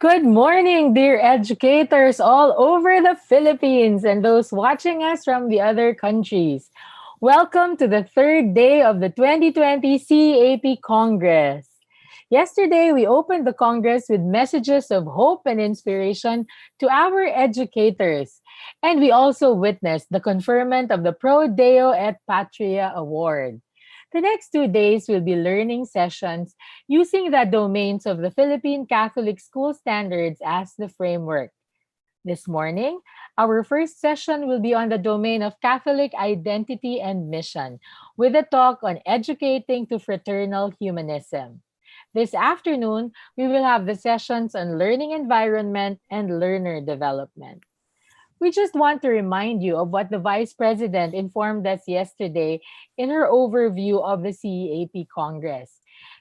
Good morning, dear educators all over the Philippines and those watching us from the other countries. Welcome to the third day of the 2020 CEAP Congress. Yesterday, we opened the Congress with messages of hope and inspiration to our educators. And we also witnessed the conferment of the Pro Deo et Patria Award. The next 2 days will be learning sessions using the domains of the Philippine Catholic School Standards as the framework. This morning, our first session will be on the domain of Catholic identity and mission, with a talk on educating to fraternal humanism. This afternoon, we will have the sessions on learning environment and learner development. We just want to remind you of what the Vice President informed us yesterday in her overview of the CEAP Congress.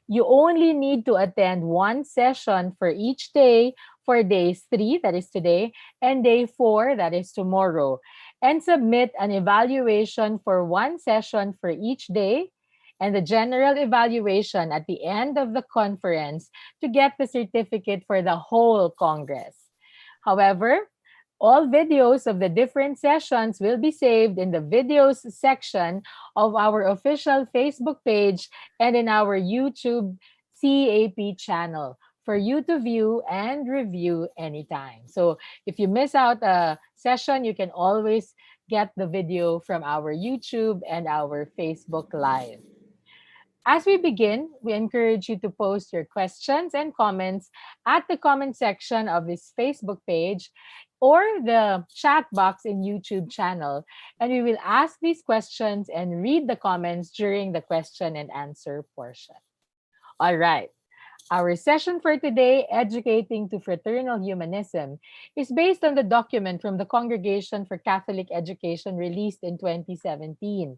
You only need to attend one session for each day for days 3, that is today, and day 4, that is tomorrow, and submit an evaluation for one session for each day and the general evaluation at the end of the conference to get the certificate for the whole Congress. However, all videos of the different sessions will be saved in the videos section of our official Facebook page and in our YouTube CAP channel for you to view and review anytime. So if you miss out a session, you can always get the video from our YouTube and our Facebook Live. As we begin, we encourage you to post your questions and comments at the comment section of this Facebook page or the chat box in YouTube channel, and we will ask these questions and read the comments during the question and answer portion. All right. Our session for today, Educating to Fraternal Humanism, is based on the document from the Congregation for Catholic Education released in 2017.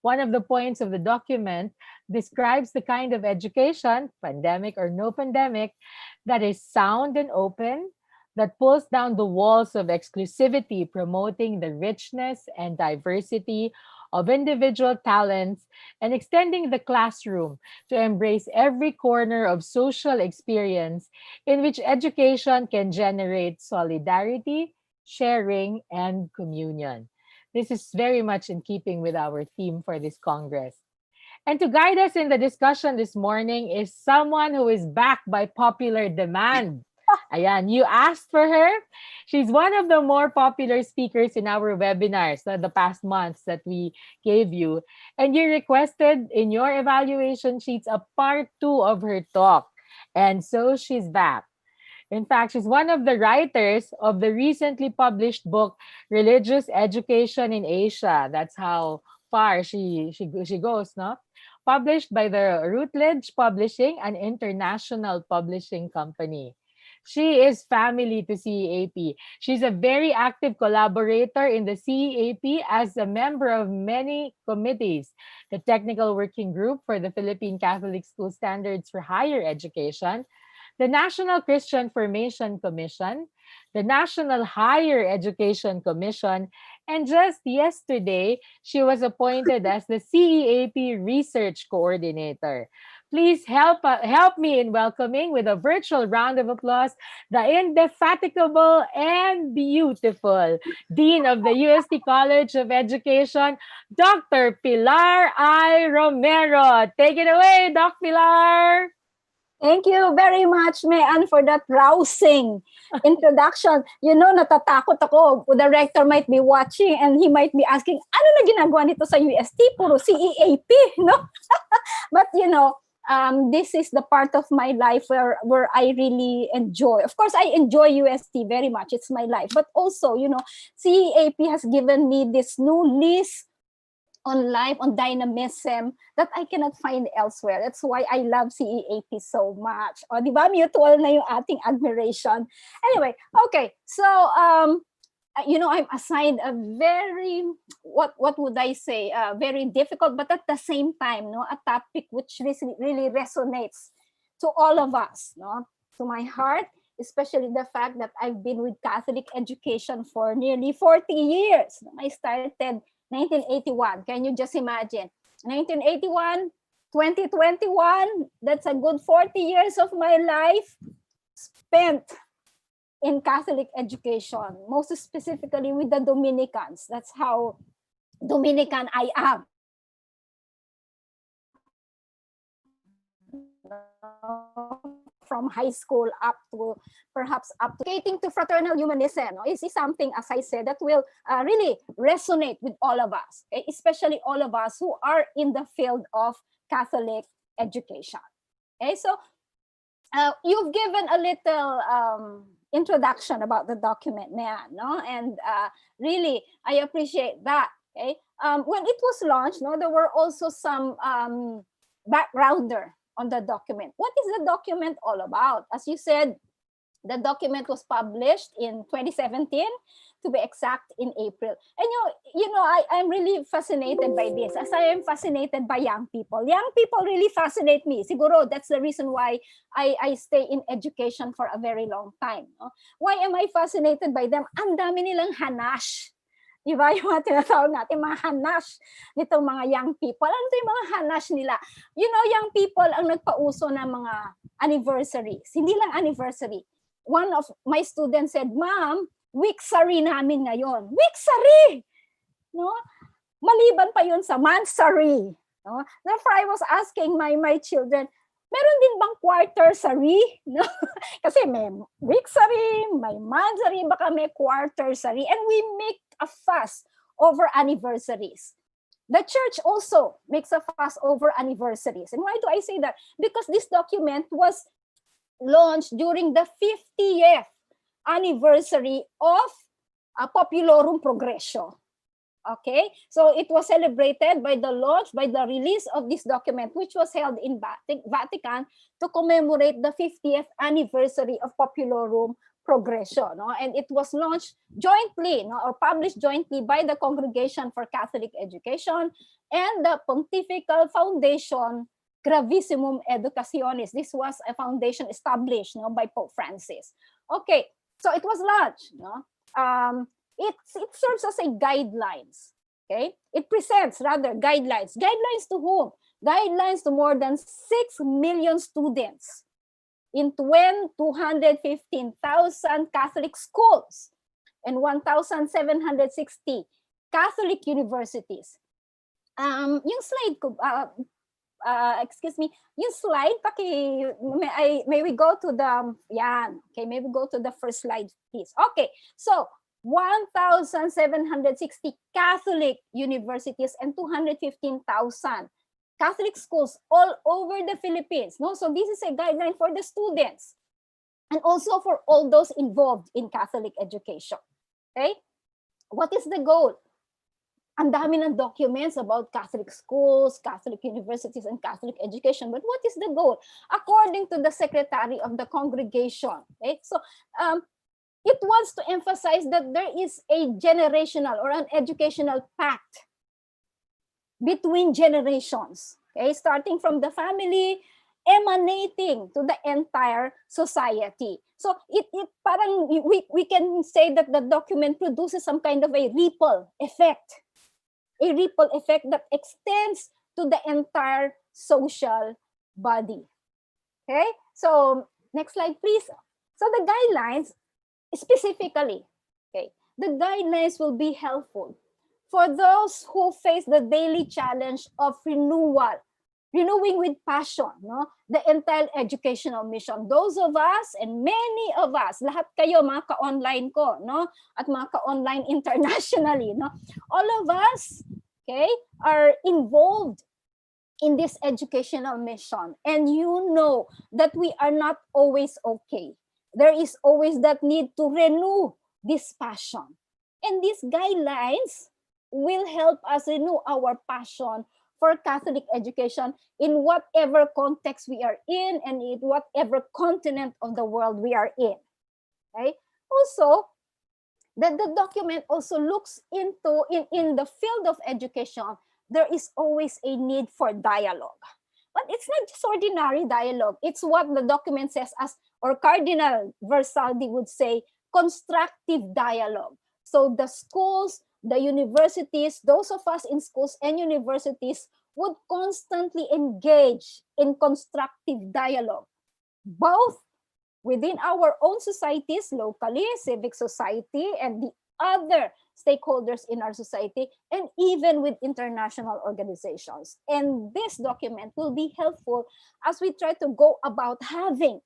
One of the points of the document describes the kind of education, pandemic or no pandemic, that is sound and open, that pulls down the walls of exclusivity, promoting the richness and diversity of individual talents and extending the classroom to embrace every corner of social experience in which education can generate solidarity, sharing, and communion. This is very much in keeping with our theme for this Congress. And to guide us in the discussion this morning is someone who is back by popular demand. Ayan, you asked for her. She's one of the more popular speakers in our webinars the past months that we gave you. And you requested in your evaluation sheets a part 2 of her talk. And so she's back. In fact, she's one of the writers of the recently published book, Religious Education in Asia. That's how far she goes, no? Published by the Routledge Publishing, an international publishing company. She is family to CEAP. She's a very active collaborator in the CEAP as a member of many committees, the Technical Working Group for the Philippine Catholic School Standards for Higher Education, the National Christian Formation Commission, the National Higher Education Commission, and just yesterday, she was appointed as the CEAP Research Coordinator. Please help me in welcoming with a virtual round of applause the indefatigable and beautiful Dean of the UST College of Education, Dr. Pilar I. Romero. Take it away, Doc Pilar. Thank you very much, Mayan, for that rousing introduction. You know, natatakot ako. The director might be watching and he might be asking, ano na ginagawa nito sa UST? Puro CEAP, no? But, this is the part of my life where I really enjoy. Of course, I enjoy UST very much. It's my life. But also, CEAP has given me this new lease on life, on dynamism that I cannot find elsewhere. That's why I love CEAP so much. O, di ba? Mutual na yung ating admiration. Anyway, okay. So, I'm assigned a very, what would I say, very difficult, but at the same time, a topic which really resonates to all of us, to my heart, especially the fact that I've been with Catholic education for nearly 40 years. I started 1981. Can you just imagine? 1981, 2021, that's a good 40 years of my life spent in Catholic education, most specifically with the Dominicans. That's how Dominican I am. From high school up to perhaps up to getting to fraternal humanism, no, is something, as I said, that will really resonate with all of us, okay? Especially all of us who are in the field of Catholic education. Okay, so you've given a little introduction about the document, Mayan, no? And really, I appreciate that. Okay, when it was launched, no, there were also some backgrounder on the document. What is the document all about? As you said, the document was published in 2017, to be exact, in April. And I'm really fascinated by this, as I am fascinated by young people. Young people really fascinate me. Siguro that's the reason why I stay in education for a very long time. No? Why am I fascinated by them? Ang dami nilang hanash. Diba? Yung mga tinatawag natin, mga hanash nitong mga young people. Ano ito yung mga hanash nila? Young people ang nagpauso ng mga anniversaries. Hindi lang anniversary. One of my students said, "Ma'am, week-sari namin ngayon." Week-sari! No? Maliban pa yun sa month-sari. No? Therefore, I was asking my children, meron din bang quarter-sari? No? Kasi may week-sari, may month-sari, baka may quarter-sari. And we make a fuss over anniversaries. The church also makes a fuss over anniversaries. And why do I say that? Because this document was launched during the 50th anniversary of Populorum Progresso. Okay, so it was celebrated by the launch, by the release of this document, which was held in Vatican to commemorate the 50th anniversary of Populorum Progresso. No? And it was launched jointly, no, or published jointly by the Congregation for Catholic Education and the Pontifical Foundation Gravissimum Educationis. This was a foundation established, no, by Pope Francis. Okay, so it was launched. No? It serves as a guidelines. Okay, it presents rather guidelines. Guidelines to whom? Guidelines to more than 6 million students in 215,000 Catholic schools and 1,760 Catholic universities. Yung slide ko, excuse me, yung slide, may we go to the, yan, okay, may we go to the first slide, please. Okay, so 1,760 Catholic universities and 215,000 Catholic schools all over the Philippines. No? So this is a guideline for the students and also for all those involved in Catholic education. Okay? What is the goal? Ang dami ng documents about Catholic schools, Catholic universities, and Catholic education. But what is the goal? According to the secretary of the congregation, okay? So it wants to emphasize that there is a generational or an educational pact between generations, okay? Starting from the family, emanating to the entire society. So it parang we can say that the document produces some kind of a ripple effect that extends to the entire social body. Okay, so next slide, please. So the guidelines, specifically, okay, the guidelines will be helpful for those who face the daily challenge of renewing with passion, no, the entire educational mission. Those of us and many of us, lahat kayo mga ka-online ko, no, at mga ka-online internationally, no, all of us, okay, are involved in this educational mission, and you know that we are not always okay. There is always that need to renew this passion. And these guidelines will help us renew our passion for Catholic education in whatever context we are in and in whatever continent of the world we are in. Okay? Also, the document also looks into, in the field of education, there is always a need for dialogue. But it's not just ordinary dialogue. It's what the document says as, or Cardinal Versaldi would say, constructive dialogue. So the schools, the universities, those of us in schools and universities would constantly engage in constructive dialogue, both within our own societies, locally, civic society, and the other stakeholders in our society, and even with international organizations. And this document will be helpful as we try to go about having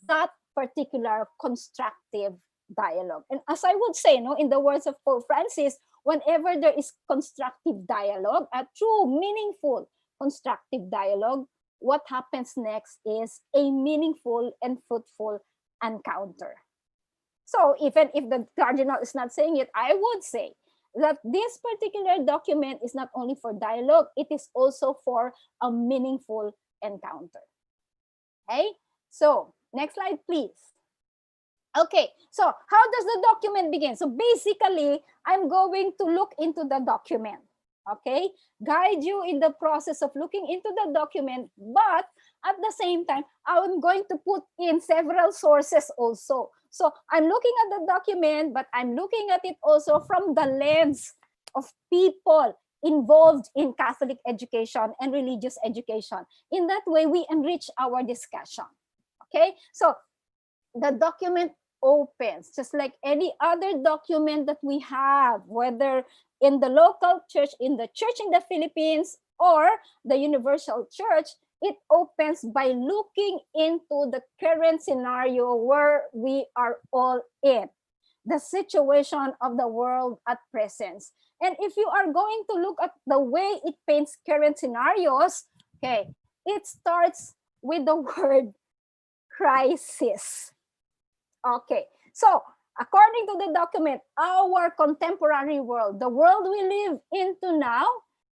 that particular constructive dialogue. And as I would say, no, in the words of Pope Francis, whenever there is constructive dialogue, a true, meaningful constructive dialogue, what happens next is a meaningful and fruitful encounter. So even if the cardinal is not saying it, I would say that this particular document is not only for dialogue, it is also for a meaningful encounter. Okay, so next slide, please. Okay, so how does the document begin? So basically, I'm going to look into the document. Okay, guide you in the process of looking into the document, but at the same time, I'm going to put in several sources also. So I'm looking at the document, but I'm looking at it also from the lens of people involved in Catholic education and religious education. In that way, we enrich our discussion. Okay, so the document opens just like any other document that we have, whether in the local church, in the church in the Philippines, or the universal church. It opens by looking into the current scenario where we are all in, the situation of the world at present. And if you are going to look at the way it paints current scenarios, okay, it starts with the word crisis. Okay, so according to the document, our contemporary world, the world we live into now,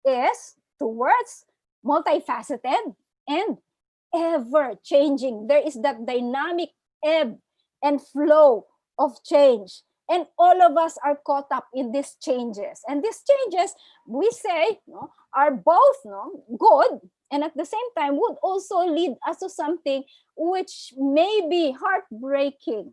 is towards multifaceted and ever changing. There is that dynamic ebb and flow of change. And all of us are caught up in these changes. And these changes, we say, no, are both no, good, and at the same time would also lead us to something which may be heartbreaking,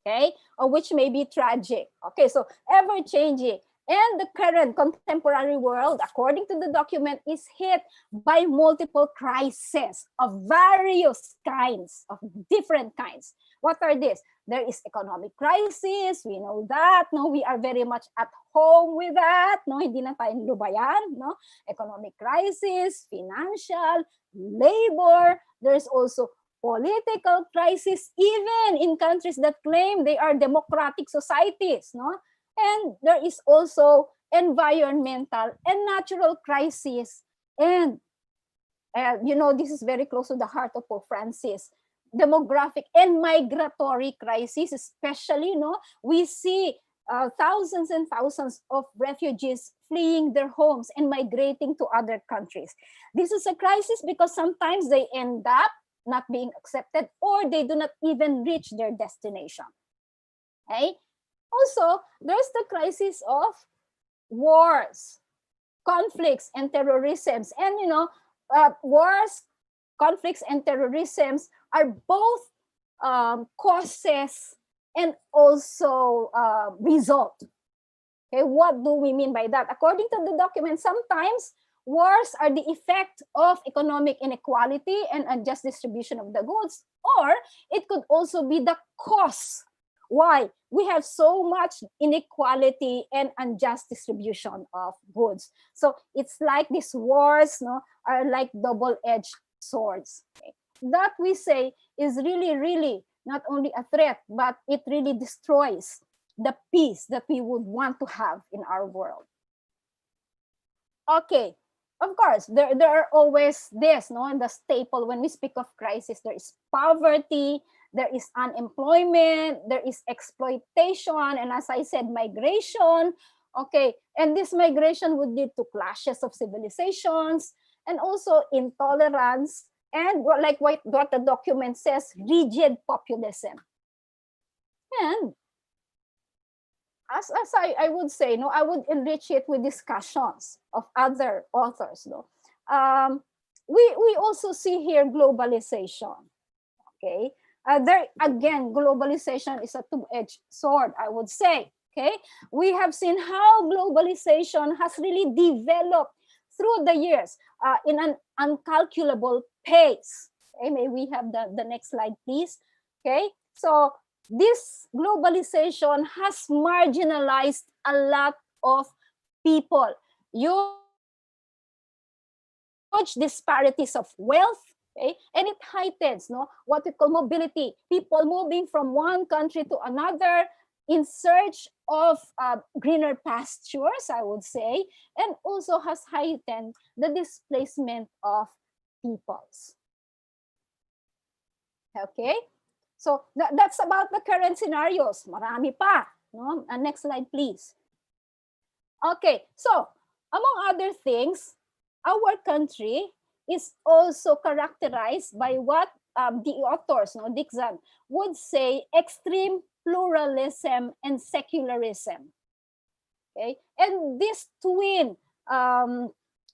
okay, or which may be tragic. Okay, so ever changing. And the current contemporary world, according to the document, is hit by multiple crises of various kinds, of different kinds. What are these? There is economic crisis, we know that, no, we are very much at home with that, no, hindi na tayo lubayan, no, economic crisis, financial, labor, there's also political crisis, even in countries that claim they are democratic societies, no? And there is also environmental and natural crisis. And, this is very close to the heart of Pope Francis. Demographic and migratory crisis, especially, no? We see thousands and thousands of refugees fleeing their homes and migrating to other countries. This is a crisis because sometimes they end up not being accepted, or they do not even reach their destination. Okay? Also, there's the crisis of wars, conflicts, and terrorisms. And, wars, conflicts, and terrorisms are both causes and also result. Okay, what do we mean by that? According to the document, sometimes wars are the effect of economic inequality and unjust distribution of the goods, or it could also be the cause why we have so much inequality and unjust distribution of goods. So it's like these wars, no, are like double-edged swords. Okay? That we say is really, really not only a threat, but it really destroys the peace that we would want to have in our world. Okay, of course, there are always this, no, and the staple when we speak of crisis, there is poverty, there is unemployment, there is exploitation, and as I said, migration. Okay, and this migration would lead to clashes of civilizations and also intolerance and like what the document says, rigid populism. And as I would say, no, I would enrich it with discussions of other authors. No, we also see here globalization. Okay, there again, globalization is a two-edged sword, I would say. Okay, we have seen how globalization has really developed through the years in an uncalculable pace. Okay, may we have the next slide, please? Okay? So this globalization has marginalized a lot of people. Huge disparities of wealth, okay? And it heightens what we call mobility. People moving from one country to another in search of greener pastures, I would say, and also has heightened the displacement of peoples. Okay? So that's about the current scenarios. Marami pa. No? Next slide, please. Okay, so among other things, our country is also characterized by what the authors, no, Dixon, would say extreme pluralism and secularism. Okay, and this twin um,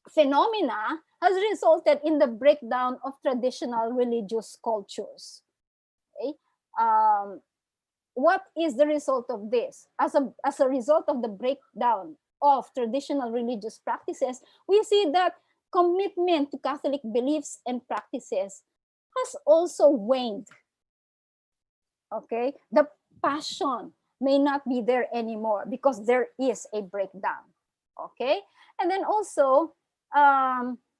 phenomena has resulted in the breakdown of traditional religious cultures. Okay, um, what is the result of this? As a result of the breakdown of traditional religious practices, we see that commitment to Catholic beliefs and practices has also waned. Okay, the passion may not be there anymore because there is a breakdown. Okay, and then also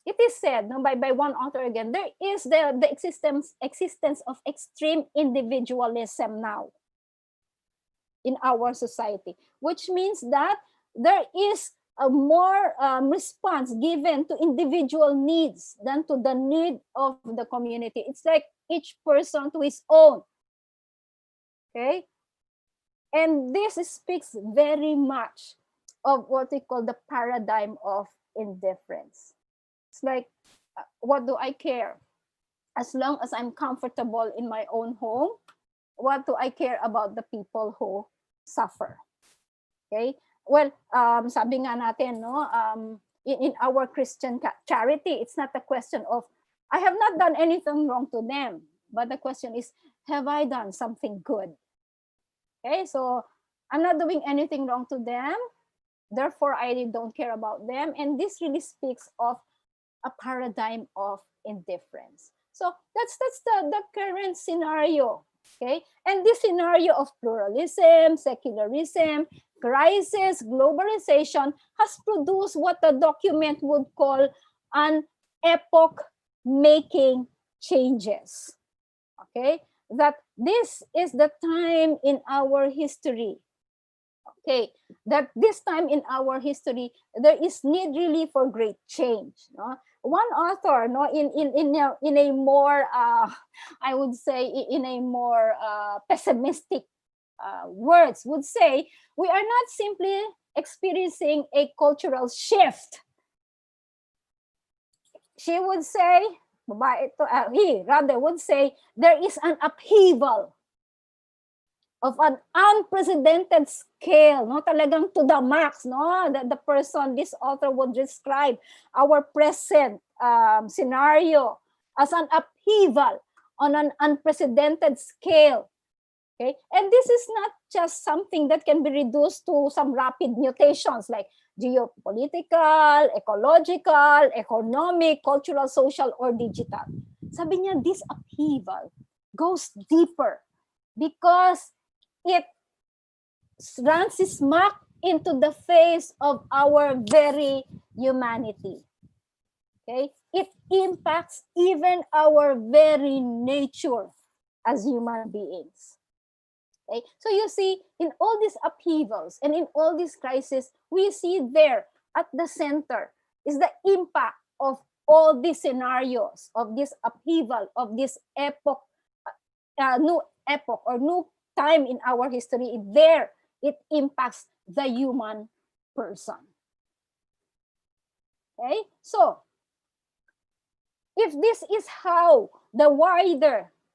it is said, no, by one author again, there is the existence of extreme individualism now in our society, which means that there is a more response given to individual needs than to the need of the community. It's like each person to his own. Okay, and this speaks very much of what we call the paradigm of indifference. It's like, what do I care? As long as I'm comfortable in my own home, what do I care about the people who suffer? Okay? Well, sabi nga natin, no, in our Christian charity, it's not a question of, I have not done anything wrong to them. But the question is, have I done something good? Okay, so I'm not doing anything wrong to them. Therefore, I don't care about them. And this really speaks of a paradigm of indifference. So that's the current scenario. Okay, and this scenario of pluralism, secularism, crisis, globalization has produced what the document would call an epoch-making changes. Okay, that this is the time in our history. Okay, that this time in our history, there is need really for great change. No? One author, no, in a more, I would say, in a more pessimistic words, would say, we are not simply experiencing a cultural shift. She would say, he rather would say, there is an upheaval of an unprecedented scale, no, talagang to the max, no, the person, this author would describe our present scenario as an upheaval on an unprecedented scale. Okay, and this is not just something that can be reduced to some rapid mutations like geopolitical, ecological, economic, cultural, social, or digital. Sabi niya, this upheaval goes deeper because it runs smack into the face of our very humanity. Okay? It impacts even our very nature as human beings. Okay? So you see, in all these upheavals and in all these crises, we see there at the center is the impact of all these scenarios, of this upheaval, of this epoch, new epoch or new time in our history. There, it impacts the human person. Okay? So, if this is how the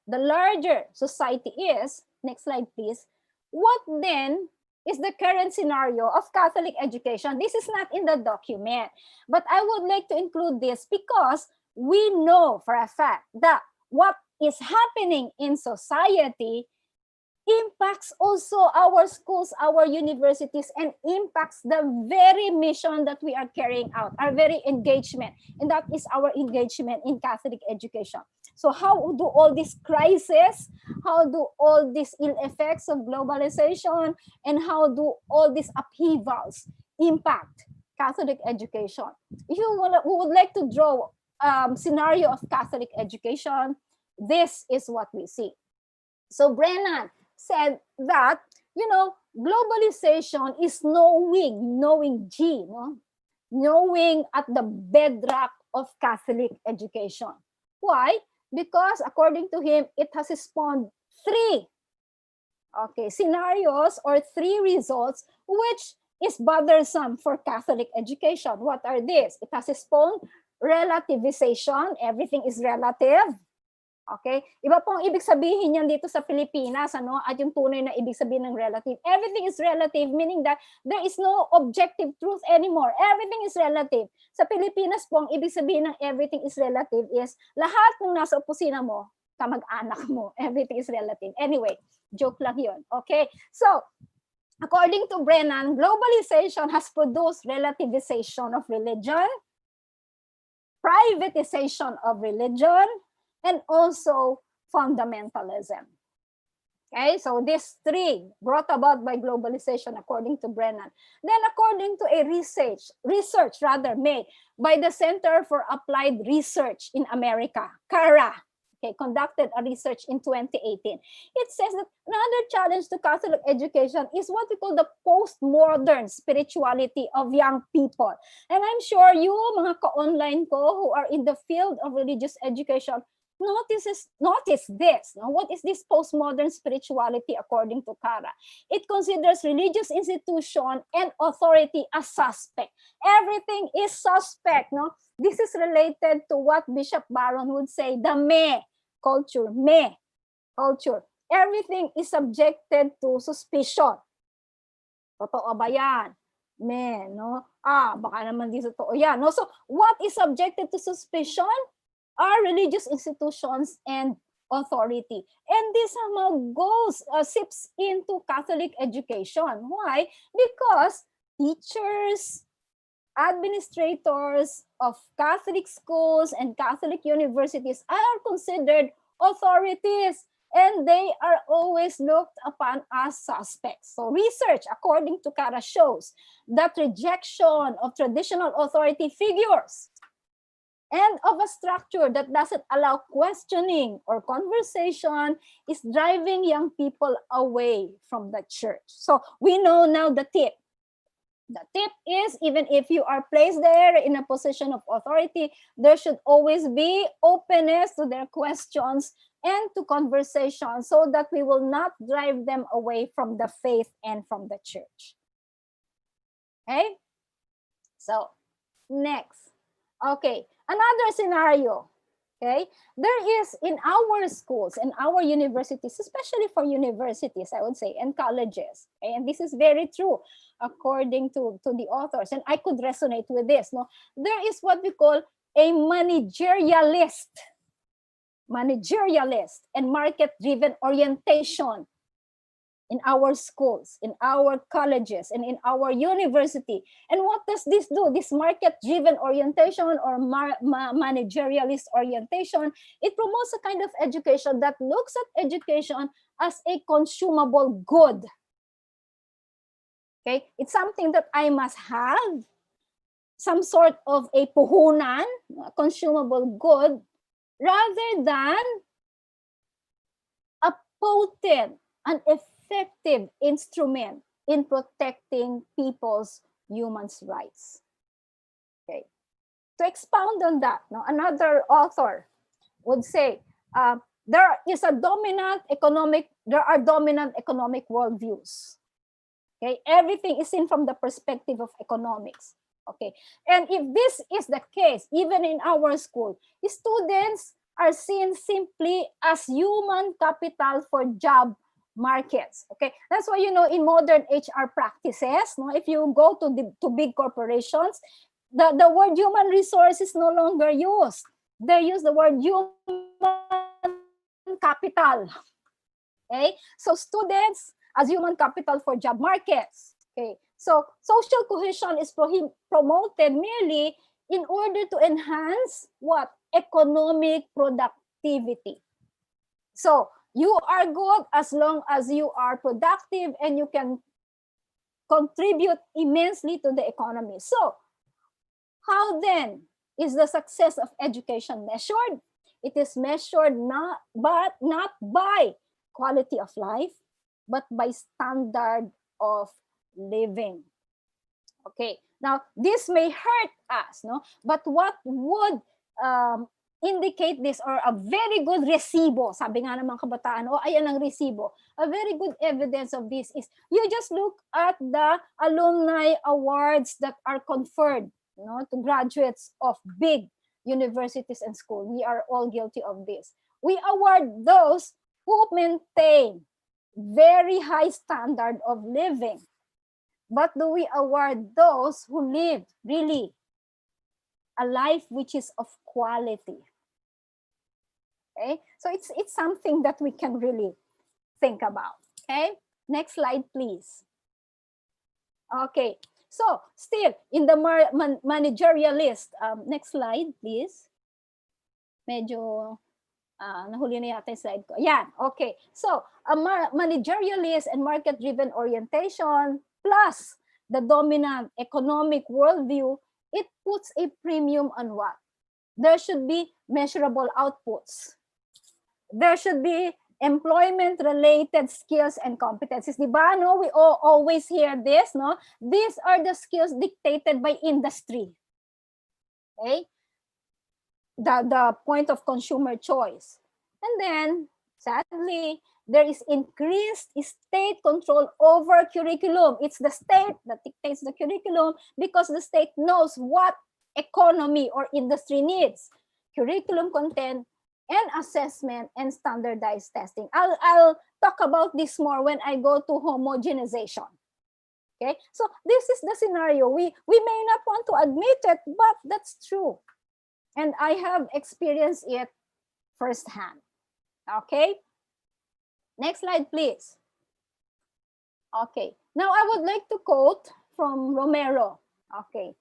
larger society is, next slide please, what then is the current scenario of Catholic education? This is not in the document, but I would like to include this because we know for a fact that what is happening in society impacts also our schools, our universities, and impacts the very mission that we are carrying out, our very engagement, and that is our engagement in Catholic education. So how do all these crises, how do all these ill effects of globalization, and how do all these upheavals impact Catholic education? If you would like to draw scenario of Catholic education, this is what we see. So Brennan said that, globalization is knowing G, no? Knowing at the bedrock of Catholic education. Why? Because according to him, it has spawned three scenarios or three results which is bothersome for Catholic education. What are these? It has spawned relativization, everything is relative. Okay? Iba pong ibig sabihin yan dito sa Pilipinas, ano? At yung tunay na ibig sabihin ng relative. Everything is relative, meaning that there is no objective truth anymore. Everything is relative. Sa Pilipinas po, ang ibig sabihin ng everything is relative is lahat ng nasa opisina mo, kamag-anak mo. Everything is relative. Anyway, joke lang yun. Okay? So, according to Brennan, globalization has produced relativization of religion, privatization of religion, and also fundamentalism. Okay, so these three brought about by globalization according to Brennan. Then according to a research made by the Center for Applied Research in America, CEAP, conducted a research in 2018. It says that another challenge to Catholic education is what we call the postmodern spirituality of young people. And I'm sure you, mga ka-online ko who are in the field of religious education, notice this. No? What is this postmodern spirituality according to CEAP? It considers religious institution and authority as suspect. Everything is suspect. No? This is related to what Bishop Barron would say, the me culture. Everything is subjected to suspicion. Totoo ba yan? No? Baka naman di totoo yan. No? So, what is subjected to suspicion are religious institutions and authority. And this somehow seeps into Catholic education. Why? Because teachers, administrators of Catholic schools and Catholic universities are considered authorities, and they are always looked upon as suspects. So research, according to CEAP, shows that rejection of traditional authority figures and of a structure that doesn't allow questioning or conversation is driving young people away from the church. So we know now the tip. The tip is, even if you are placed there in a position of authority, there should always be openness to their questions and to conversation so that we will not drive them away from the faith and from the church. Okay? So, next. Okay, another scenario. Okay, there is in our schools and our universities, especially for universities, I would say, and colleges. Okay? And this is very true according to the authors. And I could resonate with this. No, there is what we call a managerialist and market-driven orientation in our schools, in our colleges, and in our university. And what does this do? This market-driven orientation or managerialist orientation, it promotes a kind of education that looks at education as a consumable good. Okay, it's something that I must have, some sort of a puhunan, a consumable good, rather than a potent and effective instrument in protecting people's human rights. Okay. To expound on that, another author would say there are dominant economic worldviews. Okay, everything is seen from the perspective of economics. Okay, and if this is the case, even in our school, students are seen simply as human capital for job markets. Okay, that's why in modern HR practices, if you go to big corporations, the word human resource is no longer used. They use the word human capital. Okay, so students as human capital for job markets. Okay, so social cohesion is promoted merely in order to enhance what? Economic productivity. So you are good as long as you are productive and you can contribute immensely to the economy. So how then is the success of education measured? It is measured not by quality of life, but by standard of living. Okay, now this may hurt us, no? But what would indicate this, or a very good resibo, sabi nga ng mga kabataan, ayan ang resibo. A very good evidence of this is you just look at the alumni awards that are conferred, to graduates of big universities and schools. We are all guilty of this. We award those who maintain very high standard of living. But do we award those who live really a life which is of quality? Okay, so it's something that we can really think about. Okay, next slide, please. Okay, so still in the managerial list. Next slide, please. Medyo nahuli na yata yung slide ko. Yan, okay. So, a managerial list and market-driven orientation plus the dominant economic worldview, it puts a premium on what? There should be measurable outputs. There should be employment-related skills and competencies. Diba, no? We always hear this, no? These are the skills dictated by industry. Okay? The point of consumer choice. And then, sadly, there is increased state control over curriculum. It's the state that dictates the curriculum because the state knows what economy or industry needs. Curriculum content and assessment and standardized testing. I'll talk about this more when I go to homogenization. Okay, so this is the scenario. We may not want to admit it, but that's true. And I have experienced it firsthand. Okay. Next slide, please. Okay. Now I would like to quote from Romero. Okay.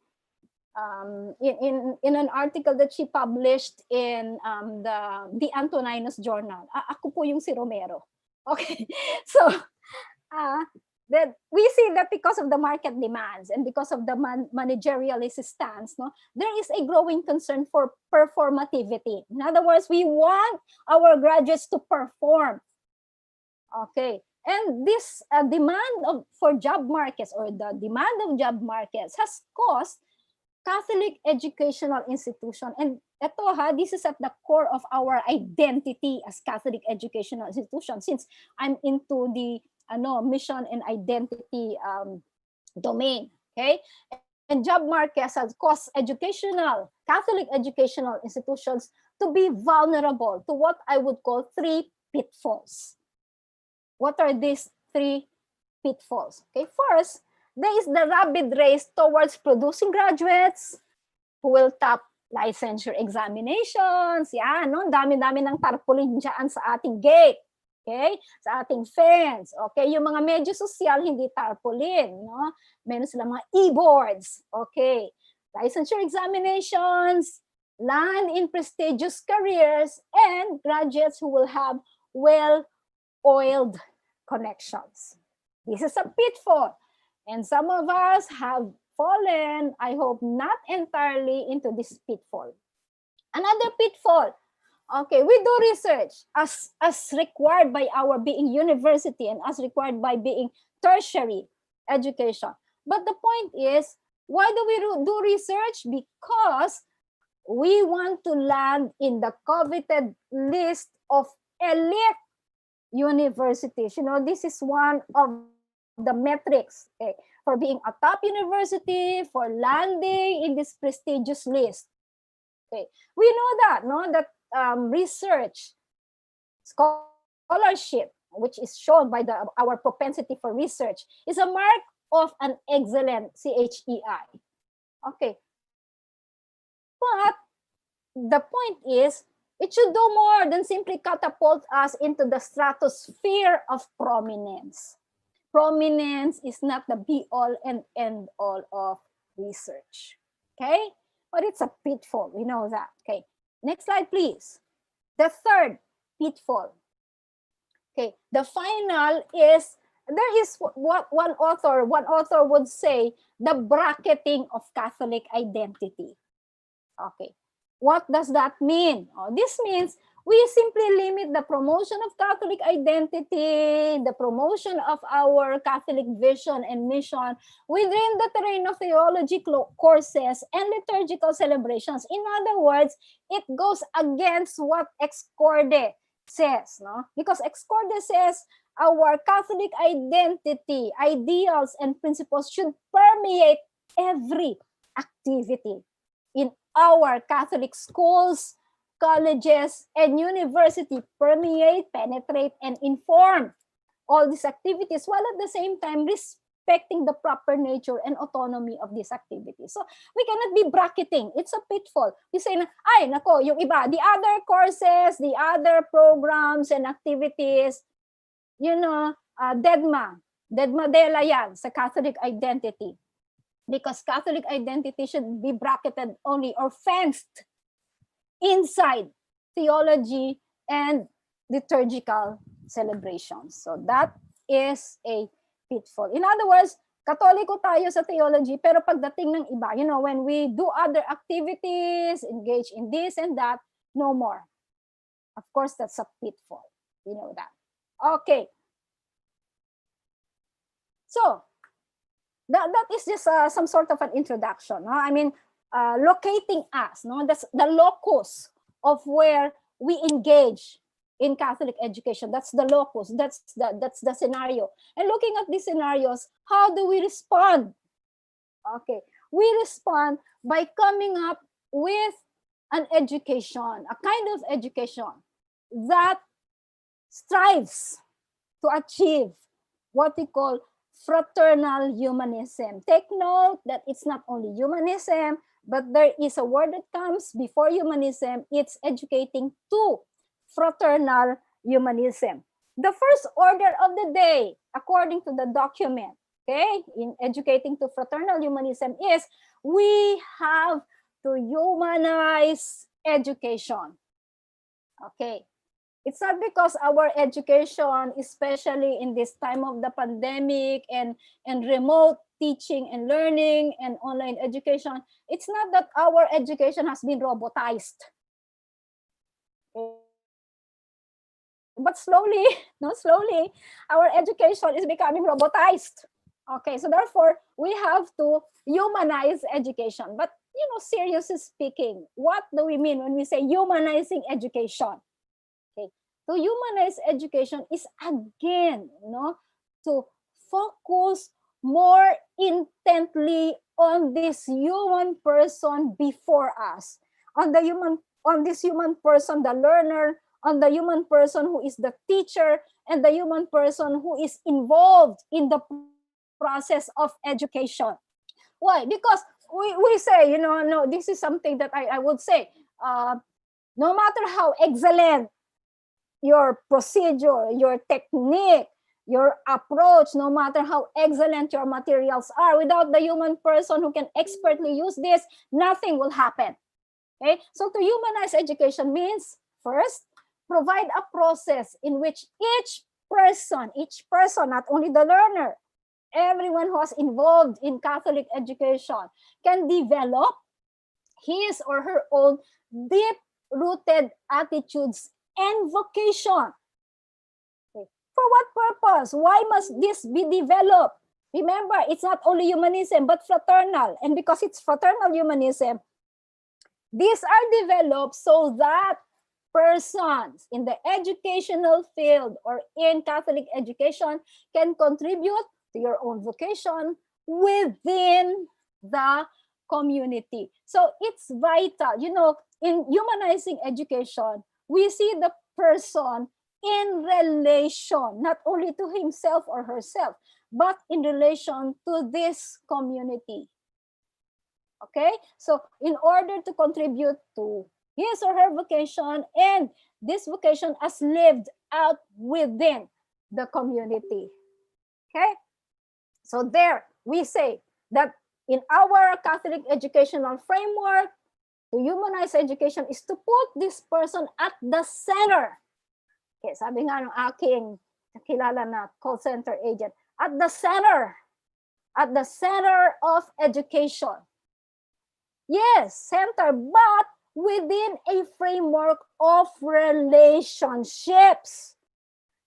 In an article that she published in the Antoninus Journal. Ako po yung si Romero. Okay. So, that we see that because of the market demands and because of the managerialist stance, there is a growing concern for performativity. In other words, we want our graduates to perform. Okay, and this demand for job markets, or the demand of job markets, has caused Catholic educational institution, and this is at the core of our identity as Catholic educational institution, since I'm into the mission and identity domain. Okay, and job markets has caused Catholic educational institutions to be vulnerable to what I would call 3 pitfalls. What are these 3 pitfalls? Okay, first, there is the rapid race towards producing graduates who will top licensure examinations. Yan, no? Dami-dami ng tarpaulin dyan sa ating gate. Okay? Sa ating fence. Okay? Yung mga medyo sosyal, hindi tarpaulin. No? Meron silang mga e-boards. Okay. Licensure examinations, land in prestigious careers, and graduates who will have well-oiled connections. This is a pitfall. And some of us have fallen, I hope not entirely, into this pitfall. Another pitfall. Okay, we do research as required by our being university and as required by being tertiary education. But the point is, why do we do research? Because we want to land in the coveted list of elite universities. This is one of the metrics, okay, for being a top university, for landing in this prestigious list. Okay, we know that, that research, scholarship, which is shown by our propensity for research, is a mark of an excellent CHEI. Okay, but the point is, it should do more than simply catapult us into the stratosphere of prominence. Prominence is not the be-all and end-all of research. Okay? But it's a pitfall. We know that. Okay. Next slide, please. The third pitfall. Okay, the final is, there is what one author would say, the bracketing of Catholic identity. Okay, what does that mean? Oh, this means we simply limit the promotion of Catholic identity, the promotion of our Catholic vision and mission within the terrain of theology courses and liturgical celebrations. In other words, it goes against what Ex.Cor.E.S.S says, no? Because Ex.Cor.E.S.S says our Catholic identity, ideals, and principles should permeate every activity in our Catholic schools, colleges, and university. Permeate, penetrate, and inform all these activities, while at the same time respecting the proper nature and autonomy of these activities. So we cannot be bracketing. It's a pitfall. We say, ay, nako, yung iba, the other courses, the other programs and activities, deadma dela yan sa Catholic identity. Because Catholic identity should be bracketed only or fenced inside theology and liturgical celebrations. So that is a pitfall. In other words, Katoliko tayo sa theology, pero pagdating ng iba, when we do other activities, engage in this and that, no more. Of course, that's a pitfall. You know that. Okay. So, that is just some sort of an introduction. No? I mean, locating us, no? That's the locus of where we engage in Catholic education. That's the locus. That's the scenario. And looking at these scenarios, how do we respond? Okay, we respond by coming up with an education, a kind of education that strives to achieve what we call fraternal humanism. Take note that it's not only humanism, but there is a word that comes before humanism. It's educating to fraternal humanism. The first order of the day, according to the document, okay, in educating to fraternal humanism is we have to humanize education. Okay. It's not because our education, especially in this time of the pandemic and remote teaching and learning and online education, it's not that our education has been robotized. But slowly, our education is becoming robotized. Okay, so therefore, we have to humanize education. But, seriously speaking, what do we mean when we say humanizing education? To humanize education is again, to focus more intently on this human person before us, on this human person, the learner, on the human person who is the teacher, and the human person who is involved in the process of education. Why? Because we say, no, this is something that I would say, no matter how excellent your procedure, your technique, your approach, no matter how excellent your materials are, without the human person who can expertly use this, nothing will happen. Okay? So to humanize education means, first, provide a process in which each person, not only the learner, everyone who is involved in Catholic education can develop his or her own deep-rooted attitudes and vocation. Okay. For what purpose? Why must this be developed? Remember, it's not only humanism, but fraternal. And because it's fraternal humanism, these are developed so that persons in the educational field or in Catholic education can contribute to your own vocation within the community. So it's vital. In humanizing education, we see the person in relation, not only to himself or herself, but in relation to this community. Okay? So in order to contribute to his or her vocation, and this vocation as lived out within the community. Okay? So there we say that in our Catholic educational framework, to humanize education is to put this person at the center. Okay, sabi nga ng aking kilala na call center agent, at the center of education. Yes, center, but within a framework of relationships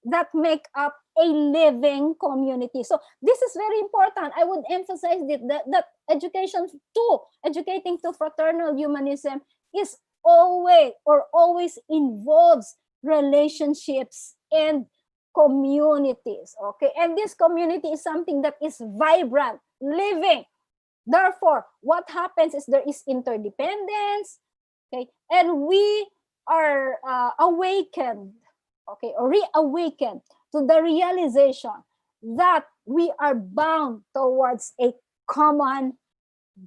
that make up a living community. So this is very important. I would emphasize that education too, educating to fraternal humanism is always involves relationships and communities. Okay, and this community is something that is vibrant, living. Therefore, what happens is there is interdependence, okay, and we are awakened, okay, or reawakened to the realization that we are bound towards a common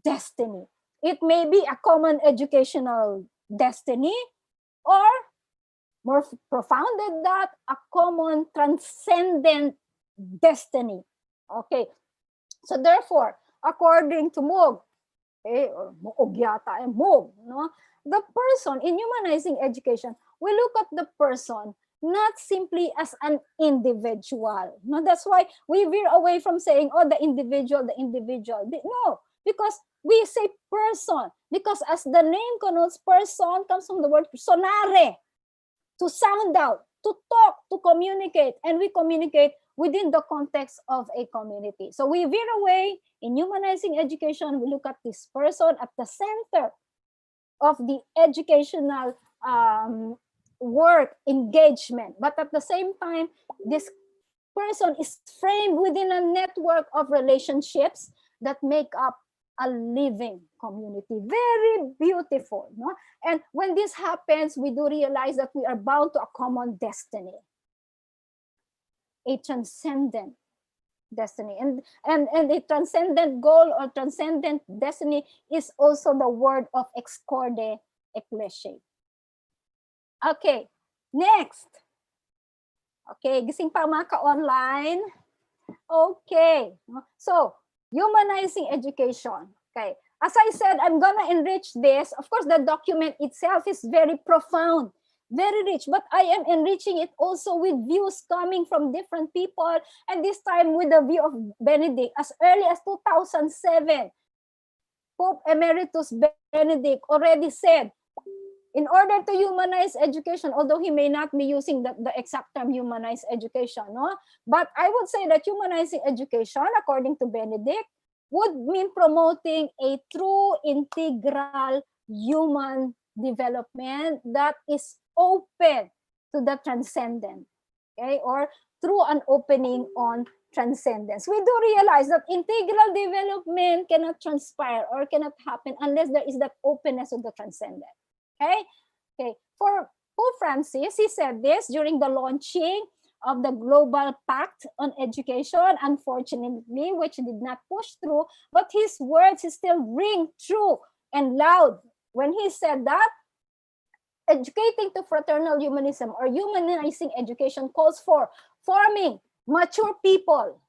destiny. It may be a common educational destiny, or more profound than that, a common transcendent destiny. Okay, so therefore, according to Moog, or Moog yata, Moog, no? The person in humanizing education, we look at the person not simply as an individual. No, that's why we veer away from saying, oh, the individual, the individual. No, because we say person, because as the name connotes, person comes from the word sonare, to sound out, to talk, to communicate, and we communicate within the context of a community. So we veer away in humanizing education. We look at this person at the center of the educational work engagement. But at the same time, this person is framed within a network of relationships that make up a living community. Very beautiful. No? And when this happens, we do realize that we are bound to a common destiny, a transcendent destiny. And a transcendent goal or transcendent destiny is also the word of C.O.N.G.R.E.S.S. Okay, next. Okay, gising pa mga ka-online. Okay, so humanizing education. Okay, as I said, I'm gonna enrich this. Of course, the document itself is very profound, very rich, but I am enriching it also with views coming from different people, and this time with the view of Benedict. As early as 2007, Pope Emeritus Benedict already said, in order to humanize education, although he may not be using the exact term humanize education, no? But I would say that humanizing education, according to Benedict, would mean promoting a true integral human development that is open to the transcendent, okay? Or through an opening on transcendence. We do realize that integral development cannot transpire or cannot happen unless there is that openness of the transcendent. Okay, okay. For Pope Francis, he said this during the launching of the Global Pact on Education, unfortunately, which did not push through, but his words still ring true and loud when he said that educating to fraternal humanism or humanizing education calls for forming mature people.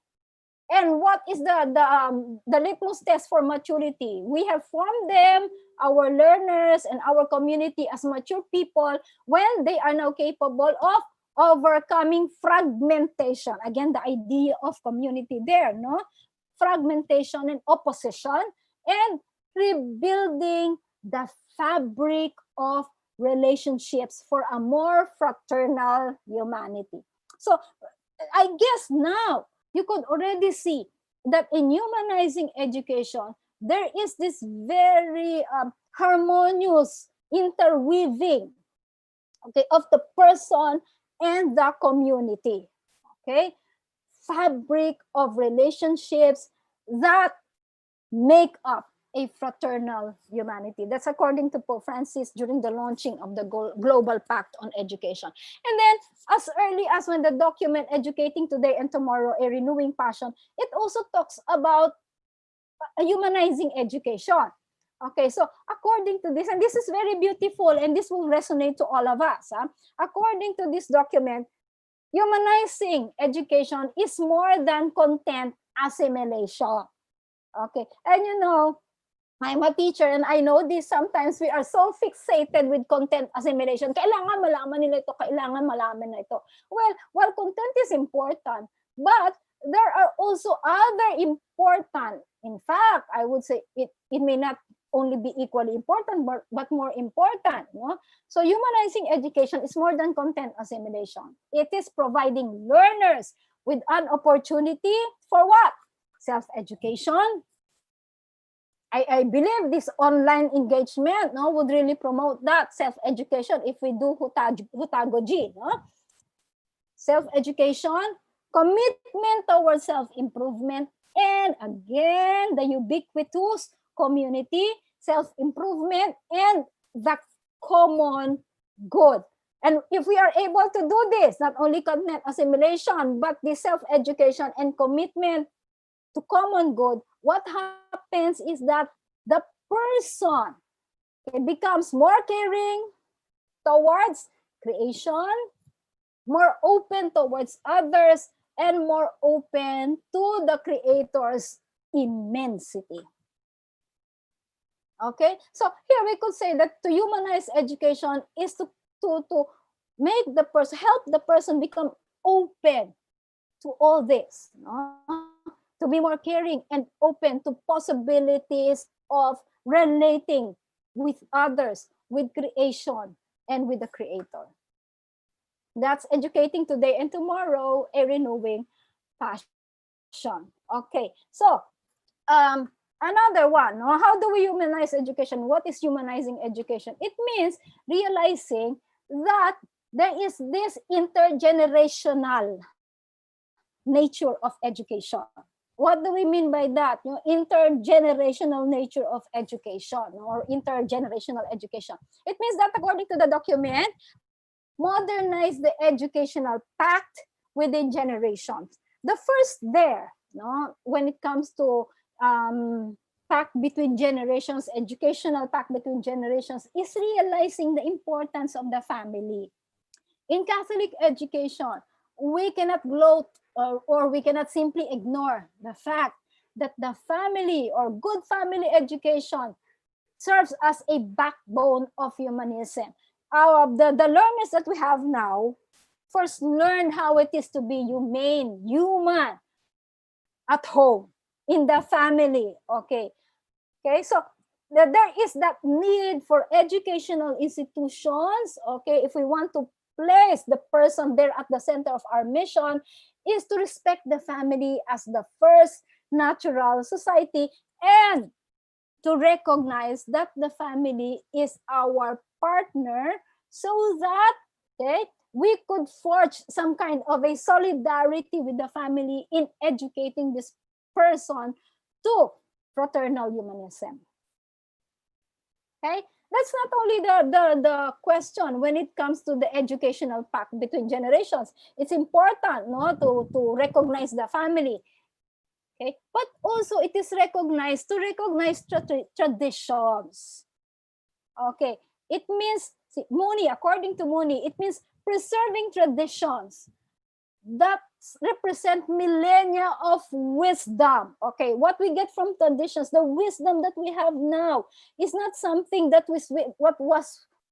And what is the litmus test for maturity? We have formed them, our learners and our community, as mature people when they are now capable of overcoming fragmentation. Again, the idea of community there, no? Fragmentation and opposition, and rebuilding the fabric of relationships for a more fraternal humanity. So I guess now you could already see that in humanizing education, there is this very harmonious interweaving, okay, of the person and the community, okay? Fabric of relationships that make up a fraternal humanity. That's according to Pope Francis during the launching of the Global Pact on Education. And then, as early as when the document Educating Today and Tomorrow, a Renewing Passion, it also talks about humanizing education. Okay, so according to this, and this is very beautiful, and this will resonate to all of us. According to this document, humanizing education is more than content assimilation. Okay, and you know, I'm a teacher and I know this, sometimes we are so fixated with content assimilation. Kailangan malaman nila ito, kailangan malaman na ito. Well, content is important, but there are also other important. In fact, I would say it may not only be equally important, but more important. No? So humanizing education is more than content assimilation. It is providing learners with an opportunity for what? Self-education. I believe this online engagement would really promote that self-education if we do hutagogy. Self-education, commitment towards self-improvement, and again, the ubiquitous community, self-improvement, and the common good. And if we are able to do this, not only content assimilation, but the self-education and commitment to common good, what happens is that the person becomes more caring towards creation, more open towards others, and more open to the creator's immensity. Okay, so here we could say that to humanize education is to make the person, help the person become open to all this, to be more caring and open to possibilities of relating with others, with creation, and with the creator. That's educating today and tomorrow, a renewing passion. Okay, so another one, how do we humanize education? What is humanizing education? It means realizing that there is this intergenerational nature of education. What do we mean by that? Intergenerational nature of education or intergenerational education. It means that according to the document, modernize the educational pact within generations. The first there, when it comes to pact between generations, educational pact between generations, is realizing the importance of the family. In Catholic education, we cannot gloat or we cannot simply ignore the fact that the family or good family education serves as a backbone of humanism. The learners that we have now first learn how it is to be humane, human at home, in the family. Okay, so there is that need for educational institutions. Okay, if we want to place the person there at the center of our mission, is to respect the family as the first natural society and to recognize that the family is our partner, so that we could forge some kind of a solidarity with the family in educating this person to fraternal humanism. Okay, that's not only the question when it comes to the educational pact between generations. It's important to recognize the family. Okay, but also it is recognized to recognize traditions. Okay, it means, according to Mooney, it means preserving traditions that represent millennia of wisdom. Okay, what we get from traditions, the wisdom that we have now, is not something that was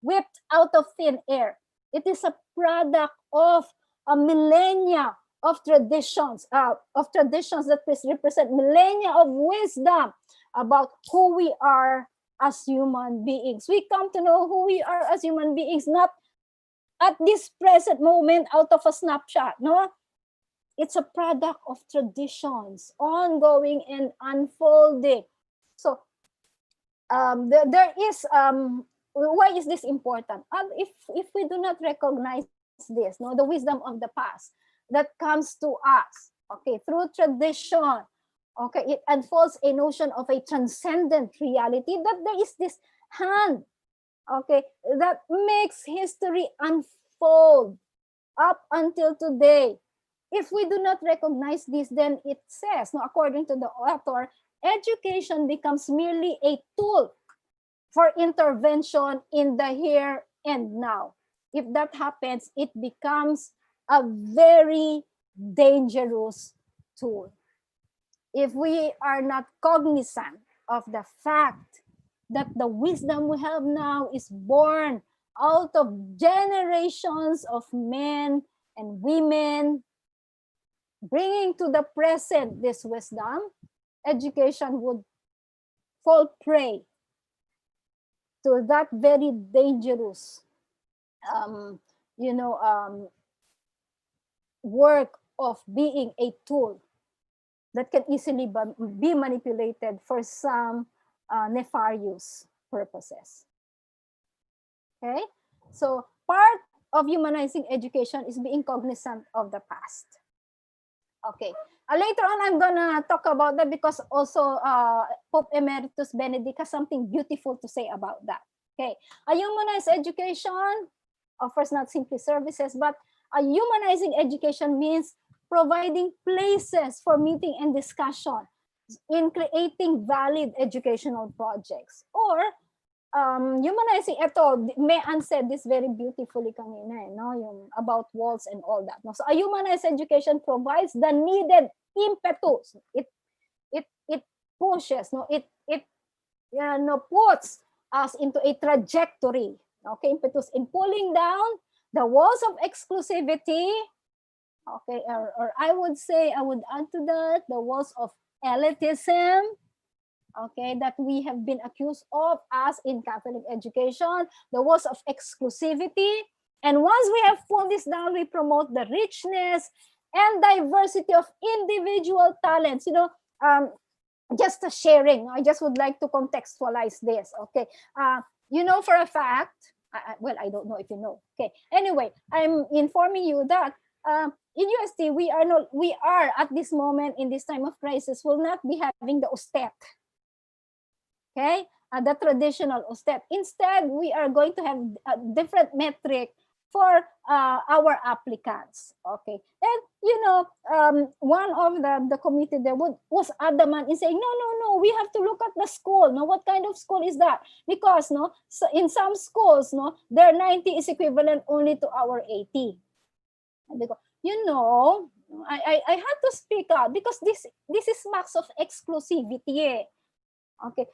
whipped out of thin air. It is a product of a millennia of traditions that represent millennia of wisdom about who we are as human beings. We come to know who we are as human beings, not at this present moment out of a snapshot. It's a product of traditions, ongoing and unfolding. So there is why is this important? If we do not recognize this, the wisdom of the past that comes to us, okay, through tradition, okay, it unfolds a notion of a transcendent reality, that there is this hand, okay, that makes history unfold up until today. If we do not recognize this, then it says, according to the author, education becomes merely a tool for intervention in the here and now. If that happens, it becomes a very dangerous tool. If we are not cognizant of the fact that the wisdom we have now is born out of generations of men and women bringing to the present this wisdom, education would fall prey to that very dangerous, um, you know, work of being a tool that can easily be manipulated for some nefarious purposes. Okay, so part of humanizing education is being cognizant of the past. Okay. Later on, I'm gonna talk about that because also Pope Emeritus Benedict has something beautiful to say about that. Okay. A humanized education offers not simply services, but a humanizing education means providing places for meeting and discussion in creating valid educational projects. Or humanizing, ito, May Ann said this very beautifully kanina, no? Yung about walls and all that. No? So a humanized education provides the needed impetus. It pushes, no? It puts us into a trajectory. Okay, impetus in pulling down the walls of exclusivity. Okay, or I would say, I would add to that the walls of elitism, okay, that we have been accused of as in Catholic education, the walls of exclusivity. And once we have pulled this down, we promote the richness and diversity of individual talents. Just a sharing. I just would like to contextualize this. Okay, for a fact, well, I don't know if you know. Okay, anyway, I'm informing you that in UST we are at this moment in this time of crisis will not be having the OSTET. Okay, the traditional OSTET. Instead, we are going to have a different metric for our applicants. Okay, and one of the committee there was adamant in saying, no, we have to look at the school. No, what kind of school is that? Because so in some schools, their 90 is equivalent only to our 80. And they go, I had to speak out because this is marks of exclusivity. Okay,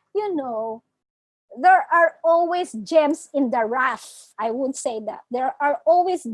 there are always gems in the rough. I would say that there are always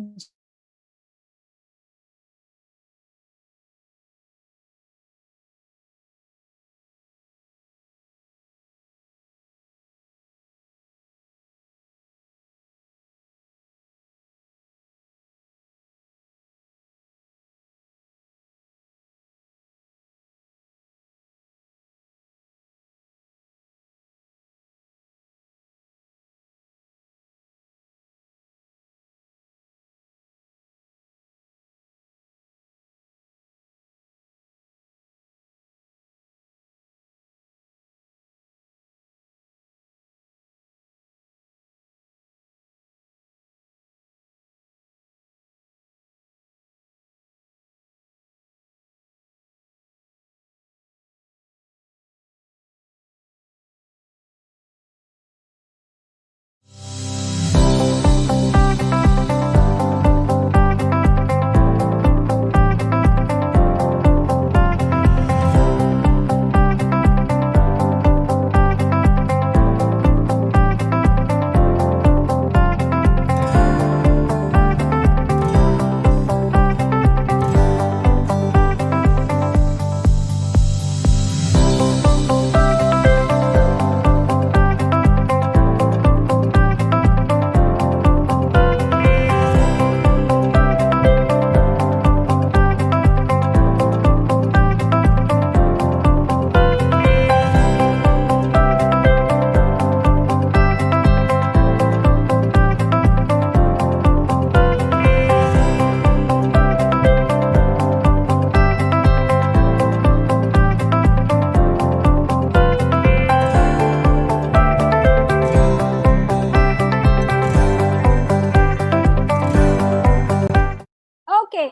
okay.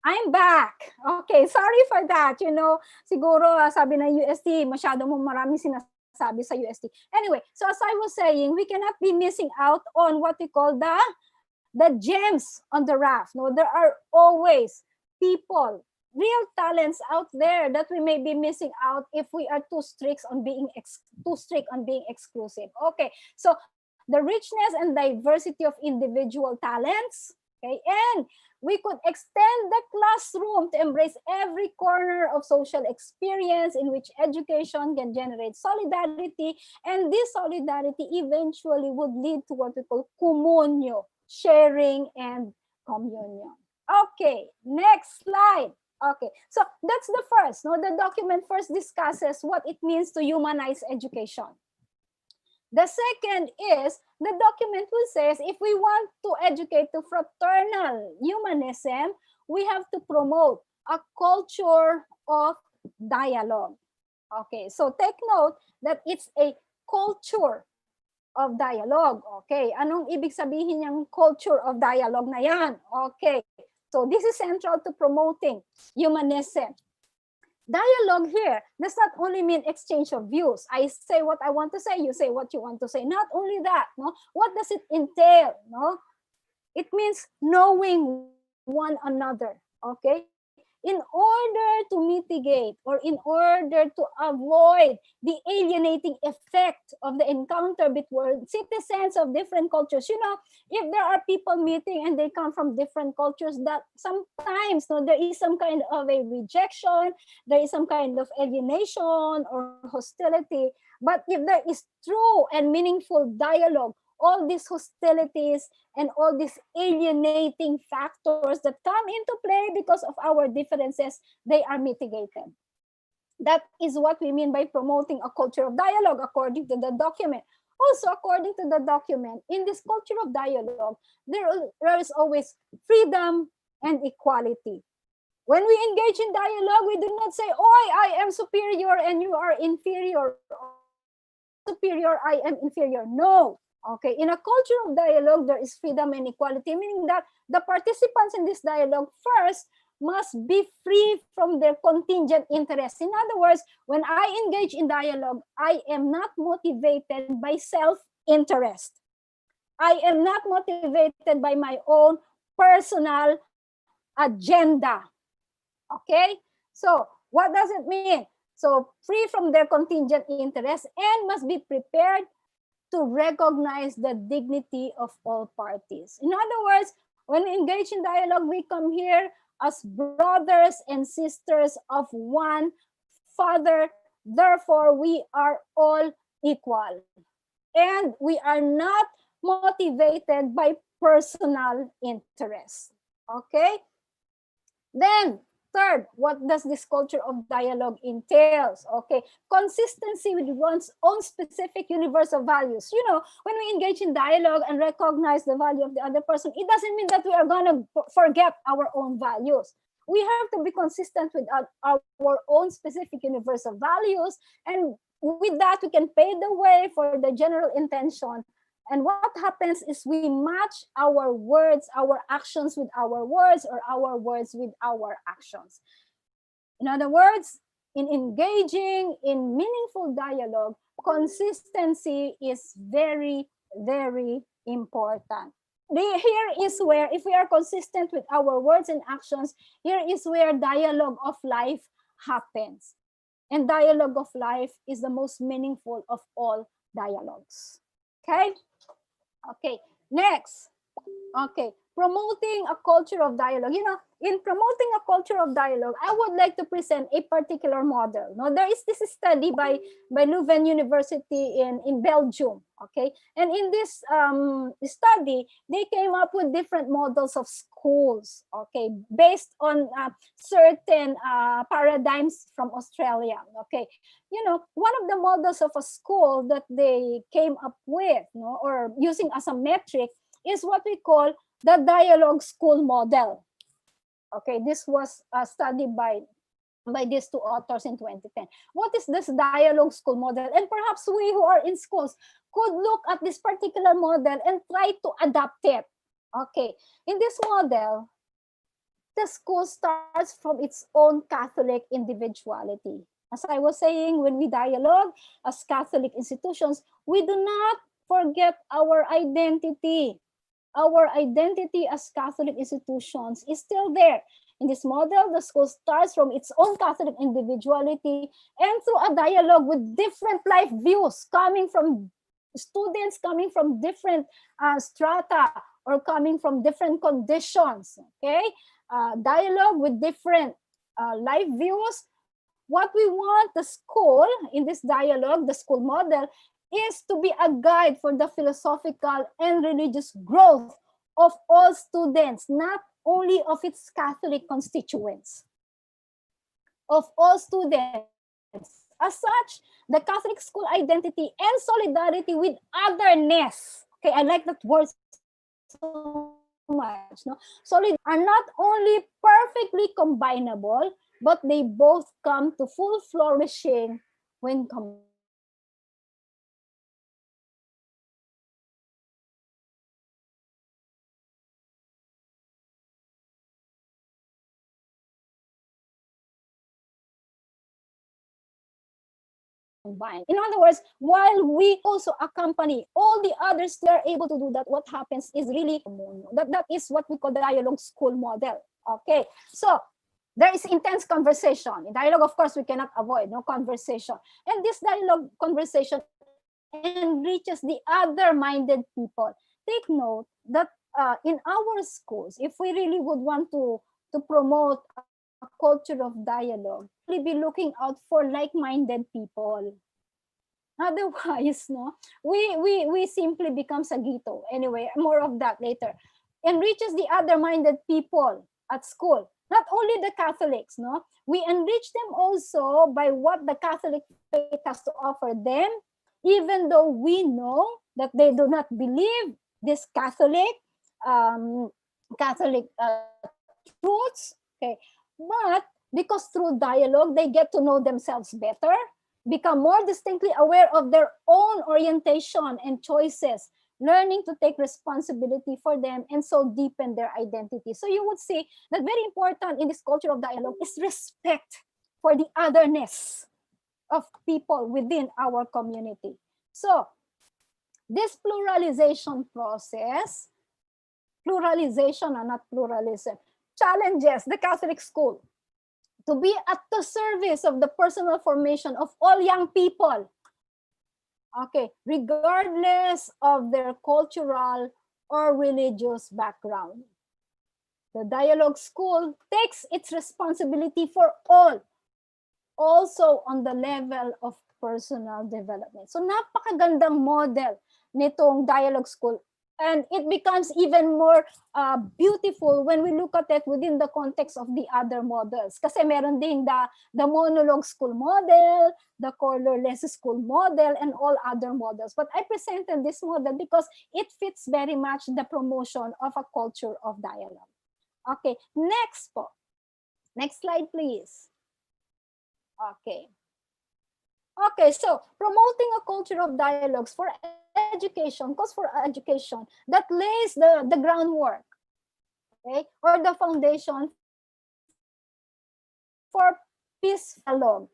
I'm back. Okay, sorry for that. Siguro sabi ng UST, masyado mong maraming sinasabi sa UST. Anyway, so as I was saying, we cannot be missing out on what we call the gems on the raft. No, there are always people real talents out there that we may be missing out if we are too strict on being exclusive. Okay, so the richness and diversity of individual talents. Okay, and we could extend the classroom to embrace every corner of social experience in which education can generate solidarity, and this solidarity eventually would lead to what we call communio, sharing and communion. Okay, next slide. Okay, so that's the first. No, the document first discusses what it means to humanize education. The second is the document will says if we want to educate to fraternal humanism, we have to promote a culture of dialogue. Okay, so take note that it's a culture of dialogue. Okay, anong ibig sabihin yung culture of dialogue na yan? Okay, so this is central to promoting humanism. Dialogue here does not only mean exchange of views. I say what I want to say, you say what you want to say. Not only that, no. What does it entail? No, it means knowing one another. Okay, in order to mitigate or in order to avoid the alienating effect of the encounter between citizens of different cultures. You know, if there are people meeting and they come from different cultures, that sometimes no, there is some kind of a rejection, there is some kind of alienation or hostility. But if there is true and meaningful dialogue, all these hostilities and all these alienating factors that come into play because of our differences, they are mitigated. That is what we mean by promoting a culture of dialogue, according to the document. Also, according to the document, in this culture of dialogue, there is always freedom and equality. When we engage in dialogue, we do not say, "Oi, I am superior and you are inferior," or "You are superior, I am inferior." No. Okay, in a culture of dialogue, there is freedom and equality, meaning that the participants in this dialogue first must be free from their contingent interests. In other words, when I engage in dialogue, I am not motivated by self-interest. I am not motivated by my own personal agenda. Okay? So, what does it mean? So, free from their contingent interest and must be prepared to recognize the dignity of all parties. In other words, when we engage in dialogue, we come here as brothers and sisters of one Father. Therefore, we are all equal. And we are not motivated by personal interest. Okay? Then, third, what does this culture of dialogue entails? Okay, consistency with one's own specific universal values. You know, when we engage in dialogue and recognize the value of the other person, it doesn't mean that we are going to forget our own values. We have to be consistent with our own specific universal values, and with that, we can pave the way for the general intention. And what happens is we match our words, our actions with our words, or our words with our actions. In other words, in engaging in meaningful dialogue, consistency is very, very important. Here is where, if we are consistent with our words and actions, here is where dialogue of life happens. And dialogue of life is the most meaningful of all dialogues. Okay? Okay, next. Okay, promoting a culture of dialogue. You know, in promoting a culture of dialogue, I would like to present a particular model. Now, there is this study by Leuven University in Belgium. Okay, and in this study, they came up with different models of schools. Okay, based on certain paradigms from Australia. Okay, you know, one of the models of a school that they came up with, you know, or using as a metric is what we call the dialogue school model. Okay, this was studied by these two authors in 2010. What is this dialogue school model? And perhaps we who are in schools could look at this particular model and try to adapt it. Okay, in this model, the school starts from its own Catholic individuality. As I was saying, when we dialogue as Catholic institutions, we do not forget our identity. Our identity as Catholic institutions is still there. In this model, the school starts from its own Catholic individuality and through a dialogue with different life views coming from students coming from different strata or coming from different conditions. Okay, dialogue with different life views. What we want the school in this dialogue, the school model, is to be a guide for the philosophical and religious growth of all students, not only of its Catholic constituents, of all students. As such, the Catholic school identity and solidarity with otherness, okay, I like that word so much, no? Solidarity are not only perfectly combinable, but they both come to full flourishing when combined. In other words, while we also accompany all the other students, we are able to do that. What happens is really that is what we call the dialogue school model. Okay, so there is intense conversation. In dialogue, of course, we cannot avoid no conversation. And this dialogue conversation enriches the other-minded people. Take note that in our schools, if we really would want to promote a culture of dialogue, we really be looking out for like-minded people. Otherwise, no, we simply become sagito. Anyway, more of that later. Enriches the other-minded people at school. Not only the Catholics, no, we enrich them also by what the Catholic faith has to offer them, even though we know that they do not believe this Catholic truths. Okay, but because through dialogue they get to know themselves better, become more distinctly aware of their own orientation and choices, learning to take responsibility for them, and so deepen their identity. So you would see that very important in this culture of dialogue is respect for the otherness of people within our community. So this pluralization and not pluralism, challenges the Catholic school to be at the service of the personal formation of all young people, okay, regardless of their cultural or religious background. The dialogue school takes its responsibility for all, also on the level of personal development. So napakagandang model nitong dialogue school. And it becomes even more beautiful when we look at it within the context of the other models. Kasi meron ding the monologue school model, the colorless school model, and all other models. But I presented this model because it fits very much the promotion of a culture of dialogue. Okay, next po. Next slide, please. Okay. Okay, so promoting a culture of dialogues for education, calls for education that lays the groundwork, okay, or the foundation for peaceful dialogue,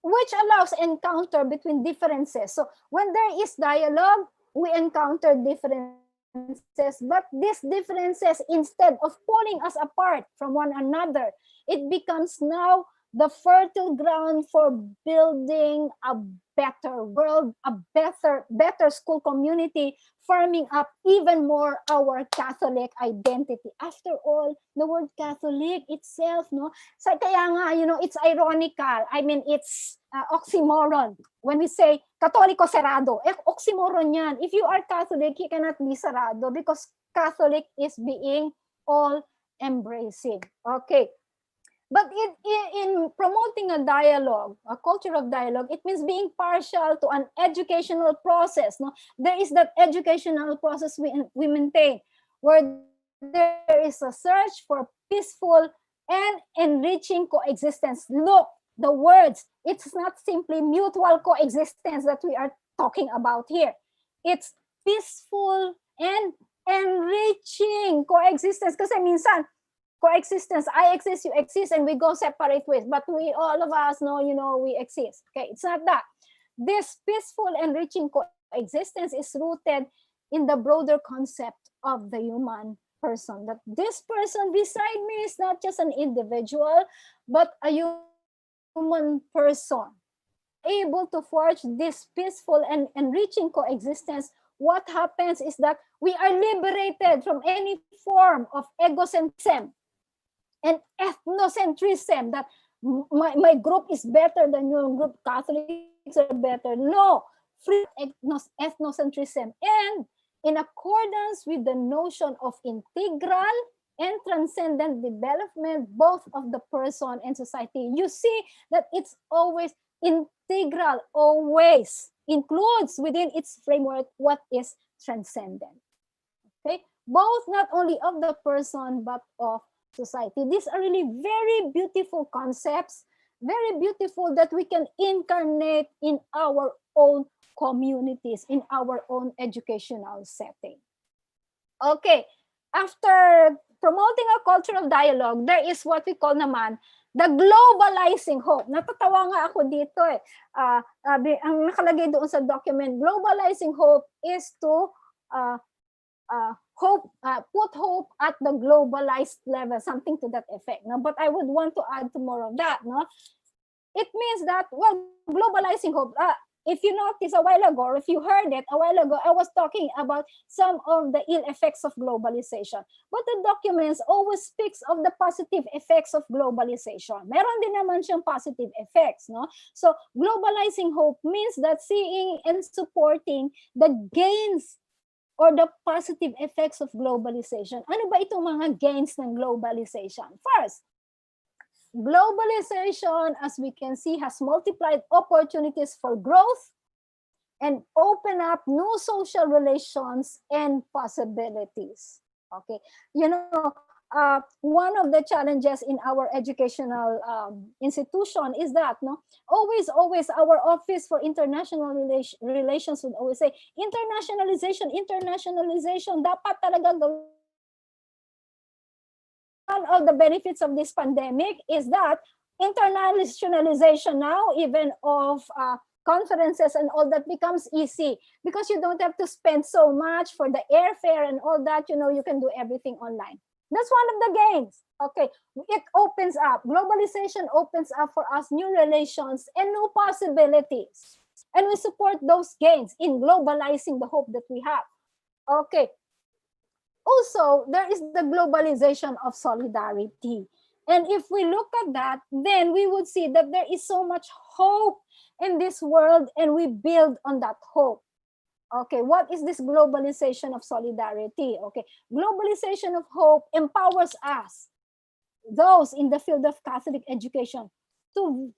which allows encounter between differences. So when there is dialogue, we encounter differences, but these differences, instead of pulling us apart from one another, it becomes now the fertile ground for building a better world, a better school community, firming up even more our Catholic identity. After all, the word Catholic itself, no, so kaya nga, it's ironical. I mean, it's oxymoron. When we say Katoliko serado, oxymoron yan. If you are Catholic, you cannot be sarado because Catholic is being all embracing. Okay. But in promoting a dialogue, a culture of dialogue, it means being partial to an educational process. No, there is that educational process we maintain, where there is a search for peaceful and enriching coexistence. Look, the words. It's not simply mutual coexistence that we are talking about here. It's peaceful and enriching coexistence. Kasi minsan, coexistence, I exist, you exist, and we go separate ways, but we, all of us know, we exist. Okay, it's not that. This peaceful enriching coexistence is rooted in the broader concept of the human person, that this person beside me is not just an individual, but a human person. If we are able to forge this peaceful and enriching coexistence, what happens is that we are liberated from any form of egocentrism and ethnocentrism, that my group is better than your group, Catholics are better. No, free of that ethnocentrism, and in accordance with the notion of integral and transcendent development, both of the person and society. You see that it's always integral, always includes within its framework what is transcendent. Okay, both not only of the person but of society. These are really very beautiful concepts, very beautiful, that we can incarnate in our own communities, in our own educational setting. Okay, after promoting a culture of dialogue, there is what we call naman the globalizing hope. Natatawa nga ako dito eh. Ang nakalagay doon sa document, globalizing hope is to uh, put hope at the globalized level, something to that effect. No? But I would want to add to more of that. No? It means that, well, globalizing hope, if you noticed a while ago, or if you heard it a while ago, I was talking about some of the ill effects of globalization. But the documents always speaks of the positive effects of globalization. Meron din naman siyang positive effects, no? So globalizing hope means that seeing and supporting the gains or the positive effects of globalization. Ano ba itong mga gains ng globalization? First, globalization, as we can see, has multiplied opportunities for growth and open up new social relations and possibilities. Okay, you know, one of the challenges in our educational institution is that, no, always our Office for International Relations would always say, internationalization, dapat talaga gawin natin. One of the benefits of this pandemic is that internationalization now, even of conferences and all that, becomes easy because you don't have to spend so much for the airfare and all that. You know, you can do everything online. That's one of the gains. Okay, it opens up. Globalization opens up for us new relations and new possibilities. And we support those gains in globalizing the hope that we have. Okay. Also, there is the globalization of solidarity. And if we look at that, then we would see that there is so much hope in this world, and we build on that hope. Okay, what is this globalization of solidarity? Okay, globalization of hope empowers us, those in the field of Catholic education, to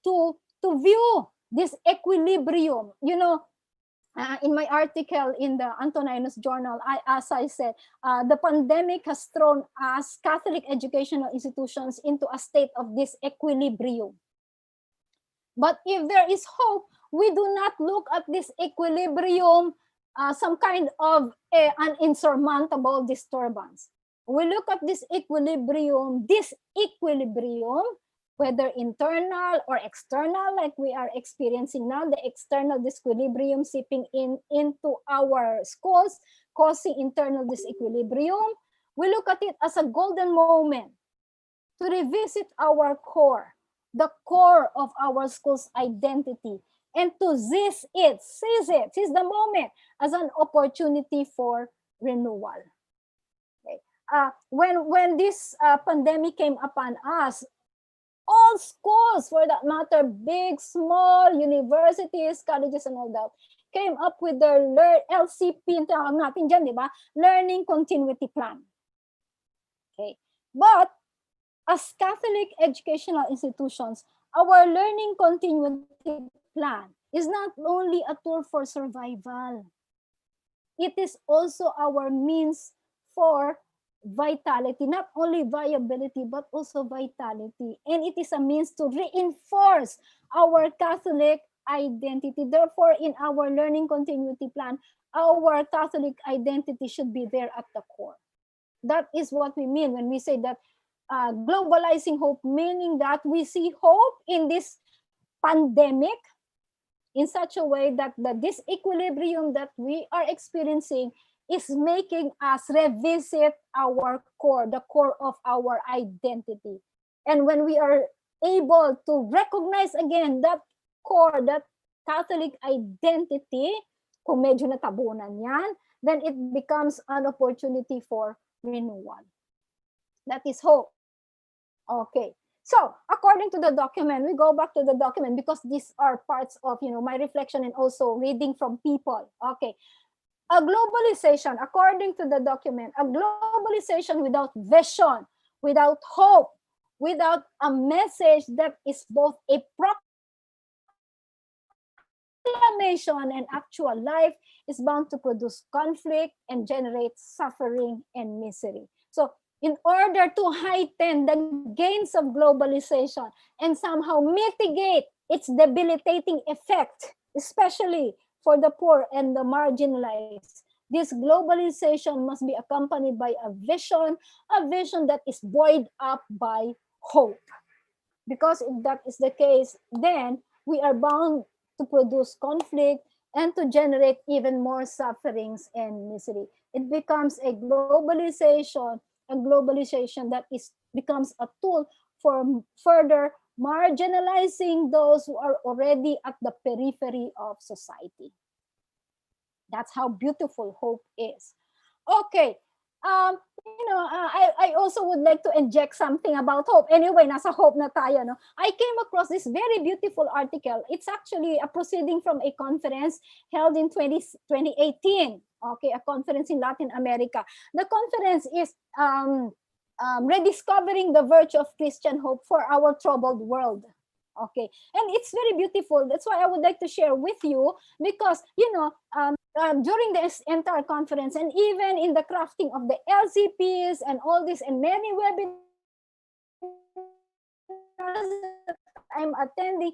view this equilibrium. You know, in my article in the Antoninus Journal, as I said, the pandemic has thrown us Catholic educational institutions into a state of disequilibrium. But if there is hope, we do not look at this equilibrium some kind of an insurmountable disturbance. We look at this equilibrium, whether internal or external, like we are experiencing now, the external disequilibrium seeping into our schools, causing internal disequilibrium. We look at it as a golden moment to revisit our core, the core of our school's identity, and to seize the moment as an opportunity for renewal. Okay. When this pandemic came upon us, all schools, for that matter, big, small, universities, colleges, and all that, came up with their LCP, tawag natin dyan, di ba? Learning Continuity Plan. Okay. But as Catholic educational institutions, our learning continuity plan is not only a tool for survival. It is also our means for vitality, not only viability, but also vitality. And it is a means to reinforce our Catholic identity. Therefore, in our learning continuity plan, our Catholic identity should be there at the core. That is what we mean when we say that globalizing hope, meaning that we see hope in this pandemic in such a way that the disequilibrium that we are experiencing is making us revisit our core, the core of our identity. And when we are able to recognize again that core, that Catholic identity, kung medyo natabunan yan, then it becomes an opportunity for renewal. That is hope. Okay. So, according to the document, we go back to the document because these are parts of, my reflection and also reading from people. Okay. A globalization, according to the document, a globalization without vision, without hope, without a message that is both a proclamation and actual life is bound to produce conflict and generate suffering and misery. So, in order to heighten the gains of globalization and somehow mitigate its debilitating effect, especially for the poor and the marginalized, this globalization must be accompanied by a vision that is buoyed up by hope. Because if that is the case, then we are bound to produce conflict and to generate even more sufferings and misery. It becomes a globalization that is becomes a tool for further marginalizing those who are already at the periphery of society. That's how beautiful hope is. Okay. I also would like to inject something about hope. Anyway, nasa hope na tayo, no? I came across this very beautiful article. It's actually a proceeding from a conference held in 2018. Okay, a conference in Latin America. The conference is rediscovering the virtue of Christian hope for our troubled world. Okay, and it's very beautiful. That's why I would like to share with you because during this entire conference and even in the crafting of the LCPs and all this and many webinars that I'm attending,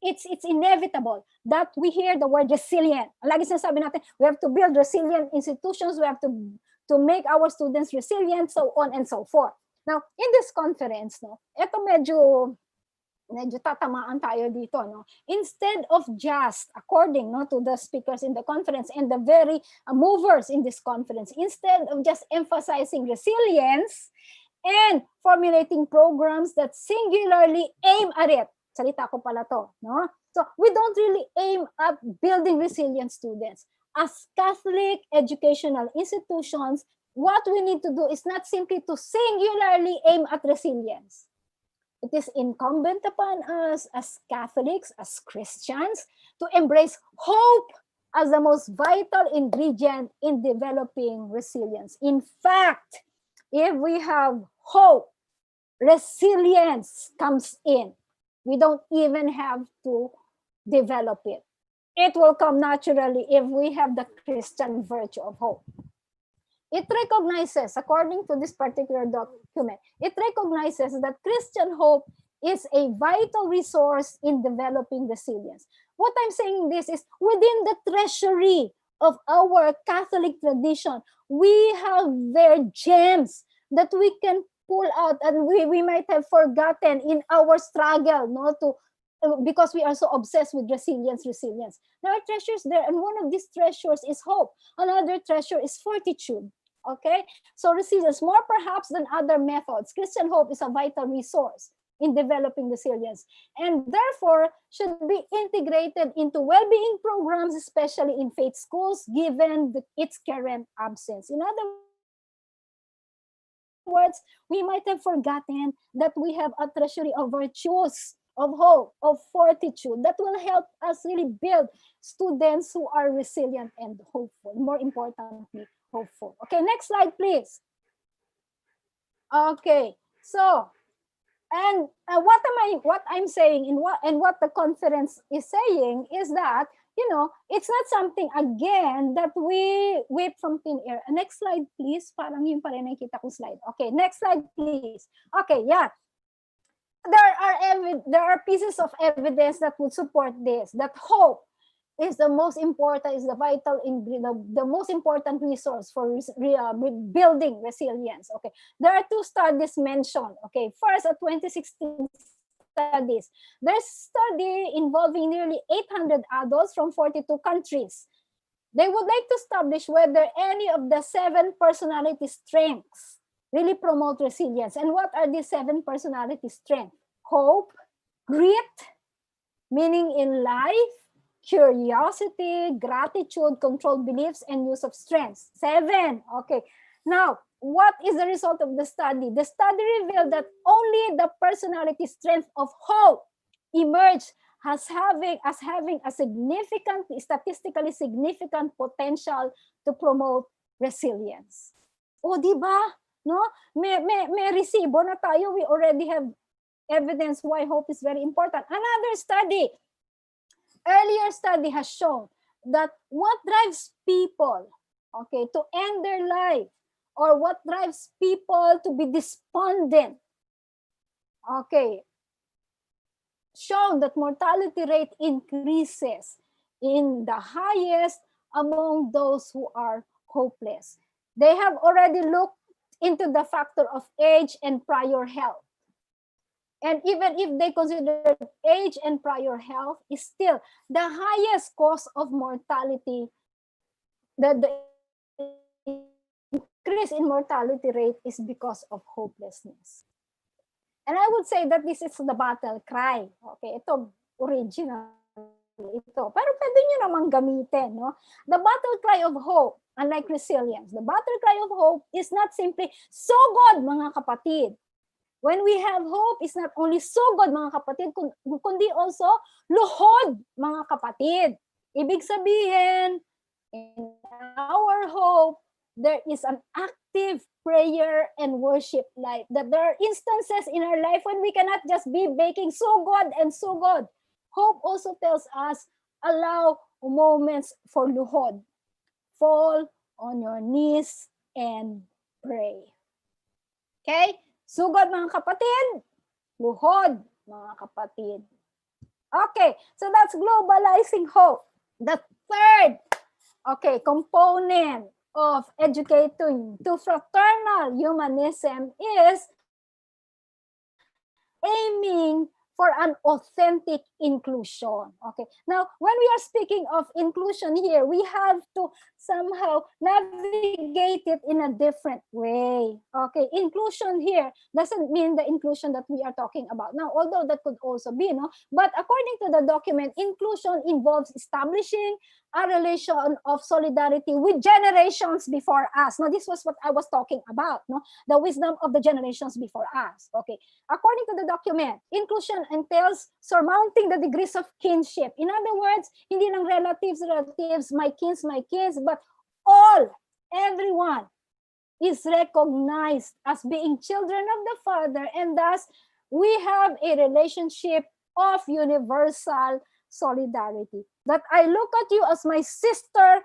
it's inevitable that we hear the word resilient. Lagi sinasabi natin, we have to build resilient institutions, we have to make our students resilient, so on and so forth. Now, in this conference, no, ito medyo tatamaan tayo dito, no? Instead of just, according to the speakers in the conference and the very movers in this conference, instead of just emphasizing resilience and formulating programs that singularly aim at it, salita ko pala to, no? So we don't really aim at building resilient students. As Catholic educational institutions, what we need to do is not simply to singularly aim at resilience. It is incumbent upon us as Catholics, as Christians, to embrace hope as the most vital ingredient in developing resilience. In fact, if we have hope, resilience comes in. We don't even have to develop it. It will come naturally if we have the Christian virtue of hope. It recognizes, according to this particular document, it recognizes that Christian hope is a vital resource in developing resilience. What I'm saying this is within the treasury of our Catholic tradition, we have their gems that we can pull out and we might have forgotten in our struggle, because we are so obsessed with resilience. There are treasures there, and one of these treasures is hope. Another treasure is fortitude. Okay, so resilience, more perhaps than other methods, Christian hope is a vital resource in developing resilience, and therefore should be integrated into well-being programs, especially in faith schools, given its current absence. In other words, we might have forgotten that we have a treasury of virtues, of hope, of fortitude that will help us really build students who are resilient and hopeful. More importantly, hopeful. Okay, next slide, please. Okay, so and what I'm saying and what the conference is saying is that it's not something again that we whip from thin air. Next slide, please. Parang yung pa rin nakikita ko slide. Okay, next slide, please. Okay, yeah. There are pieces of evidence that would support this, that hope is the most important, is the vital ingredient, the most important resource for building resilience. Okay, there are two studies mentioned. Okay, first, a 2016 studies. There's a study involving nearly 800 adults from 42 countries. They would like to establish whether any of the 7 personality strengths really promote resilience. And what are these 7 personality strengths? Hope, grit, meaning in life, curiosity, gratitude, controlled beliefs, and use of strengths. 7. Okay. Now, what is the result of the study? The study revealed that only the personality strength of hope emerged as having a significant, statistically significant potential to promote resilience. O, di ba? No? May resibo na tayo. We already have evidence why hope is very important. Another study, earlier study has shown that what drives people, okay, to end their life, or what drives people to be despondent, okay, shown that mortality rate increases in the highest among those who are hopeless. They have already looked into the factor of age and prior health. And even if they consider age and prior health, is still the highest cause of mortality. The increase in mortality rate is because of hopelessness. And I would say that this is the battle cry. Okay, ito original ito. Pero pwede nyo namang gamitin, no? The battle cry of hope, unlike resilience, the battle cry of hope is not simply so good, mga kapatid. When we have hope, it's not only so good, mga kapatid, kundi also luhod, mga kapatid. Ibig sabihin, in our hope, there is an active prayer and worship life. That there are instances in our life when we cannot just be baking so good and so good. Hope also tells us, allow moments for luhod. Fall on your knees and pray. Okay? Sugod, mga kapatid. Luhod, mga kapatid. Okay, so that's globalizing hope. The third, okay, component of educating to fraternal humanism is aiming for an authentic inclusion. Okay, now when we are speaking of inclusion here, we have to somehow navigate it in a different way. Okay, inclusion here doesn't mean the inclusion that we are talking about now, although that could also be, no? But according to the document, inclusion involves establishing a relation of solidarity with generations before us. Now, this was what I was talking about, no? The wisdom of the generations before us. Okay, according to the document, inclusion entails surmounting the degrees of kinship. In other words, hindi lang relatives, my kins, but all, everyone is recognized as being children of the Father, and thus we have a relationship of universal solidarity. That I look at you as my sister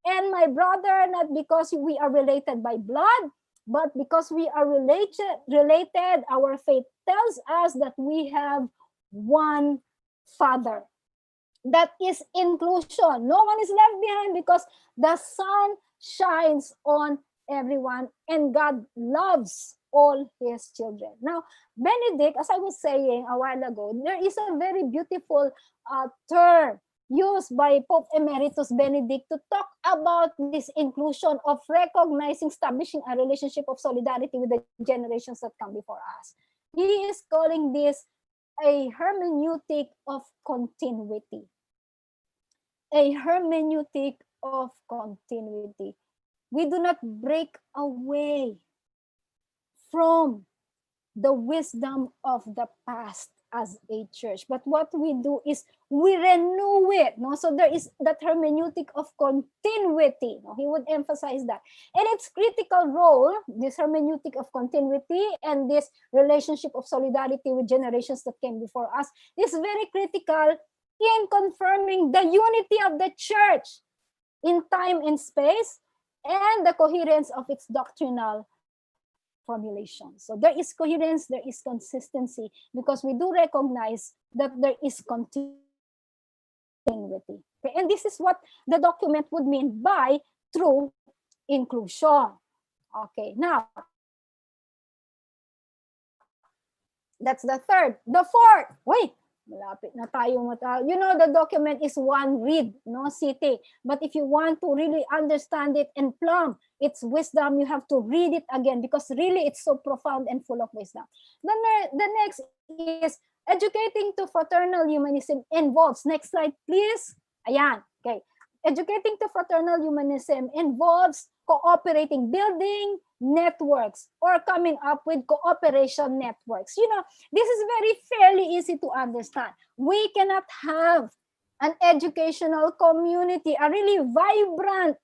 and my brother, not because we are related by blood, but because we are related, our faith tells us that we have one Father. That is inclusion. No one is left behind because the sun shines on everyone and God loves all his children. Now, Benedict, as I was saying a while ago, there is a very beautiful term used by Pope Emeritus Benedict to talk about this inclusion of recognizing, establishing a relationship of solidarity with the generations that come before us. He is calling this a hermeneutic of continuity. A hermeneutic of continuity. We do not break away from the wisdom of the past as a church, but what we do is we renew it. No, so there is that hermeneutic of continuity. No, he would emphasize that, and its critical role, this hermeneutic of continuity and this relationship of solidarity with generations that came before us, is very critical in confirming the unity of the church in time and space and the coherence of its doctrinal formulation. So there is coherence, there is consistency, because we do recognize that there is continuity. Okay? And this is what the document would mean by true inclusion. Okay, now, that's the third. The fourth, wait, Malapit na tayo you know, the document is one read, no, city. But if you want to really understand it and plumb its wisdom, you have to read it again because really it's so profound and full of wisdom. The next is educating to fraternal humanism involves, next slide please. Ayan, okay. Educating to fraternal humanism involves cooperating, building networks, or coming up with cooperation networks. You know, this is very fairly easy to understand. We cannot have an educational community, a really vibrant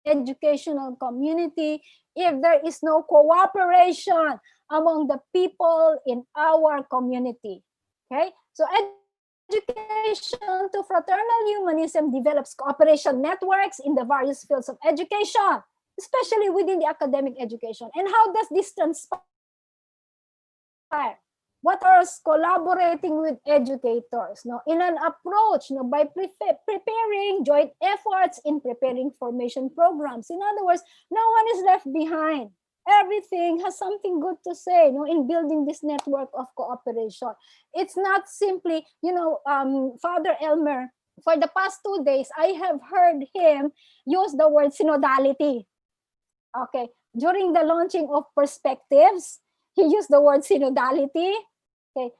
educational community, if there is no cooperation among the people in our community. Okay? So education to fraternal humanism develops cooperation networks in the various fields of education, especially within the academic education. And how does this transpire? What are collaborating with educators, no, in an approach, no, by preparing joint efforts in preparing formation programs. In other words, no one is left behind. Everything has something good to say, no, in building this network of cooperation. It's not simply, Father Elmer, for the past 2 days, I have heard him use the word synodality. Okay. During the launching of Perspectives, he used the word synodality. Okay.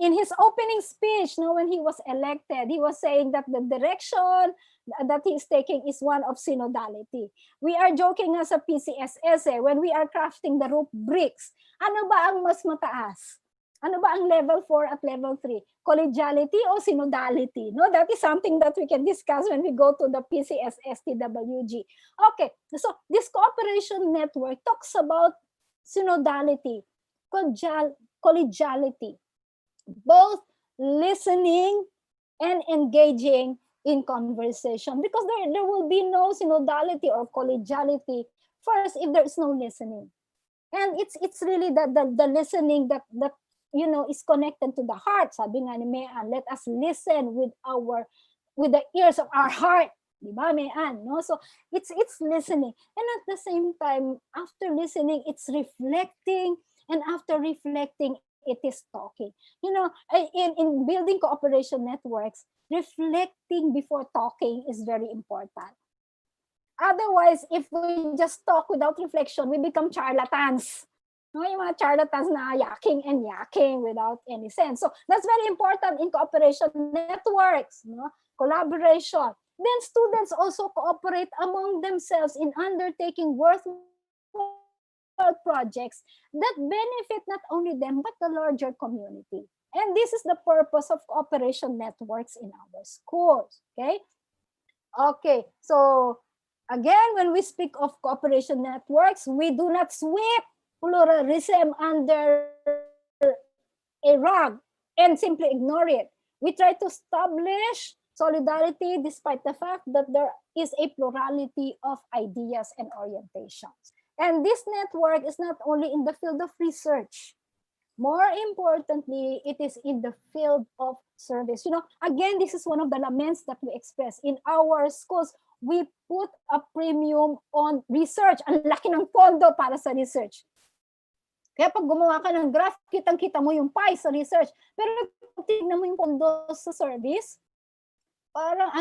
In his opening speech, when he was elected, he was saying that the direction that he's taking is one of synodality. We are joking as a PCSS when we are crafting the roof bricks. Ano ba ang mas mataas? Ano ba ang level 4 at level 3? Collegiality o synodality? No, that is something that we can discuss when we go to the PCSS TWG. Okay, so this cooperation network talks about synodality, collegiality, both listening and engaging in conversation, because there will be no synodality or collegiality first if there is no listening. And it's really the listening that is connected to the heart. Sabi nga ni Mayan, let us listen with the ears of our heart. Di ba, Mayan? No? So it's listening. And at the same time, after listening, it's reflecting. And after reflecting, it is talking. In building cooperation networks, reflecting before talking is very important. Otherwise, if we just talk without reflection, we become charlatans. No, yung mga charlatans na yakking without any sense. So that's very important in cooperation networks, collaboration. Then students also cooperate among themselves in undertaking worthwhile projects that benefit not only them, but the larger community. And this is the purpose of cooperation networks in our schools. Okay? Okay, so again, when we speak of cooperation networks, we do not sweep pluralism under a rug and simply ignore it. We try to establish solidarity despite the fact that there is a plurality of ideas and orientations. And this network is not only in the field of research. More importantly, it is in the field of service. Again, this is one of the laments that we express. In our schools, we put a premium on research. Ang laki ng pondo para sa research. Kaya pag gumawa ka ng graph, kitang-kita mo yung pie sa research. Pero kung tignan mo yung pondo sa service, parang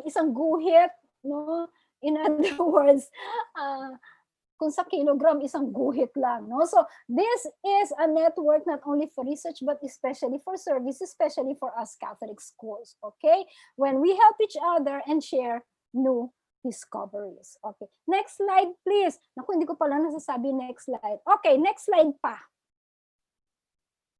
isang guhit, no? In other words, kung sa kilogram, isang guhit lang, no? So this is a network not only for research, but especially for service, especially for us Catholic schools, okay? When we help each other and share new discoveries. Okay, next slide, please. Naku, hindi ko pala nasasabi next slide. Okay, next slide pa.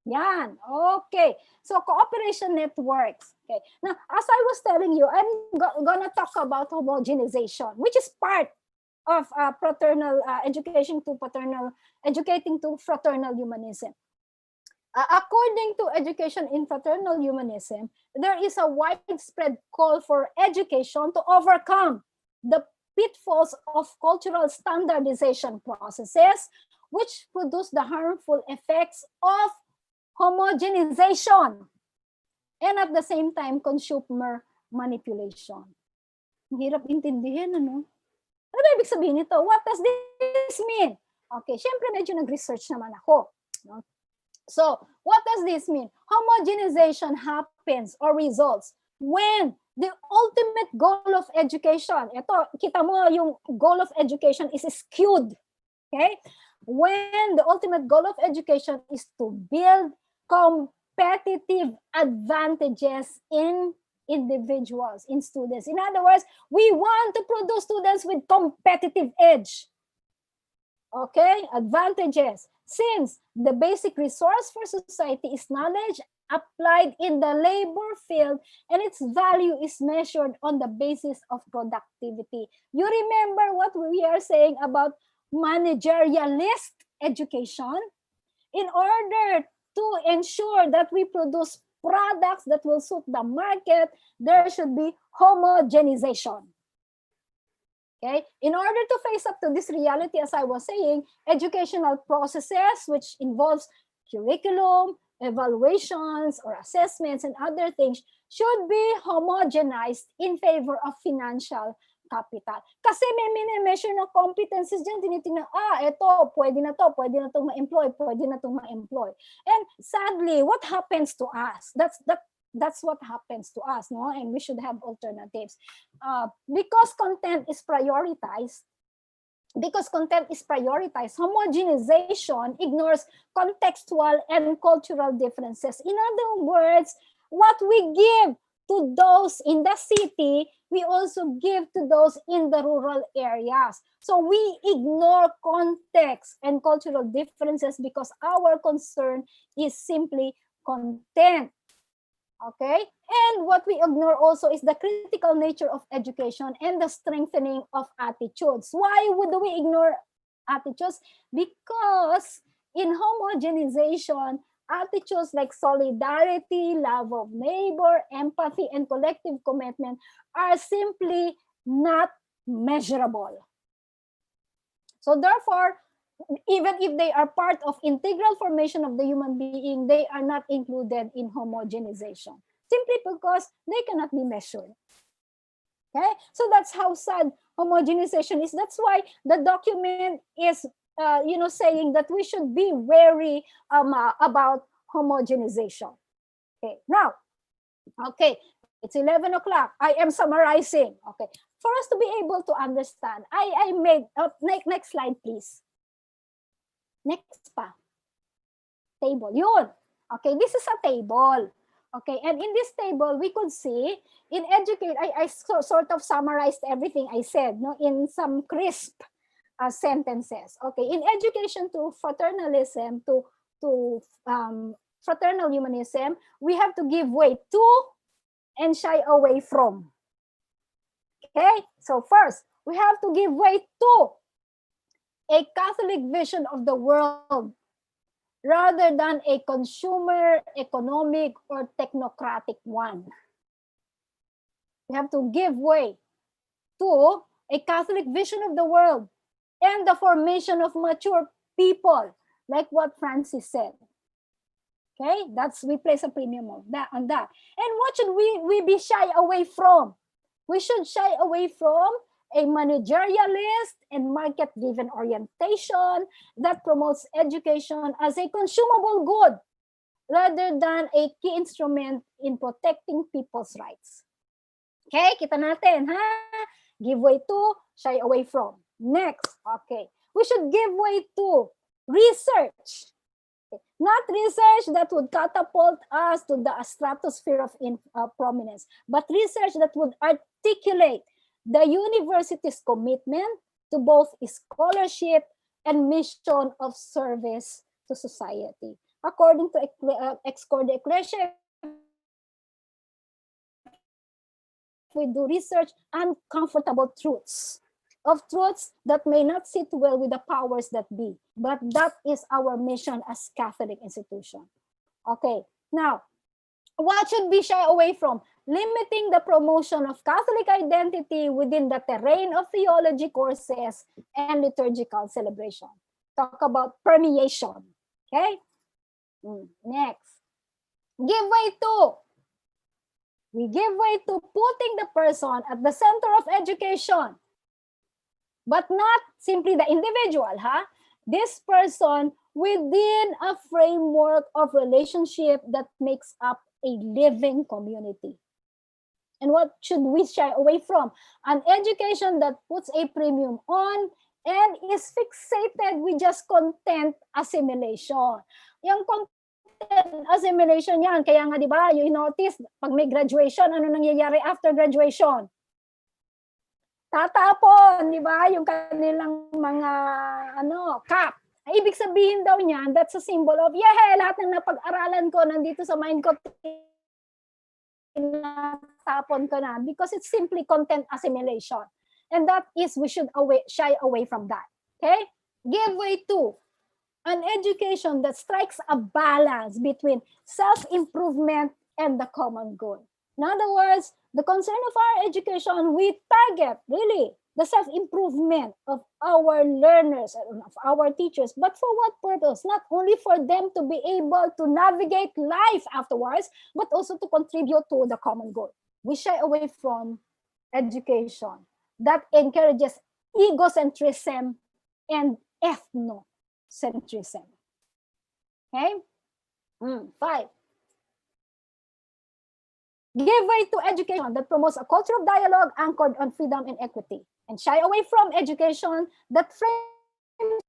Yan, okay. So cooperation networks. Okay, now as I was telling you, I'm gonna talk about homogenization, which is part of fraternal educating to fraternal humanism. According to Education in Fraternal Humanism, there is a widespread call for education to overcome the pitfalls of cultural standardization processes, which produce the harmful effects of homogenization and at the same time consumer manipulation. Hirap intindihin, ano? Ano ba ibig sabihin nito? What does this mean? Okay, syempre medyo nag-research naman ako. No? So what does this mean? Homogenization happens or results when the ultimate goal of education, ito, kita mo yung goal of education is skewed. Okay? When the ultimate goal of education is to build competitive advantages in individuals, in students. In other words, we want to produce students with competitive edge. Okay, advantages. Since the basic resource for society is knowledge applied in the labor field, and its value is measured on the basis of productivity. You remember what we are saying about managerialist education? In order to ensure that we produce products that will suit the market, there should be homogenization. Okay? In order to face up to this reality, as I was saying, educational processes, which involves curriculum, evaluations, or assessments, and other things, should be homogenized in favor of financial capital. Kasi may mini-measure na competencies dyan, tinitingnan, ito, pwede na itong ma-employ, pwede na itong ma-employ. And sadly, what happens to us? That's what happens to us, no? And we should have alternatives. Because content is prioritized, homogenization ignores contextual and cultural differences. In other words, what we give to those in the city, we also give to those in the rural areas. So we ignore context and cultural differences because our concern is simply content. Okay, and what we ignore also is the critical nature of education and the strengthening of attitudes. Why would we ignore attitudes? Because in homogenization, attitudes like solidarity, love of neighbor, empathy, and collective commitment are simply not measurable. So therefore, even if they are part of integral formation of the human being, they are not included in homogenization, simply because they cannot be measured. Okay, so that's how sad homogenization is. That's why the document is, saying that we should be wary about homogenization. Okay, now, okay, it's 11 o'clock. I am summarizing. Okay, for us to be able to understand, I made next slide, please. Next pa. Table. Yun. Okay, this is a table. Okay, and in this table, we could see, in educate, I sort of summarized everything I said, no, in some crisp sentences. Okay, in education to fraternalism, to fraternal humanism, we have to give way to and shy away from. Okay, so first, we have to give way to a Catholic vision of the world rather than a consumer, economic, or technocratic one. We have to give way to a Catholic vision of the world and the formation of mature people, like what Francis said. Okay, we place a premium on that. And what should we be shy away from? We should shy away from a managerialist and market-driven orientation that promotes education as a consumable good rather than a key instrument in protecting people's rights. Okay, kita natin, ha? Give way to, shy away from. Next, okay. We should give way to research. Not research that would catapult us to the stratosphere of prominence, but research that would articulate the university's commitment to both scholarship and mission of service to society. According to C.O.N.G.R.E.S.S, we do research uncomfortable truths, of truths that may not sit well with the powers that be, but that is our mission as Catholic institution. Okay, now, what should we shy away from? Limiting the promotion of Catholic identity within the terrain of theology courses and liturgical celebration. Talk about permeation. Okay? Next. Give way to. We give way to putting the person at the center of education, but not simply the individual, huh? This person within a framework of relationship that makes up a living community. And what should we shy away from? An education that puts a premium on and is fixated with just content assimilation. Yung content assimilation yan, kaya nga di ba, you notice, pag may graduation, ano nangyayari after graduation? Tatapon, di ba, yung kanilang mga cap. Ibig sabihin daw niyan, that's a symbol of, yeah, lahat ng napag-aralan ko nandito sa mind ko, tinatapon ko na, because it's simply content assimilation. And that is, we should shy away from that. Okay? Give way to an education that strikes a balance between self-improvement and the common good. In other words, the concern of our education, we target really the self-improvement of our learners and of our teachers. But for what purpose? Not only for them to be able to navigate life afterwards, but also to contribute to the common good. We shy away from education that encourages egocentrism and ethnocentrism. Okay? 5. Give way to education that promotes a culture of dialogue anchored on freedom and equity. And shy away from education that frames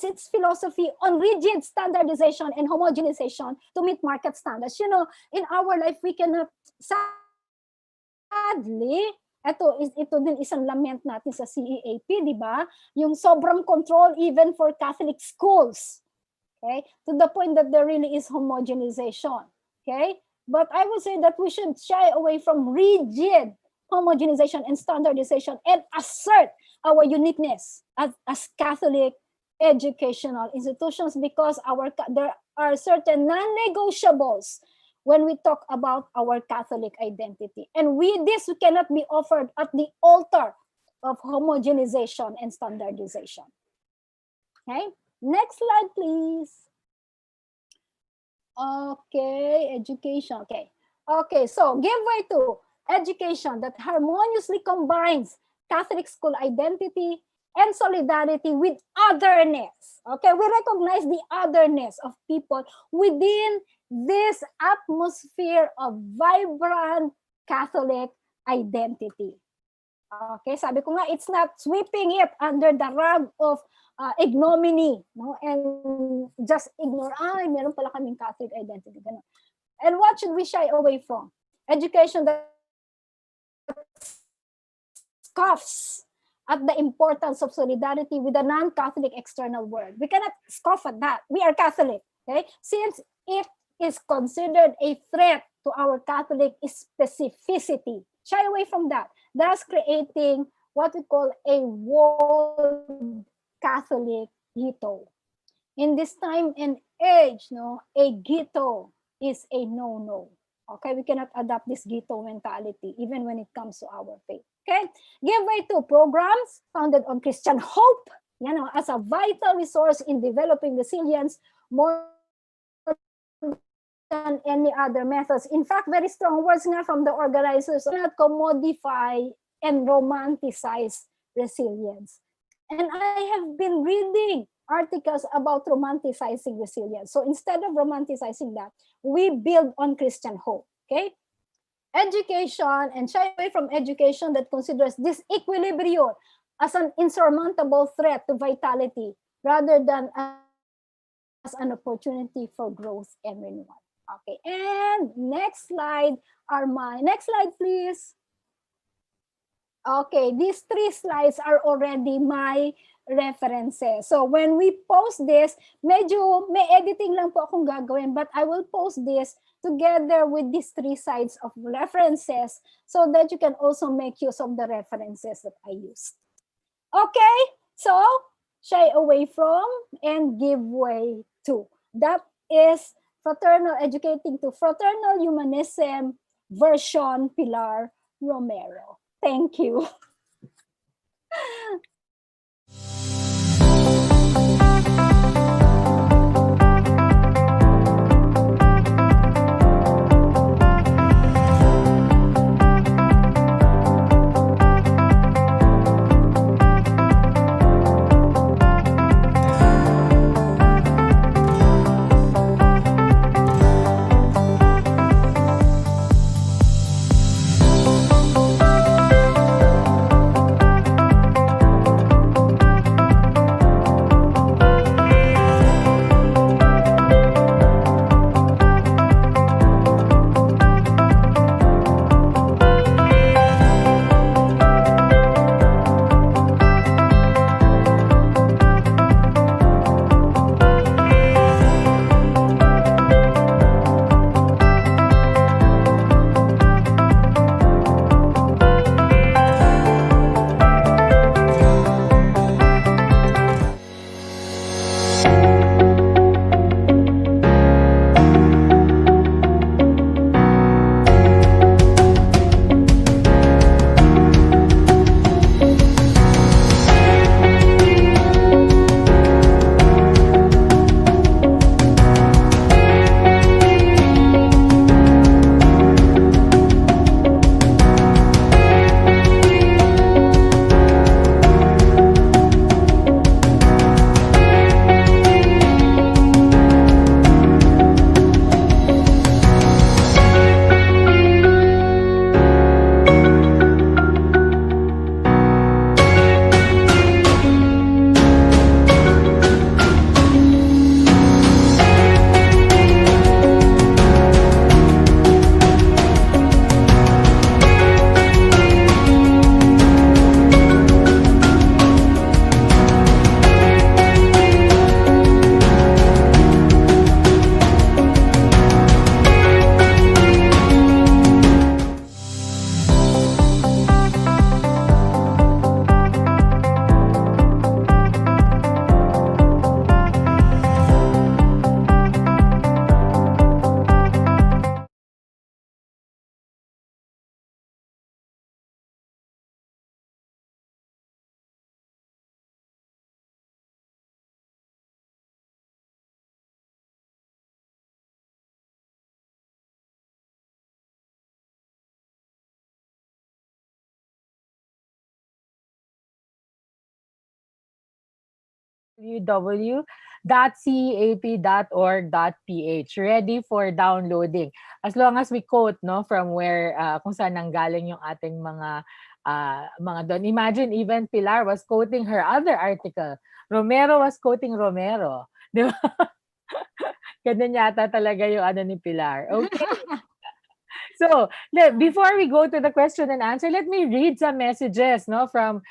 its philosophy on rigid standardization and homogenization to meet market standards. You know, in our life, we cannot, sadly, ito din isang lament natin sa CEAP, di ba? Yung sobrang control even for Catholic schools. Okay? To the point that there really is homogenization. Okay? But I would say that we should shy away from rigid homogenization and standardization and assert our uniqueness as Catholic educational institutions, because there are certain non-negotiables when we talk about our Catholic identity. And this cannot be offered at the altar of homogenization and standardization. Okay, next slide, please. Okay, education. Okay, so give way to education that harmoniously combines Catholic school identity and solidarity with otherness. Okay, we recognize the otherness of people within this atmosphere of vibrant Catholic identity. Okay, sabi ko nga, it's not sweeping it under the rug of ignominy, no? And just ignore, meron pala kaming Catholic identity. Ganun. And what should we shy away from? Education that scoffs at the importance of solidarity with the non-Catholic external world. We cannot scoff at that. We are Catholic, okay? Since it is considered a threat to our Catholic specificity. Shy away from that. Thus creating what we call a walled Catholic ghetto. In this time and age, a ghetto is a no-no. Okay, we cannot adopt this ghetto mentality even when it comes to our faith. Okay, give way to programs founded on Christian hope, as a vital resource in developing resilience more than any other methods. In fact, very strong words nga from the organizers, not commodify and romanticize resilience. And I have been reading articles about romanticizing resilience. So instead of romanticizing that, we build on Christian hope. Okay? Education, and shy away from education that considers disequilibrium as an insurmountable threat to vitality rather than as an opportunity for growth and renewal. Okay, and next slide next slide, please. Okay, these 3 slides are already my references. So when we post this, medyo may editing lang po akong gagawin, but I will post this together with these 3 sides of references so that you can also make use of the references that I used. Okay, so shy away from and give way to. That is Fraternal, Educating to Fraternal Humanism version Pilar Romero. Thank you. www.ceap.org.ph, ready for downloading. As long as we quote, no, from where, kung saan nanggaling yung ating mga doon. Imagine, even Pilar was quoting her other article. Romero was quoting Romero. Di ba? Ganun yata talaga yung ano ni Pilar. Okay. So, before we go to the question and answer, let me read some messages, no, from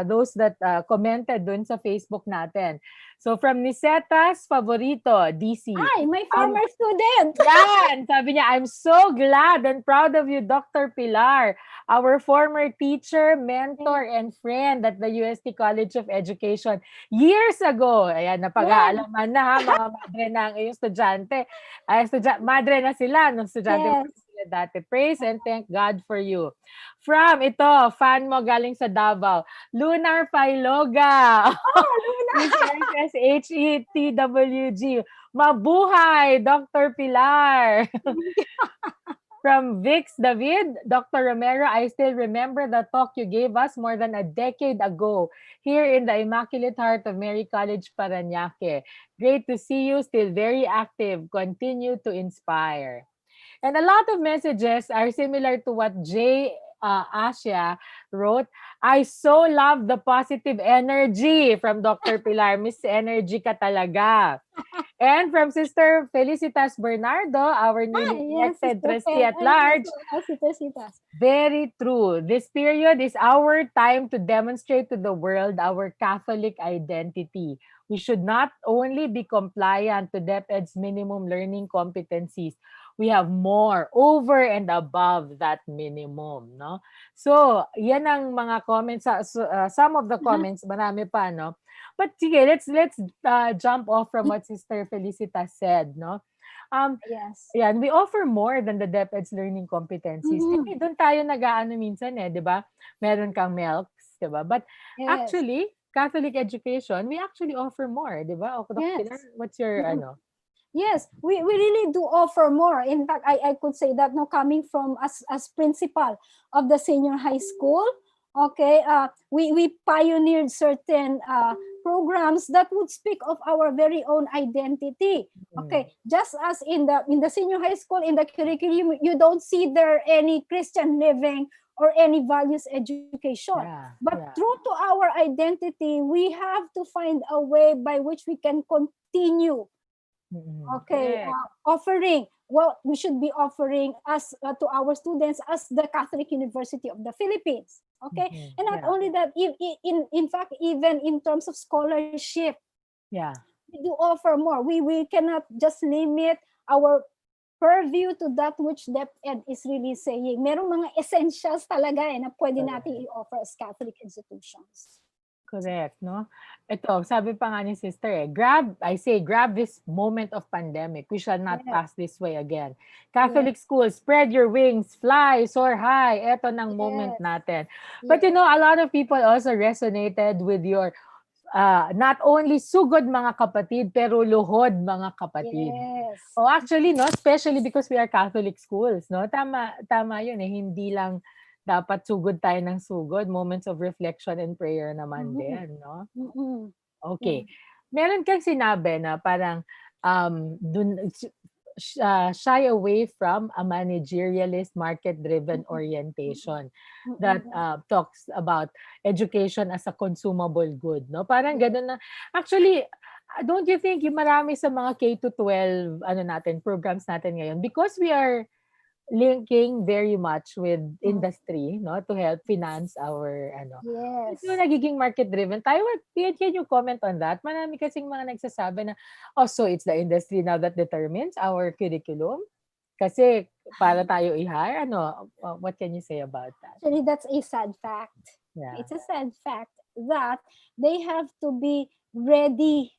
those that commented dun sa Facebook natin. So, from Nicetas Favorito, DC. Hi, my former student. Yan! Sabi niya, I'm so glad and proud of you, Dr. Pilar, our former teacher, mentor, and friend at the UST College of Education years ago. Ayan, napag-aalaman na ha, mga madre ng iyong estudyante. Madre na sila, nung estudyante Yes. sila dati. Praise and thank God for you. From ito, fan mo galing sa Davao, Lunar Pailoga. Oh, Luna. SSHETWG. Mabuhay, Dr. Pilar. From Vix David, Dr. Romero, I still remember the talk you gave us more than a decade ago here in the Immaculate Heart of Mary College, Parañaque. Great to see you, still very active. Continue to inspire. And a lot of messages are similar to what Jay Asia wrote. I so love the positive energy from Dr. Pilar. Miss Energy ka talaga. And from Sister Felicitas Bernardo, our newly Yes, elected Sister trustee Fel. at large, Sister. very true. This period is our time to demonstrate to the world our Catholic identity. We should not only be compliant to DepEd's minimum learning competencies. We have more over and above that minimum, no? So, yan ang mga comments. Some of the comments, marami pa, no? But sige, let's jump off from what Sister Felicitas said, no? Yes. Yan, we offer more than the DepEd's learning competencies. Kasi doon tayo nag-aano minsan di ba? Meron kang MELCs, di ba? But Yes. actually, Catholic education, we actually offer more, di ba? O, Dr. Yes. Pilar, what's your ano? Yes, we really do offer more. In fact, I could say that no, coming from as principal of the senior high school, okay, we pioneered certain programs that would speak of our very own identity. Okay, just as in the senior high school, in the curriculum, you don't see there any Christian living or any values education. But true to our identity, we have to find a way by which we can continue. Okay, offering what we should be offering as to our students as the Catholic University of the Philippines. Okay, and not only that, in fact, even in terms of scholarship, we do offer more. We cannot just limit our purview to that which DepEd is really saying. Merong mga essentials talaga na pwede natin i-offer as Catholic institutions. Correct, no? Ito, sabi pa nga ni sister grab this moment of pandemic. We shall not pass this way again. Catholic schools, spread your wings, fly, soar high. Ito ng moment natin. But a lot of people also resonated with your not only sugod mga kapatid, pero luhod mga kapatid. Yes. Oh, actually, no, especially because we are Catholic schools, no? Tama yun hindi lang dapat sugod tayo ng sugod, moments of reflection and prayer naman din, no? Okay. Meron kang sinabi na parang shy away from a managerialist, market-driven orientation that talks about education as a consumable good, no? Parang ganun na. Actually, don't you think yung marami sa mga K-12 programs natin ngayon, because we are linking very much with industry, no, to help finance our Yes. So nagiging market driven tayo. Can you comment on that? Marami kasing mga nagsasabi na so it's the industry now that determines our curriculum kasi para tayo i-hire. What can you say about that? Actually, that's a sad fact. It's a sad fact that they have to be ready,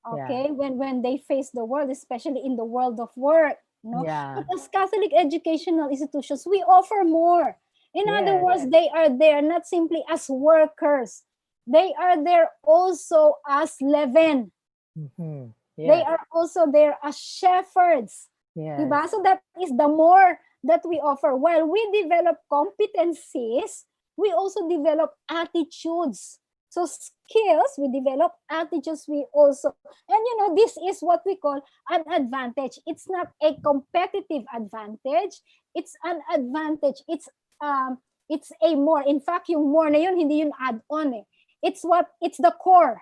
okay, when they face the world, especially in the world of work. No? But as Catholic educational institutions, we offer more. In other words, they are there not simply as workers. They are there also as leaven. They are also there as shepherds. Diba? So that is the more that we offer. While we develop competencies, we also develop attitudes. So skills we develop, attitudes we also, and this is what we call an advantage. It's not a competitive advantage. It's an advantage. It's a more. In fact, yung more na yun, hindi yun add-on eh. It's the core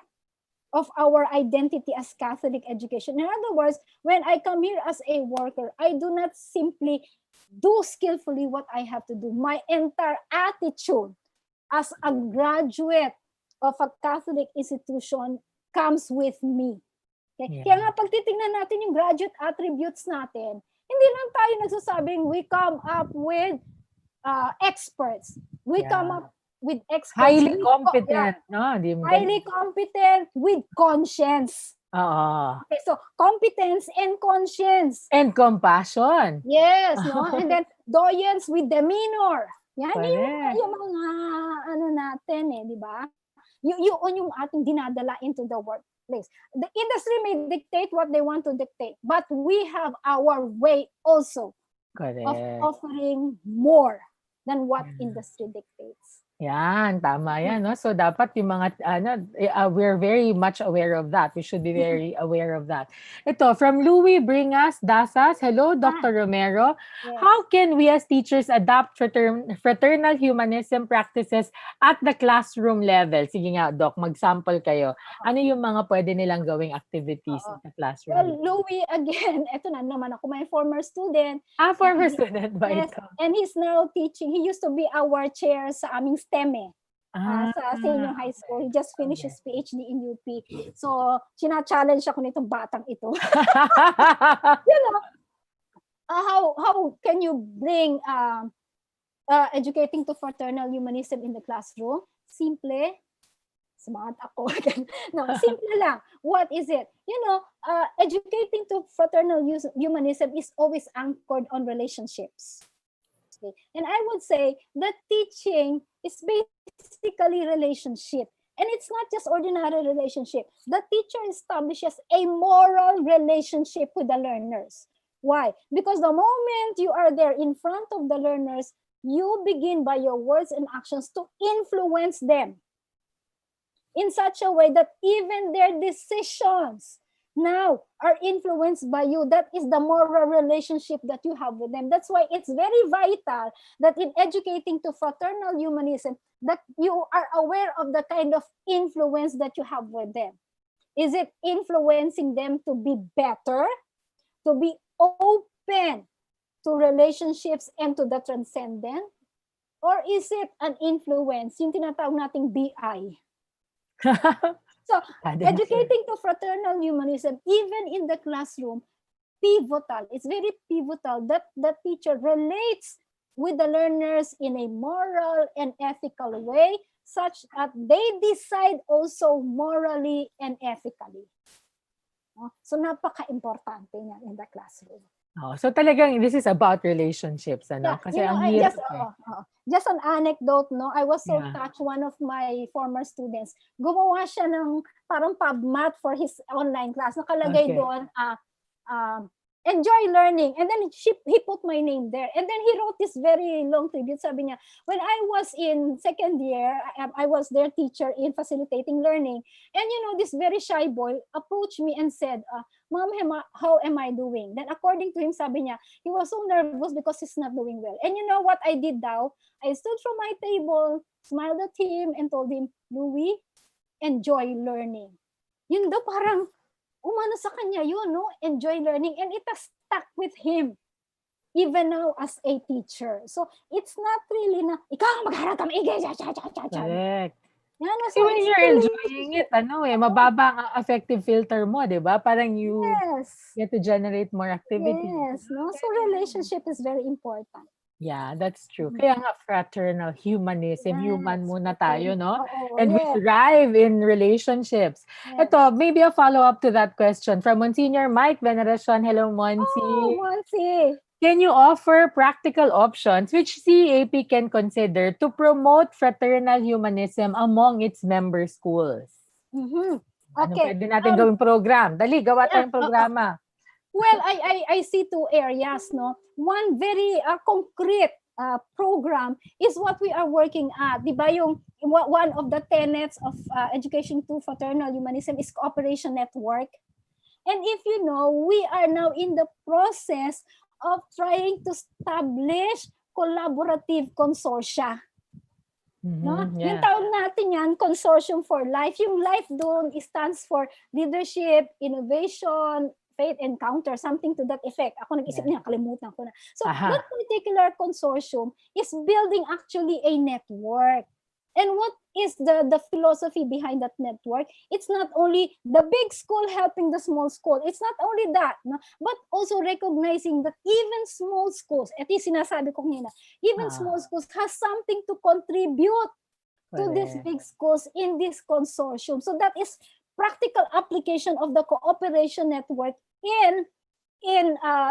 of our identity as Catholic education. In other words, when I come here as a worker, I do not simply do skillfully what I have to do. My entire attitude as a graduate of a Catholic institution comes with me. Okay? Yeah. Kaya nga pag titingnan natin yung graduate attributes natin, hindi lang tayo nagsasabing we come up with experts. We come up with experts. Highly competent, no? Highly competent with conscience. Okay, so competence and conscience. And compassion. Yes, no? And then doyens with demeanor. Yan yung mga natin di ba? Yun yung ating dinadala into the workplace. The industry may dictate what they want to dictate, but we have our way also of offering more than what industry dictates. Yan, tama yan, no? So dapat yung mga we're very much aware of that. We should be very aware of that. Ito from Louis Bringas Dasas. Hello, Dr. Romero. Yes. How can we as teachers adapt fraternal humanism practices at the classroom level? Sige nga, Doc, mag-sample kayo. Ano yung mga pwede nilang gawing activities sa classroom? Well, Louis, again, eto na naman ako, my former student. Former student ba ito? And he's now teaching. He used to be our chair sa aming STEM sa senior high school. He just finished his PhD in UP. So, china-challenge ako nitong batang ito. How can you bring educating to fraternal humanism in the classroom? Simple. Smart ako. No, simple lang. What is it? Educating to fraternal humanism is always anchored on relationships. Okay. And I would say that teaching is basically relationship. And it's not just ordinary relationship. The teacher establishes a moral relationship with the learners. Why? Because the moment you are there in front of the learners, you begin by your words and actions to influence them in such a way that even their decisions now are influenced by you. That is the moral relationship that you have with them. That's why it's very vital that in educating to fraternal humanism, that you are aware of the kind of influence that you have with them. Is it influencing them to be better, to be open to relationships and to the transcendent? Or is it an influence, yung tinatawag nating BI? So, educating to fraternal humanism, even in the classroom, pivotal. It's very pivotal that the teacher relates with the learners in a moral and ethical way, such that they decide also morally and ethically. So, napaka-importante niya in the classroom. So talagang this is about relationships, ano? Kasi ang hirap. Just an anecdote, no? I was so touched. One of my former students, gumawa siya ng parang PubMat for his online class. Nakalagay doon, enjoy learning. And then he put my name there. And then he wrote this very long tribute. Sabi niya, when I was in second year, I was their teacher in facilitating learning. And this very shy boy approached me and said, Ma'am, how am I doing? Then according to him, sabi niya, he was so nervous because he's not doing well. And you know what I did daw? I stood from my table, smiled at him, and told him, Louis, enjoy learning. Yun daw parang, umano sa kanya yun, no? Enjoy learning. And it has stuck with him, even now as a teacher. So, it's not really na, ikaw magharap ka maigay. Correct. Kasi when you're enjoying it, mababa ang affective filter mo, di ba? Parang you get to generate more activity. Yes, no? So relationship is very important. Yeah, that's true. Kaya nga fraternal humanism, human muna tayo, no? And we thrive in relationships. Ito, maybe a follow-up to that question from Monsignor Mike Veneracion. Hello, Monsi. Oh, Monsi. Can you offer practical options which CEAP can consider to promote fraternal humanism among its member schools? Okay. Ano pwede natin gawing program? Dali, gawa tayong programa. Well, I see two areas, no? One very concrete program is what we are working at. Di ba yung one of the tenets of education to fraternal humanism is cooperation network. And if you know, we are now in the process of trying to establish collaborative consortia. No? Yung Yeah. tawag natin yan, Consortium for Life. Yung life doon stands for leadership, innovation, faith encounter, something to that effect. Ako nag-isip niya, kalimutan ko na. So Aha. that particular consortium is building actually a network. And what is the philosophy behind that network? It's not only the big school helping the small school. It's not only that, no? But also recognizing that even small schools, ito yung sinasabi ko ngayon, even small schools has something to contribute to these Correct. big schools in this consortium. So that is practical application of the cooperation network in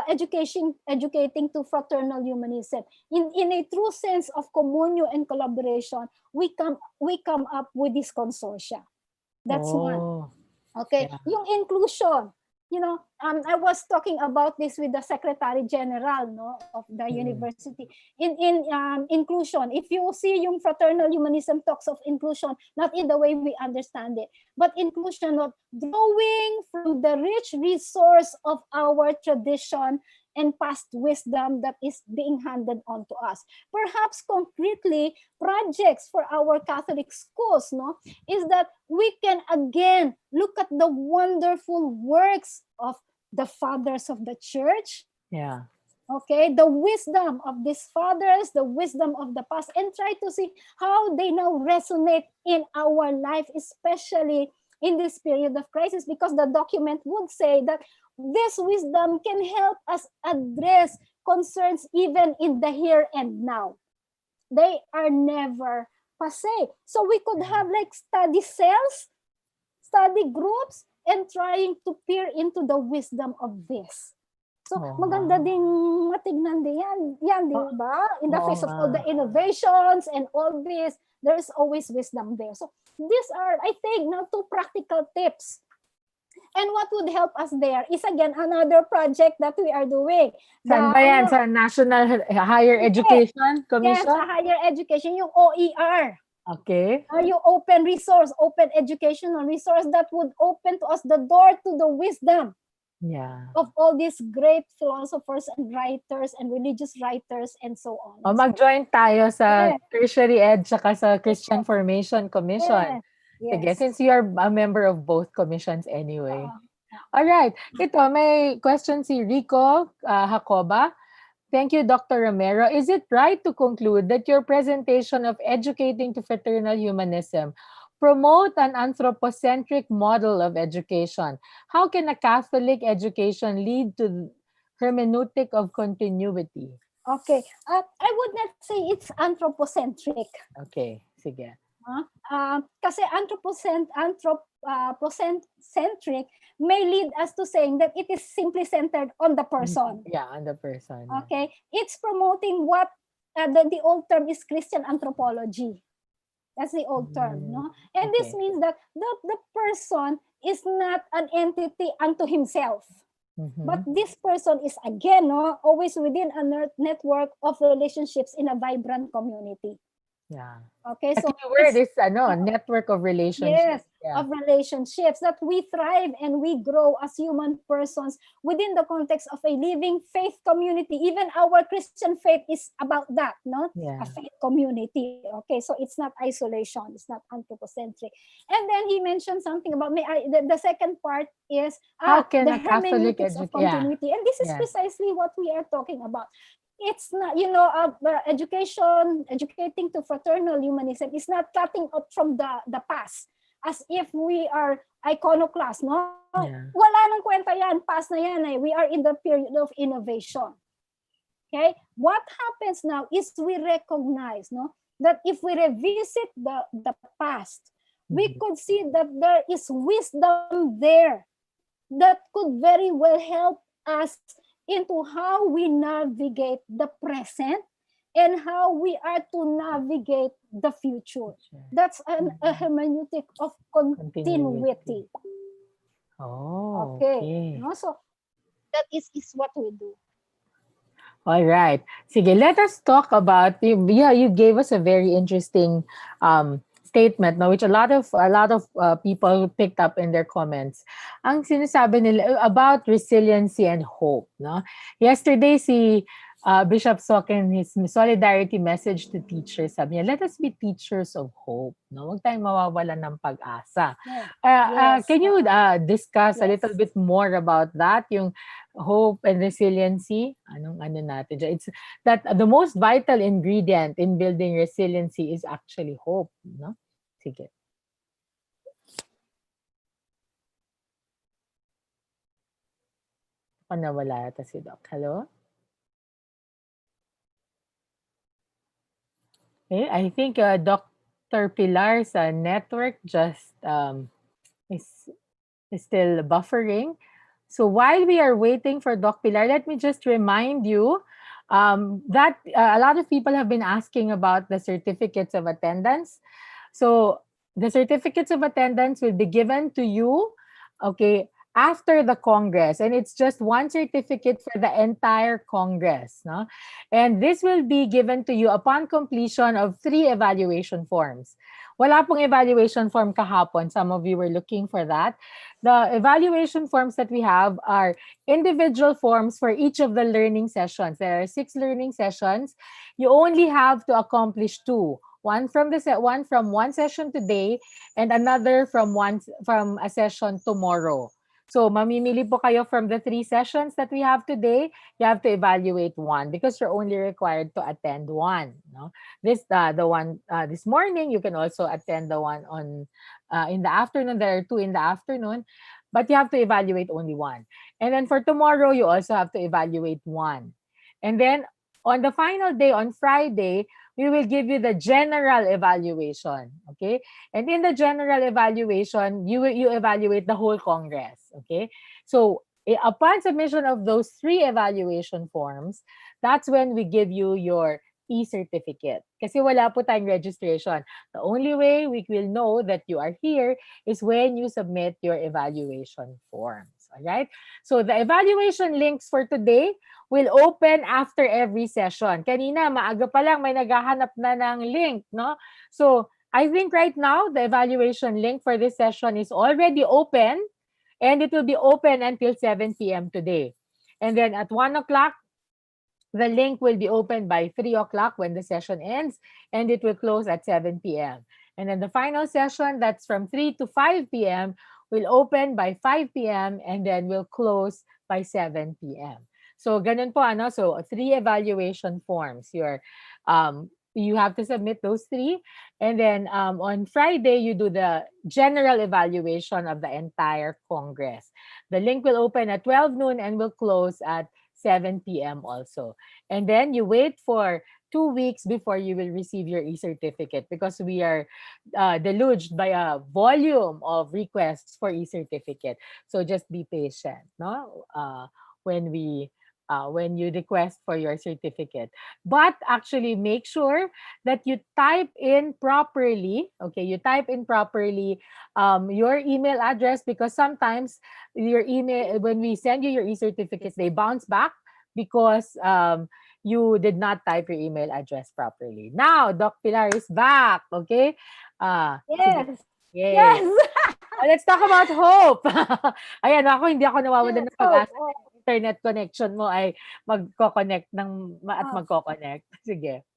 educating to fraternal humanism. In a true sense of communio and collaboration, we come up with this consortia. That's one. Oh, Okay, yeah. yung inclusion. I was talking about this with the Secretary General, no, of the university. In inclusion, if you see yung fraternal humanism talks of inclusion, not in the way we understand it, but inclusion of drawing from the rich resource of our tradition and past wisdom that is being handed on to us. Perhaps concretely, projects for our Catholic schools, no, is that we can again look at the wonderful works of the fathers of the church. Yeah. Okay, the wisdom of these fathers, the wisdom of the past, and try to see how they now resonate in our life, especially in this period of crisis, because the document would say that this wisdom can help us address concerns even in the here and now. They are never passe. So we could have like study cells, study groups, and trying to peer into the wisdom of this. So maganda ding matignan din yan, di ba? In the face of all the innovations and all this, there is always wisdom there. So these are, I think, now 2 practical tips. And what would help us there is again another project that we are doing. Saan ba yan? Sa National Higher Education Yes, Commission? sa higher education, yung OER. Okay. Yung open resource, open educational resource that would open to us the door to the wisdom. Yeah. Of all these great philosophers and writers and religious writers and so on. Mag-join tayo sa Tertiary Ed saka sa Christian Yes. Formation Commission. Yes. Sige, since you are a member of both commissions anyway. All right. Ito, may question si Rico Jacoba. Thank you, Dr. Romero. Is it right to conclude that your presentation of educating to fraternal humanism promote an anthropocentric model of education? How can a Catholic education lead to hermeneutic of continuity? Okay. I would not say it's anthropocentric. Okay, sige. Kasi anthropocentric may lead us to saying that it is simply centered on the person. Yeah, on the person. Okay. It's promoting what the old term is Christian anthropology. That's the old term, no? And this means that the person is not an entity unto himself. But this person is again, no, always within a network of relationships in a vibrant community. Yeah. Okay, so so the word is network of relationships. Yes, of relationships, that we thrive and we grow as human persons within the context of a living faith community. Even our Christian faith is about that, no? A faith community. Okay, so it's not isolation, it's not anthropocentric. And then he mentioned something about the second part is how can the a Catholic hermeneutics of continuity. And this is precisely what we are talking about. It's not, educating to fraternal humanism is not cutting up from the past as if we are iconoclast, no? Wala nang kwenta yan, past na yan eh. We are in the period of innovation. Okay? What happens now is we recognize, no, that if we revisit the past, we could see that there is wisdom there that could very well help us into how we navigate the present and how we are to navigate the future. That's a hermeneutic of continuity. Oh, okay. No? So that is what we do. All right. Sige, let us talk about yeah, you gave us a very interesting statement no, which a lot of people picked up in their comments. Ang sinasabi nila about resiliency and hope, no. Yesterday si Bishop Sok in his solidarity message to teachers, sabi niya, let us be teachers of hope, no. Huwag tayong mawawalan ng pag-asa. Yeah. Yes. Can you discuss a little Yes. bit more about that, yung hope and resiliency? Anong ano natin dyan? It's that the most vital ingredient in building resiliency is actually hope, no? Sige. Ako nawala yata si Doc. Hello? Okay, I think Dr. Pilar's network just is still buffering. So while we are waiting for Doc Pilar, let me just remind you that a lot of people have been asking about the certificates of attendance. So the certificates of attendance will be given to you, okay, after the Congress. And it's just one certificate for the entire Congress. No? And this will be given to you upon completion of 3 evaluation forms. Wala pong evaluation form kahapon. Some of you were looking for that. The evaluation forms that we have are individual forms for each of the learning sessions. There are 6 learning sessions. You only have to accomplish 2. One from one session today and another from a session tomorrow. So mamimili po kayo from the 3 sessions that we have today. You have to evaluate one because you're only required to attend one. No, the one this morning. You can also attend the one on in the afternoon. There are 2 in the afternoon, but you have to evaluate only one. And then for tomorrow, you also have to evaluate one. And then on the final day, on Friday, we will give you the general evaluation. Okay? And in the general evaluation, you evaluate the whole Congress. Okay? So upon submission of those 3 evaluation forms, that's when we give you your e-certificate. Kasi wala po tayong registration. The only way we will know that you are here is when you submit your evaluation forms. All right? So the evaluation links for today will open after every session. Kanina, maaga pa lang, may naghahanap na ng link, no? So, I think right now, the evaluation link for this session is already open, and it will be open until 7 p.m. today. And then at 1 o'clock, the link will be open by 3 o'clock when the session ends, and it will close at 7 p.m. And then the final session, that's from 3 to 5 p.m., will open by 5 p.m. and then will close by 7 p.m. So, ganun po, ano? So, 3 evaluation forms. You have to submit those 3. And then on Friday, you do the general evaluation of the entire Congress. The link will open at 12 noon and will close at 7 p.m. also. And then you wait for 2 weeks before you will receive your e-certificate because we are deluged by a volume of requests for e-certificate. So just be patient, no? When we when you request for your certificate. But actually make sure that you type in properly, okay? You type in properly your email address because sometimes your email, when we send you your e-certificates, they bounce back because you did not type your email address properly. Now, Doc Pilar is back, okay? Sige. Yes. Yay. Yes. Let's talk about hope. Ayan, ako hindi ako nawawalan Yes. ng Oh, pag-asa. oh, Internet connection mo ay magko-connect at oh, magko-connect. Sige.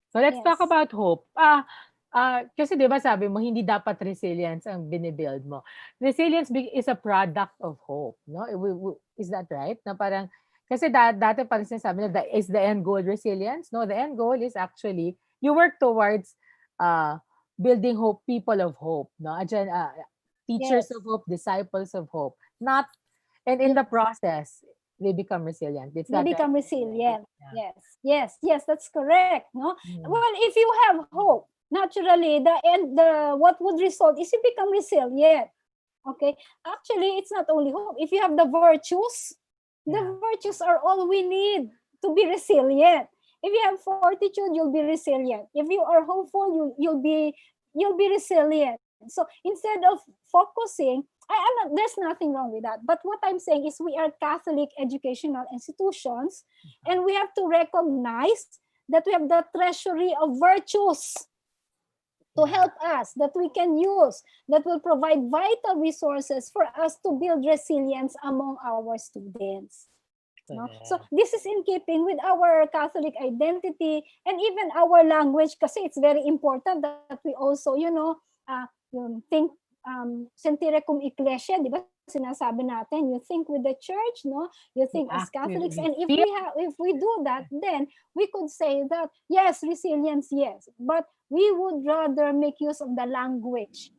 So let's talk yes. about hope. Kasi 'di ba sabi mo hindi dapat resilience ang binibuild mo. Resilience is a product of hope, no? Is that right? Na parang kasi dati parang sinasabi nila is the end goal resilience? No, the end goal is actually you work towards uh, building hope, people of hope, no? Teachers Yes. of hope, disciples of hope. Not and in the Yes. process they become resilient. Is They that right? become resilient. Yeah. Yes. Yes. Yes. That's correct. No. Mm. Well, if you have hope, naturally, the what would result is you become resilient. Okay. Actually, it's not only hope. If you have the Yeah. virtues are all we need to be resilient. If you have fortitude, you'll be resilient. If you are hopeful, you'll be resilient. So instead of focusing there's nothing wrong with that. But what I'm saying is we are Catholic educational institutions, and we have to recognize that we have the treasury of virtues to help us, that we can use, that will provide vital resources for us to build resilience among our students. No? So this is in keeping with our Catholic identity and even our language, kasi it's very important that we also, yung think sentire cum ecclesia, di ba? Sinasabi natin, you think with the church, no? You think as Catholics, and if we do that, then we could say that yes, resilience, yes, but we would rather make use of the language.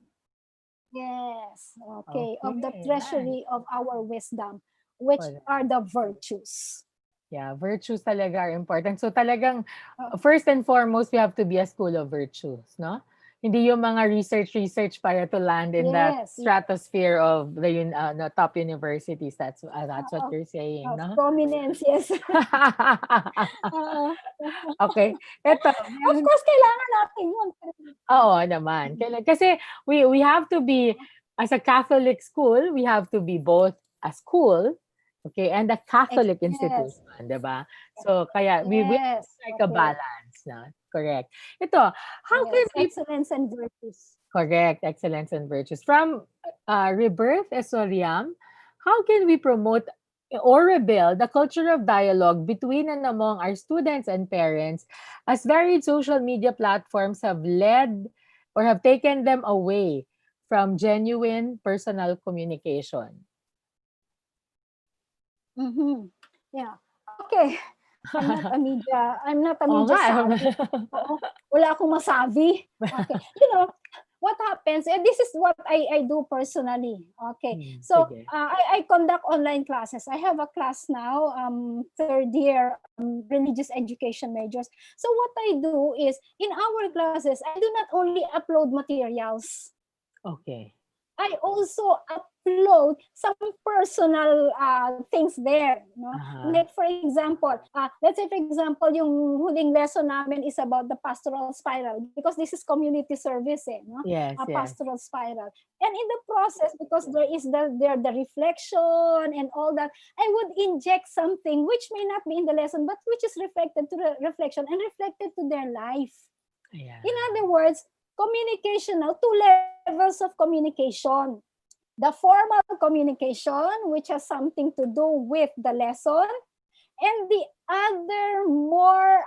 Yes, okay, of the treasury of our wisdom, which are the virtues. Yeah, virtues talaga are important. So talagang, first and foremost, we have to be a school of virtues, no? Hindi yung mga research para to land in that stratosphere of the top universities. That's what you're saying, no? Prominence, yes. Okay. Ito. Of course, kailangan natin yun. Oo naman. Kasi we have to be, as a Catholic school, we have to be both a school, okay, and a Catholic institution, diba? So, kaya we have like a balance, no? Correct. Ito, how can excellence and virtues. Correct, excellence and virtues. From Rebirth Esoriam, how can we promote or rebuild the culture of dialogue between and among our students and parents, as varied social media platforms have led or have taken them away from genuine personal communication? Mm-hmm. Yeah. Okay. I'm not a media savvy. Wala akong masabi. Okay. What happens, and this is what I do personally. Okay. So I conduct online classes. I have a class now, third year, religious education majors. So what I do is, in our classes, I do not only upload materials. Okay. I also upload some personal things there. No? Like for example, let's say for example, yung huling lesson namin is about the pastoral spiral, because this is community service, no? Yes, pastoral spiral. And in the process, because there is the reflection and all that, I would inject something which may not be in the lesson, but which is reflected to the reflection and reflected to their life. Yeah. In other words, communication now, two levels of communication. The formal communication, which has something to do with the lesson, and the other more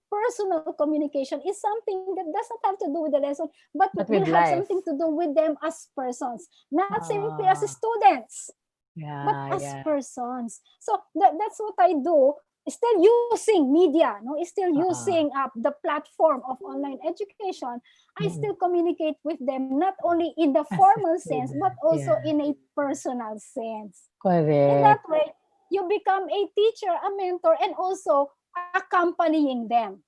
personal communication is something that doesn't have to do with the lesson, but will have something to do with them as persons, not simply as students, but as persons. So that's what I do. Still using media, no? Still using the platform of online education. I still communicate with them not only in the formal sense, but also in a personal sense. Correct. In that way, you become a teacher, a mentor, and also accompanying them.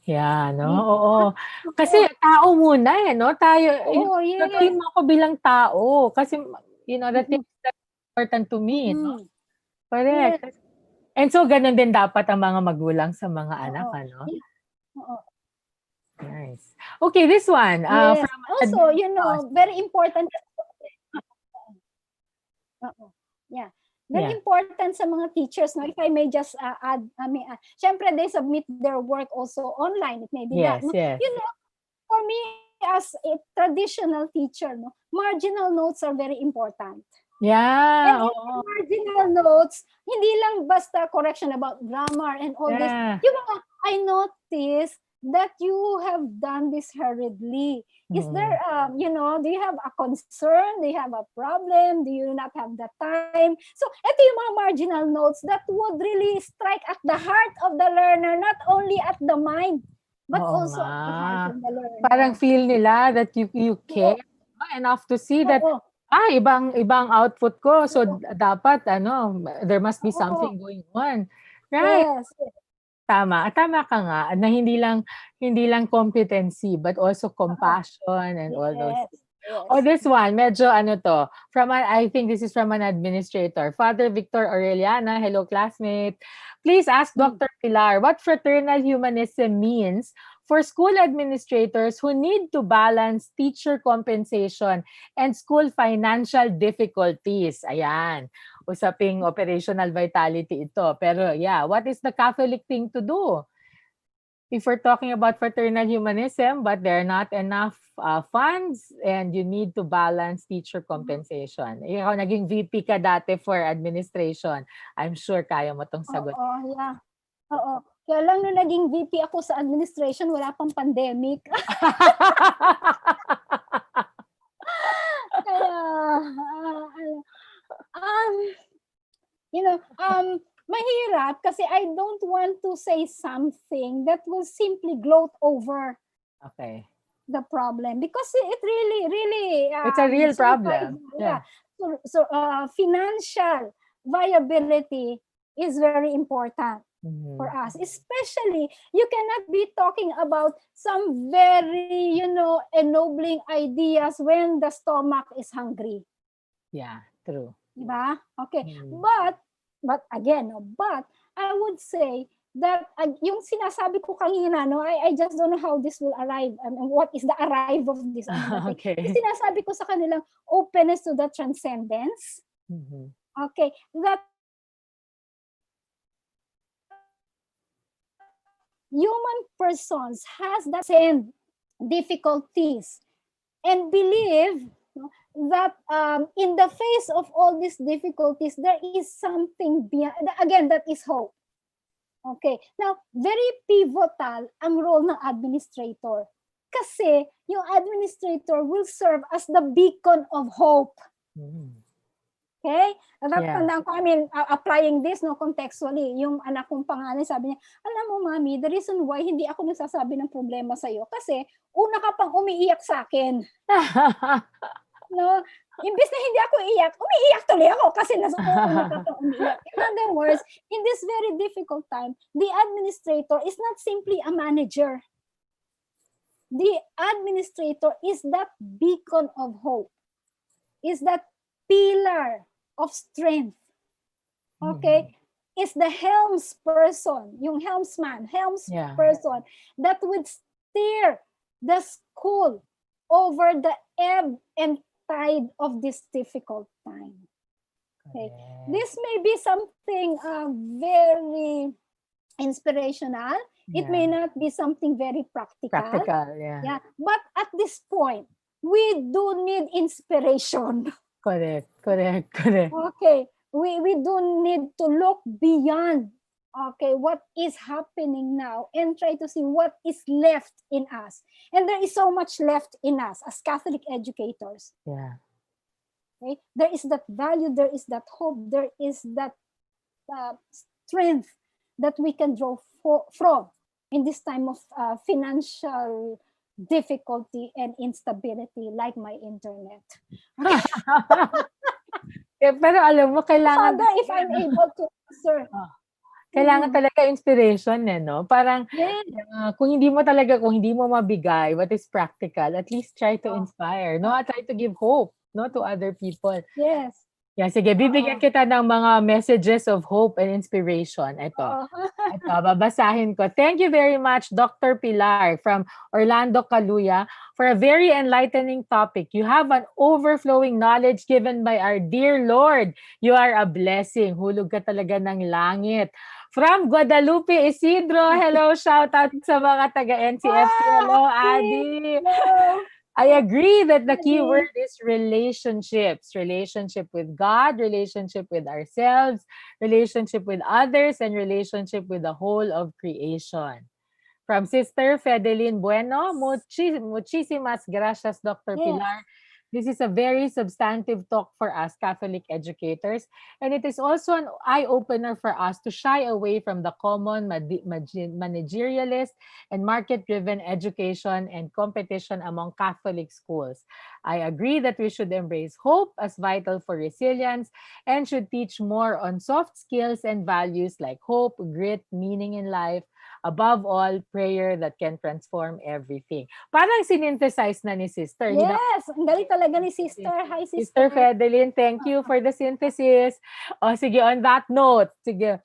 Yeah, no? Oo. Kasi tao muna no? Tayo, gagawin mo ako bilang tao. Kasi, the things that are important to me, no? Correct. Yes. And so, ganun din dapat ang mga magulang sa mga anak, ano? Nice. Okay, this one. Yes. Also, very important. Very important sa mga teachers, no? If I may just add, syempre they submit their work also online. It may be that. No? Yes. For me as a traditional teacher, no, marginal notes are very important. Yeah. And marginal notes, hindi lang basta correction about grammar and all this. I noticed that you have done this hurriedly. Is there, do you have a concern? Do you have a problem? Do you not have the time? So, ito yung mga marginal notes that would really strike at the heart of the learner, not only at the mind, but also at the heart of the learner. Parang feel nila that you care enough to see that ibang output ko. So, dapat, there must be something going on. Right. Yes. Tama ka nga, na hindi lang competency, but also compassion and all those things. Yes. This one, medyo to, I think this is from an administrator, Father Victor Aureliana. Hello, classmate. Please ask Dr. Pilar what fraternal humanism means for school administrators who need to balance teacher compensation and school financial difficulties. Ayan, usaping operational vitality ito. Pero yeah, what is the Catholic thing to do? If we're talking about fraternal humanism, but there are not enough funds and you need to balance teacher compensation. Ikaw naging VP ka dati for administration. I'm sure kaya mo tong sagot. Oo, yeah. Oo. Kaya lang nung naging VP ako sa administration, wala pang pandemic. Kaya, mahirap kasi I don't want to say something that will simply gloat over Okay. the problem because it really It's a real problem. Yeah. So financial viability is very important for us, especially you cannot be talking about some very ennobling ideas when the stomach is hungry. Yeah, true. Diba? Okay. But again, but I would say that yung sinasabi ko kanina, I just don't know how this will arrive and what is the arrive of this. Okay. Yung sinasabi ko sa kanilang openness to the transcendence. Okay. That human persons has that same difficulties and believe that in the face of all these difficulties, there is something beyond. Again, that is hope. Okay. Now, very pivotal ang role ng administrator. Kasi yung administrator will serve as the beacon of hope. Okay? Natatandaan ko, applying this contextually, yung anak kong panganay, sabi niya, alam mo, Mami, the reason why hindi ako nagsasabi ng problema sa'yo, kasi una ka pang umiiyak sa akin. Imbis na hindi ako umiiyak tuloy ako kasi una ka pang umiiyak. In other words, in this very difficult time, the administrator is not simply a manager. The administrator is that beacon of hope, is that pillar of strength. Okay? Is the helms person, yung person that would steer the school over the ebb and tide of this difficult time. Okay? This may be something very inspirational. It may not be something very practical. Yeah. But at this point, we do need inspiration. Correct. Okay. We do need to look beyond what is happening now and try to see what is left in us. And there is so much left in us as Catholic educators. Yeah. Okay? There is that value, there is that hope, there is that strength that we can draw from in this time of financial difficulty and instability like my internet. Pero alam mo, kailangan... Father, if I'm able to answer. Kailangan talaga inspiration, no? Parang, kung hindi mo mabigay what is practical, at least try to inspire, no? Try to give hope, no? To other people. Yes. Yeah, sige, bibigyan kita ng mga messages of hope and inspiration. Ito, babasahin ko. Thank you very much, Dr. Pilar from Orlando, Caluya, for a very enlightening topic. You have an overflowing knowledge given by our dear Lord. You are a blessing. Hulog ka talaga ng langit. From Guadalupe, Isidro, hello, shout out sa mga taga-NCFC. Hello, Adi. Hello. I agree that the key word is relationships. Relationship with God, relationship with ourselves, relationship with others, and relationship with the whole of creation. From Sister Fedeline Bueno, muchísimas gracias, Dr. Pilar. This is a very substantive talk for us Catholic educators, and it is also an eye-opener for us to shy away from the common managerialist and market-driven education and competition among Catholic schools. I agree that we should embrace hope as vital for resilience and should teach more on soft skills and values like hope, grit, meaning in life, above all, prayer that can transform everything. Parang sinynthesize na ni sister. Yes, ang galing talaga ni sister. Hi, Sister sister. Fedeline, thank you for the synthesis. O sige, on that note, sige,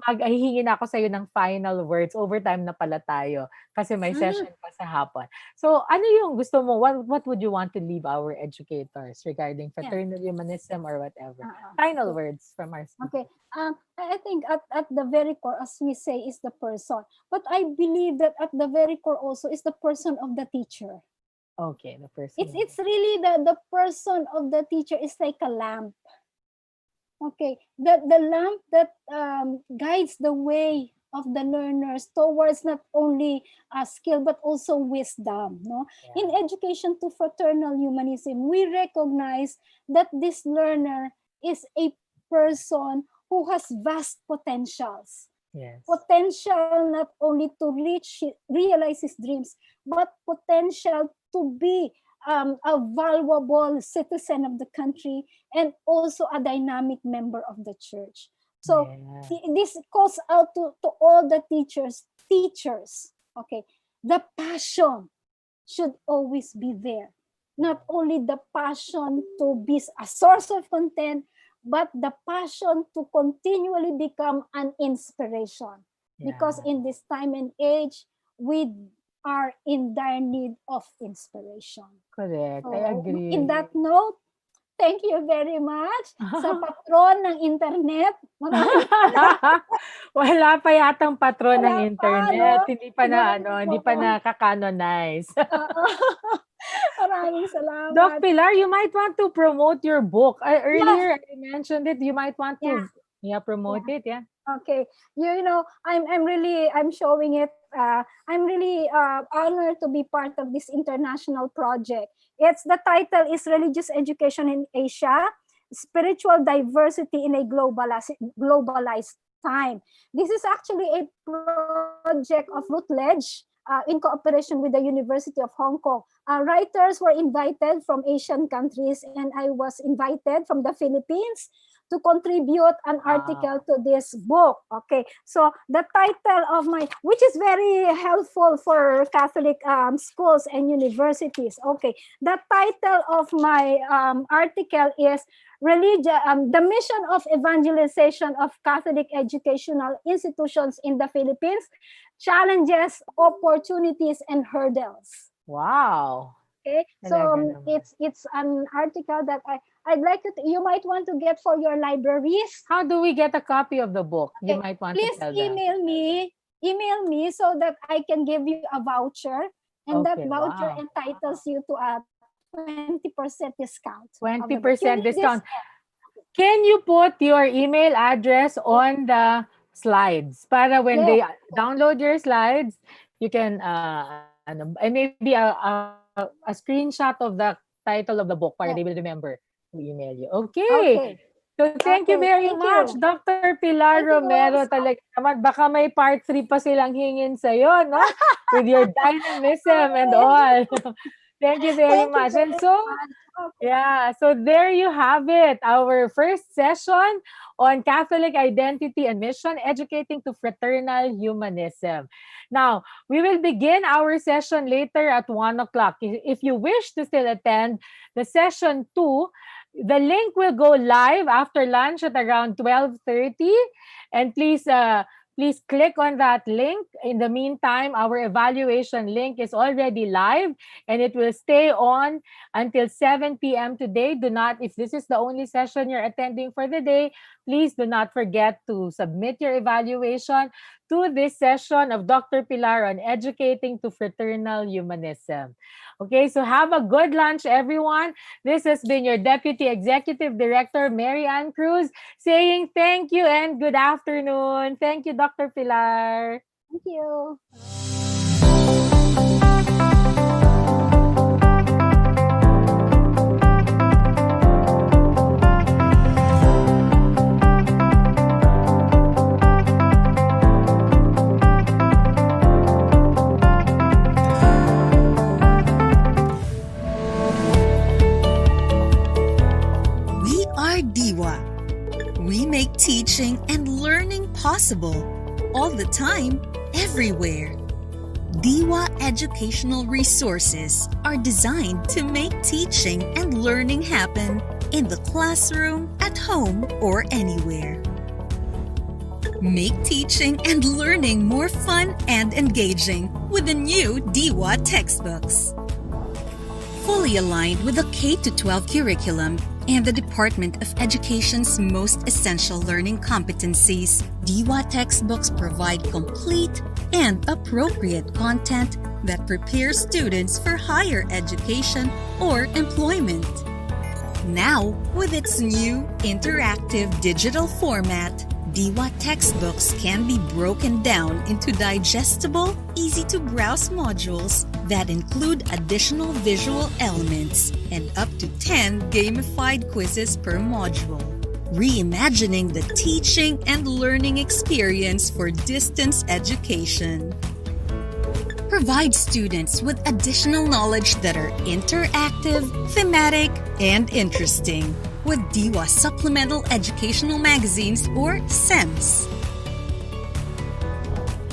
maghihingi na ako sa iyo ng final words. Overtime na pala tayo kasi may session pa sa hapon. So, ano yung gusto mo? What would you want to leave our educators regarding fraternal humanism or whatever? Final words from our speaker. Okay. I think at the very core, as we say, is the person. But I believe that at the very core also is the person of the teacher. Okay, the person. It's really the person of the teacher is like a lamp. Okay, the lamp that guides the way of the learners towards not only skill but also wisdom. No, Yeah. in education to fraternal humanism, we recognize that this learner is a person who has vast potentials. Yes. Potential not only to realize his dreams, but potential to be a valuable citizen of the country and also a dynamic member of the church. So this calls out to all the teachers, okay, the passion should always be there. Not only the passion to be a source of content, but the passion to continually become an inspiration. Because in this time and age, we are in dire need of inspiration. Correct. So, I agree. in that note, thank you very much sa patron ng internet. Wala pa yatang patron ng Wala pa, internet. no? Hindi pa na hindi pa nakakanonize. Maraming salamat. Doc Pilar, you might want to promote your book. Earlier I mentioned it. You might want to promote it. Yeah. Okay. You know, I'm showing it. I'm really honored to be part of this international project. The title is Religious Education in Asia, Spiritual Diversity in a Globalized Time. This is actually a project of Routledge in cooperation with the University of Hong Kong. Writers were invited from Asian countries, and I was invited from the Philippines to contribute an article to this book. Okay, so the title of which is very helpful for Catholic schools and universities. Okay, the title of my article is the mission of evangelization of Catholic educational institutions in the Philippines, challenges, opportunities, and hurdles. Wow. Okay, so it's an article that I'd like you might want to get for your libraries. How do we get a copy of the book? Okay. You might want to tell them. Email me so that I can give you a voucher, and that voucher entitles you to a 20% discount. 20% discount. Can you put your email address on the slides para when they download your slides, you can and maybe a screenshot of the title of the book para they will remember to email you. Okay. So thank you very much, Dr. Pilar Romero. Talaga naman, baka may part 3 pa silang hingin sa'yo, no? With your dynamism and all. Thank you very much. And so, so there you have it. Our first session on Catholic identity and mission, educating to fraternal humanism. Now, we will begin our session later at 1 o'clock. If you wish to still attend the session 2, the link will go live after lunch at around 12:30. And please click on that link. In the meantime, our evaluation link is already live and it will stay on until 7 p.m. today. If this is the only session you're attending for the day, please do not forget to submit your evaluation to this session of Dr. Pilar on educating to fraternal humanism. Okay, so have a good lunch, everyone. This has been your Deputy Executive Director, Mary Ann Cruz, saying thank you and good afternoon. Thank you, Dr. Pilar. Thank you. We make teaching and learning possible all the time everywhere. DIWA educational resources are designed to make teaching and learning happen in the classroom, at home, or anywhere. Make teaching and learning more fun and engaging with the new DIWA textbooks. Fully aligned with the K-12 curriculum and the Department of Education's most essential learning competencies, DIWA textbooks provide complete and appropriate content that prepares students for higher education or employment. Now, with its new interactive digital format, DIWA textbooks can be broken down into digestible, easy-to-browse modules that include additional visual elements and up to 10 gamified quizzes per module, reimagining the teaching and learning experience for distance education. Provide students with additional knowledge that are interactive, thematic, and interesting with DIWA Supplemental Educational Magazines or SEMs.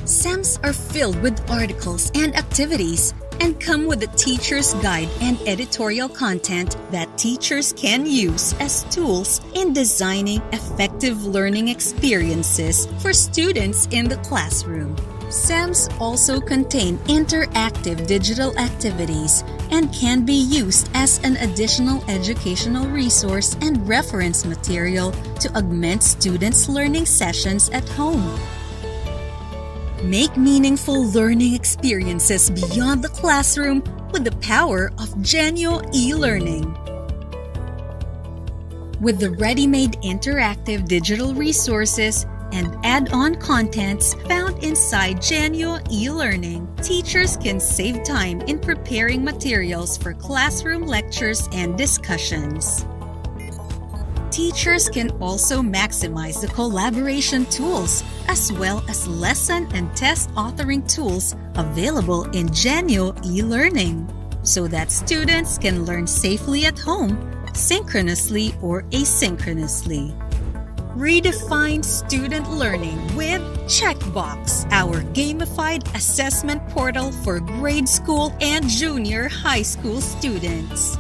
SEMs are filled with articles and activities and come with a teacher's guide and editorial content that teachers can use as tools in designing effective learning experiences for students in the classroom. SEMs also contain interactive digital activities and can be used as an additional educational resource and reference material to augment students' learning sessions at home. Make meaningful learning experiences beyond the classroom with the power of C.O.N.G.R.E.S.S. With the ready-made interactive digital resources and add-on contents found inside C.O.N.G.R.E. teachers can save time in preparing materials for classroom lectures and discussions. Teachers can also maximize the collaboration tools as well as lesson and test authoring tools available in C.O.N.G.R.E. learning so that students can learn safely at home, synchronously or asynchronously. Redefine student learning with Checkbox, our gamified assessment portal for grade school and junior high school students.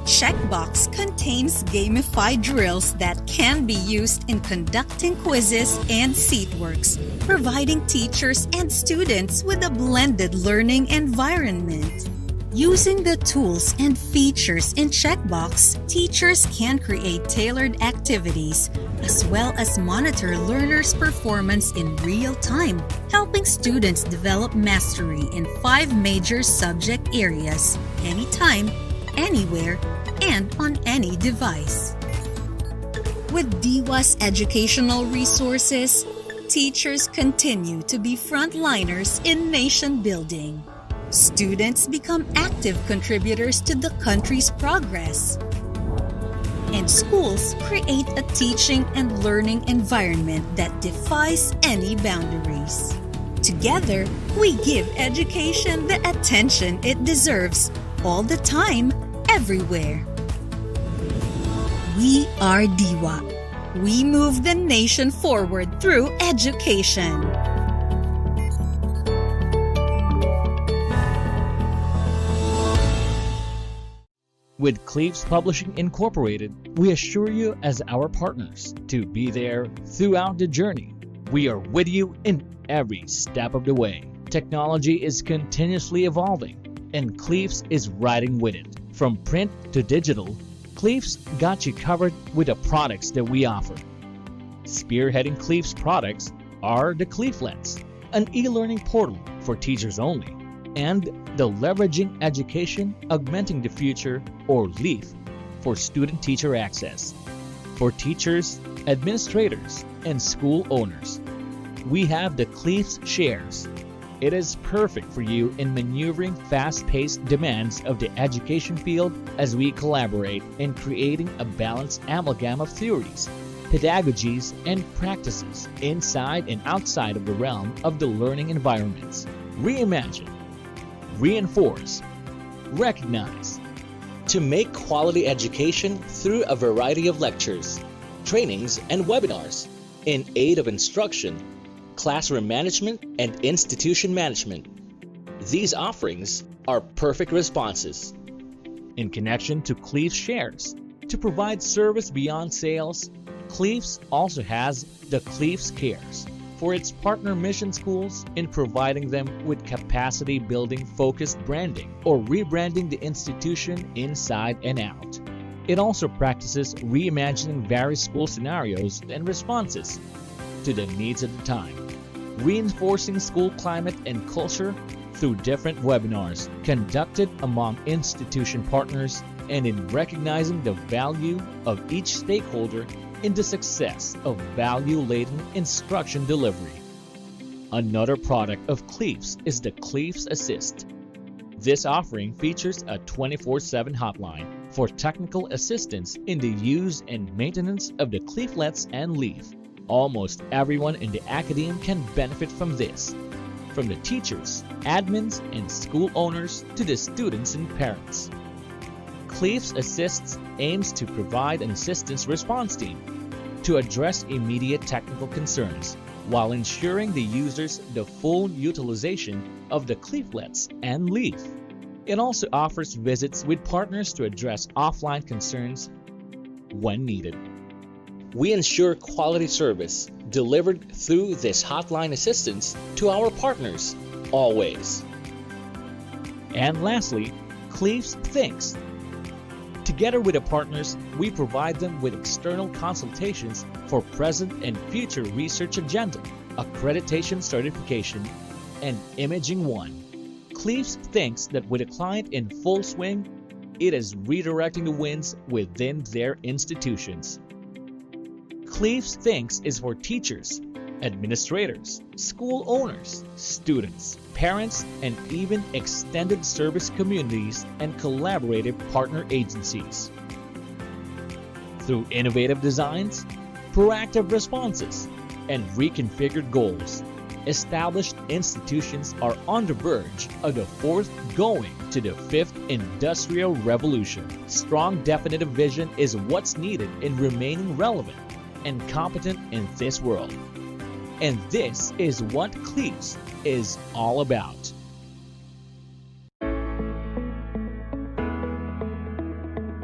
Checkbox contains gamified drills that can be used in conducting quizzes and seatworks, providing teachers and students with a blended learning environment. Using the tools and features in Checkbox, teachers can create tailored activities as well as monitor learners' performance in real time, helping students develop mastery in 5 major subject areas, anytime, anywhere, and on any device. With DIWA's educational resources, teachers continue to be frontliners in nation building. Students become active contributors to the country's progress. And schools create a teaching and learning environment that defies any boundaries. Together, we give education the attention it deserves all the time, everywhere. We are DIWA. We move the nation forward through education. With C.O.N.G.R.E.S.S Publishing Incorporated, we assure you as our partners to be there throughout the journey. We are with you in every step of the way. Technology is continuously evolving, and C.O.N.G.R.E.S.S is riding with it. From print to digital, C.O.N.G.R.E.S.S got you covered with the products that we offer. Spearheading C.O.N.G.R.E.S.S products are the C.O.N.G.R.E.F.Lets, an e-learning portal for teachers only, and the Leveraging Education, Augmenting the Future, or LEAF, for student-teacher access. For teachers, administrators, and school owners, we have the C.O.N.G.R.E.S.S Shares. It is perfect for you in maneuvering fast-paced demands of the education field as we collaborate in creating a balanced amalgam of theories, pedagogies, and practices inside and outside of the realm of the learning environments. Reimagine, reinforce, recognize, to make quality education through a variety of lectures, trainings, and webinars in aid of instruction, classroom management, and institution management. These offerings are perfect responses. In connection to C.O.N.G.R.E.S.S, to provide service beyond sales, C.O.N.G.R.E.S.S also has the C.O.N.G.R.E.S.S for its partner mission schools in providing them with capacity building focused branding or rebranding the institution inside and out. It also practices reimagining various school scenarios and responses to the needs of the time, reinforcing school climate and culture through different webinars conducted among institution partners and in recognizing the value of each stakeholder in the success of value-laden instruction delivery. Another product of C.O.N.G.R.E.S.S is the C.O.N.G.R.E.S.S Assist. This offering features a 24/7 hotline for technical assistance in the use and maintenance of the C.O.N.G.R.E.S.S and LEAF. Almost everyone in the academe can benefit from this, from the teachers, admins, and school owners to the students and parents. C.O.N.G.R.E.S.S Assists aims to provide an assistance response team to address immediate technical concerns while ensuring the users the full utilization of the C.O.N.G.R.E.S.S and LEAF. It also offers visits with partners to address offline concerns when needed. We ensure quality service delivered through this hotline assistance to our partners always. And lastly, C.O.N.G.R.E.S.S Thinks. Together with the partners, we provide them with external consultations for present and future research agenda, accreditation certification, and imaging one. C.O.N.G.R.E.S.S thinks that with a client in full swing, it is redirecting the winds within their institutions. C.O.N.G.R.E.S.S thinks is for teachers, administrators, school owners, students, parents, and even extended service communities and collaborative partner agencies. Through innovative designs, proactive responses, and reconfigured goals, established institutions are on the verge of the fourth going to the fifth industrial revolution. Strong definitive vision is what's needed in remaining relevant and competent in this world. And this is what C.O.N.G.R.E.S.S is all about.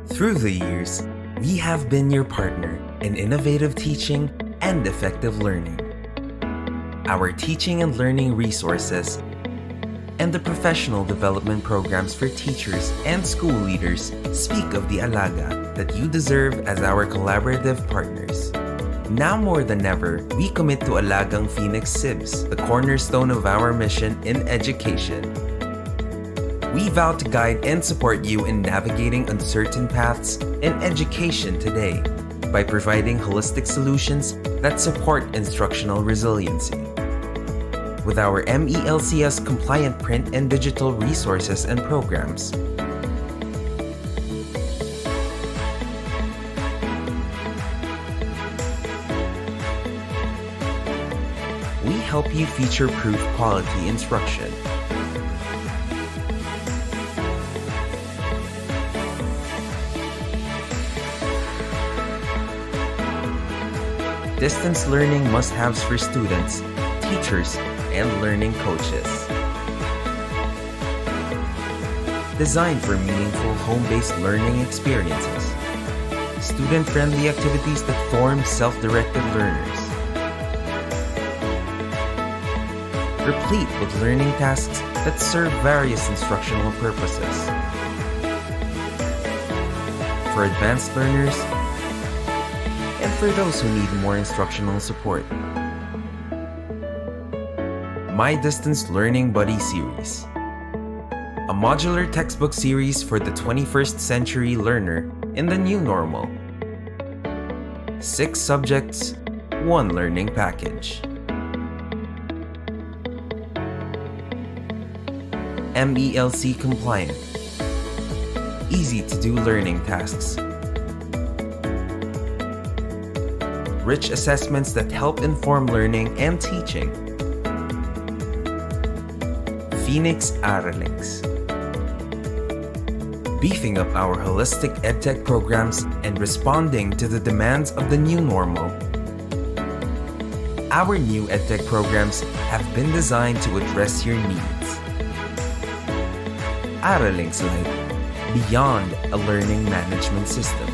Through the years, we have been your partner in innovative teaching and effective learning. Our teaching and learning resources and the professional development programs for teachers and school leaders speak of the alaga that you deserve as our collaborative partners. Now more than ever, we commit to Alagang Phoenix SIBS, the cornerstone of our mission in education. We vow to guide and support you in navigating uncertain paths in education today by providing holistic solutions that support instructional resiliency. With our MELCS compliant print and digital resources and programs, we help you future-proof quality instruction. Distance learning must-haves for students, teachers, and learning coaches. Designed for meaningful home-based learning experiences. Student-friendly activities that form self-directed learners. Replete with learning tasks that serve various instructional purposes. For advanced learners, and for those who need more instructional support. My Distance Learning Buddy Series. A modular textbook series for the 21st century learner in the new normal. 6 subjects, 1 learning package. MELC compliant. Easy to do learning tasks. Rich assessments that help inform learning and teaching. Phoenix Aralinks. Beefing up our holistic edtech programs and responding to the demands of the new normal. Our new EdTech programs have been designed to address your needs. Araling's Light, beyond a learning management system.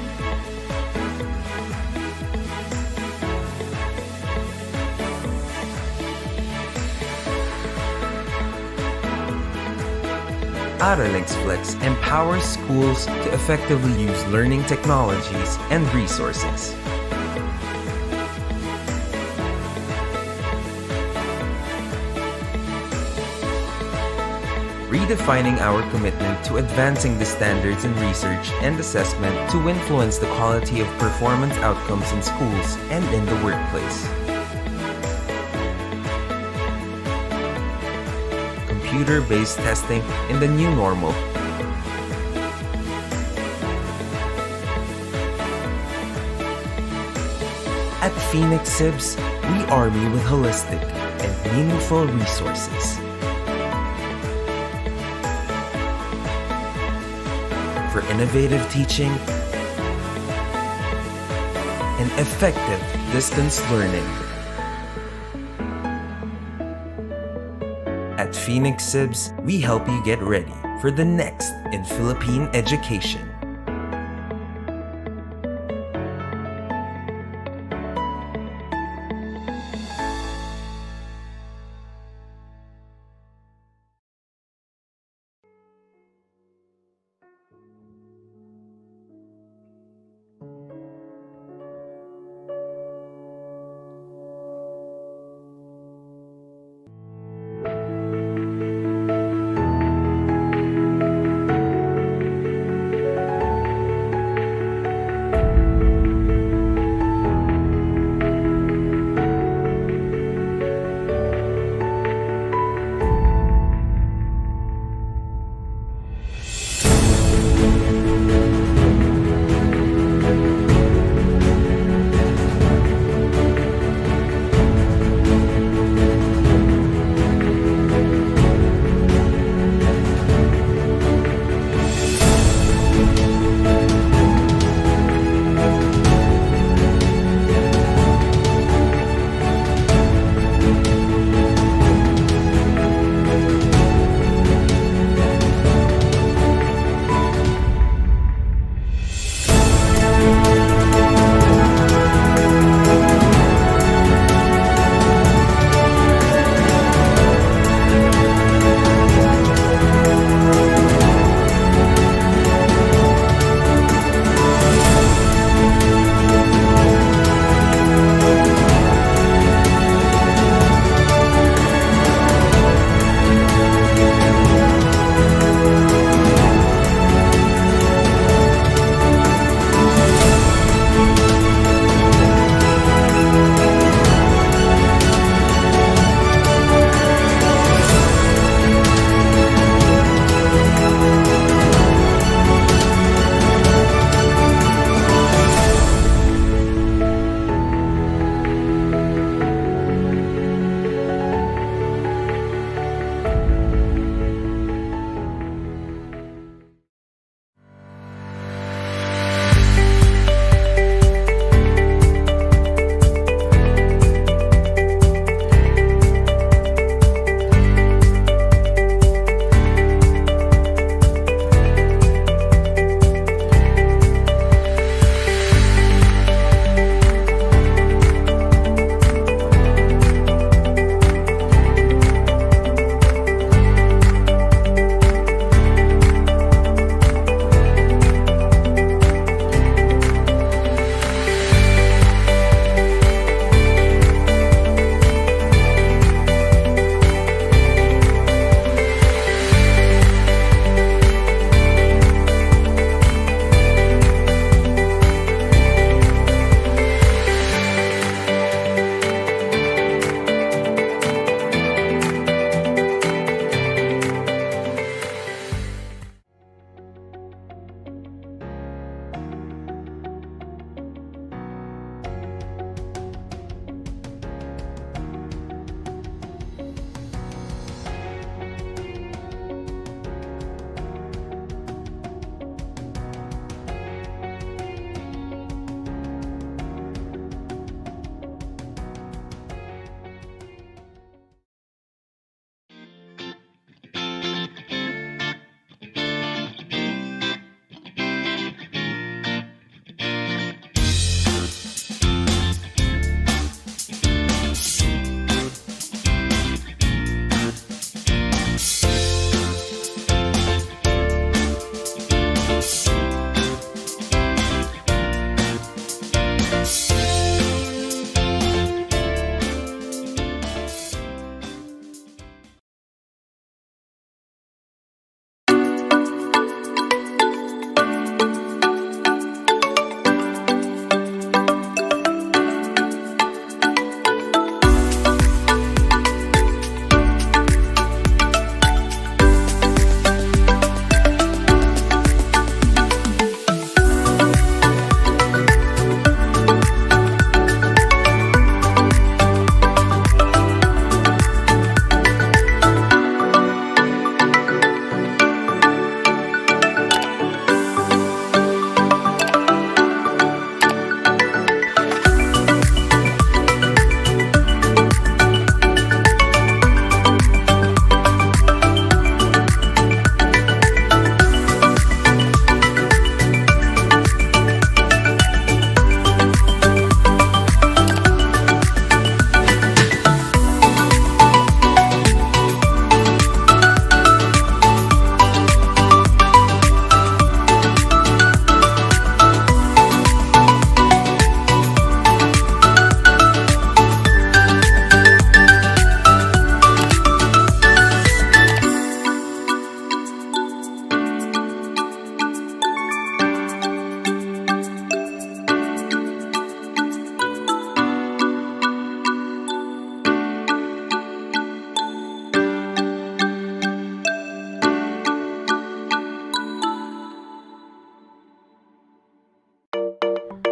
Araling's Flex empowers schools to effectively use learning technologies and resources. Redefining our commitment to advancing the standards in research and assessment to influence the quality of performance outcomes in schools and in the workplace. Computer-based testing in the new normal. At Phoenix SIBS, we army with holistic and meaningful resources. For innovative teaching and effective distance learning. At Phoenix SIBS, we help you get ready for the next in Philippine education.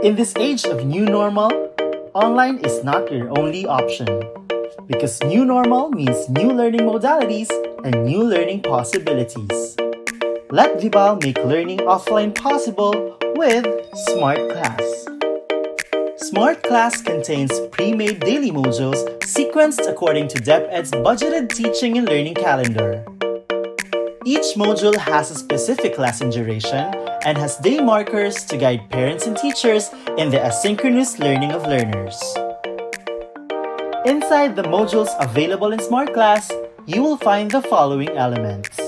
In this age of new normal, online is not your only option. Because new normal means new learning modalities and new learning possibilities. Let Vibal make learning offline possible with Smart Class. Smart Class contains pre-made daily modules sequenced according to DepEd's budgeted teaching and learning calendar. Each module has a specific lesson duration and has day markers to guide parents and teachers in the asynchronous learning of learners. Inside the modules available in Smart Class, you will find the following elements.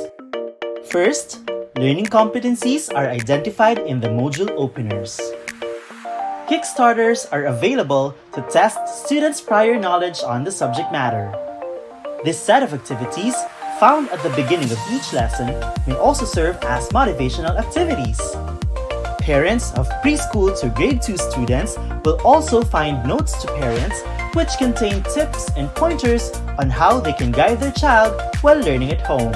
First, learning competencies are identified in the module openers. Kickstarters are available to test students' prior knowledge on the subject matter. This set of activities, found at the beginning of each lesson, may also serve as motivational activities. Parents of preschool to grade 2 students will also find notes to parents which contain tips and pointers on how they can guide their child while learning at home.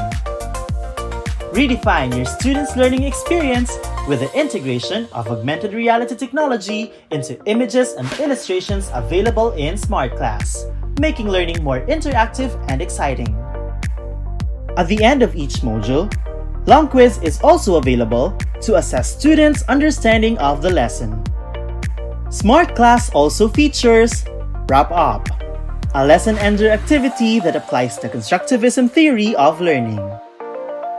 Redefine your students' learning experience with the integration of augmented reality technology into images and illustrations available in Smart Class, making learning more interactive and exciting. At the end of each module, Long Quiz is also available to assess students' understanding of the lesson. Smart Class also features Wrap Up, a lesson ender activity that applies the constructivism theory of learning.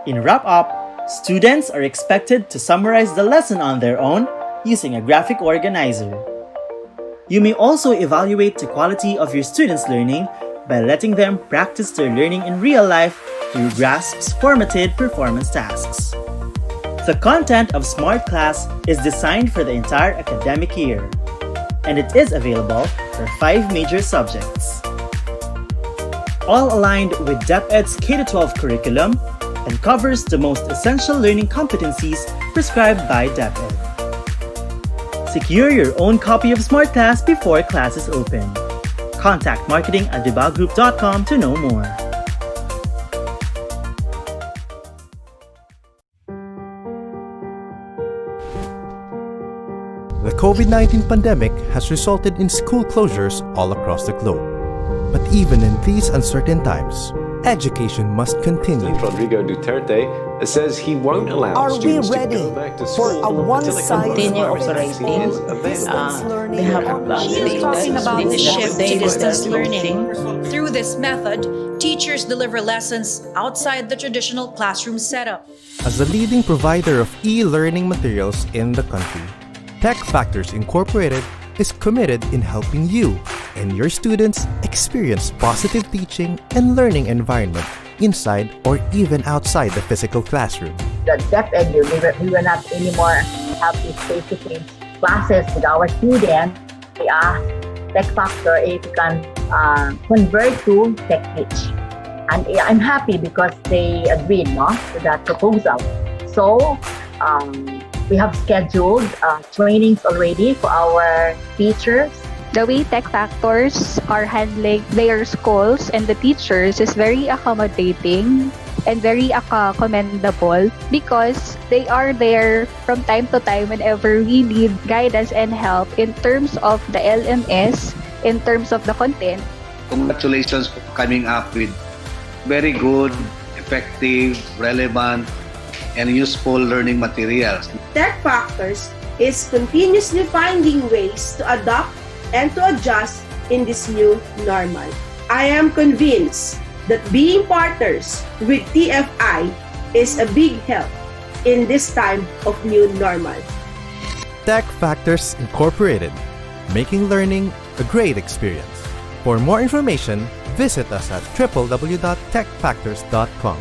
In Wrap Up, students are expected to summarize the lesson on their own using a graphic organizer. You may also evaluate the quality of your students' learning by letting them practice their learning in real life through GR.E.S.S formatted performance tasks. The content of Smart Class is designed for the entire academic year, and it is available for 5 major subjects. All aligned with DepEd's K-12 curriculum and covers the most essential learning competencies prescribed by DepEd. Secure your own copy of Smart Class before classes open. Contact marketing@vibalgroup.com to know more. The COVID-19 pandemic has resulted in school closures all across the globe. But even in these uncertain times, education must continue. Rodrigo Duterte says he won't allow students to go back to school for a one-sided continue operating? They have talking about the shift to distance learning. Through this method, teachers deliver lessons outside the traditional classroom setup. As the leading provider of e-learning materials in the country, Tech Factors Incorporated is committed in helping you and your students experience positive teaching and learning environment inside or even outside the physical classroom. The DepEd year, we will not anymore have these face-to-face classes with our students. We asked Tech Factor if we can convert to TechTeach. And I'm happy because they agreed to that proposal. So, we have scheduled trainings already for our teachers. The way Tech Factors are handling their schools and the teachers is very accommodating and very commendable because they are there from time to time whenever we need guidance and help in terms of the LMS, in terms of the content. Congratulations for coming up with very good, effective, relevant, and useful learning materials. Tech Factors is continuously finding ways to adapt and to adjust in this new normal. I am convinced that being partners with TFI is a big help in this time of new normal. Tech Factors Incorporated, making learning a great experience. For more information, visit us at www.techfactors.com.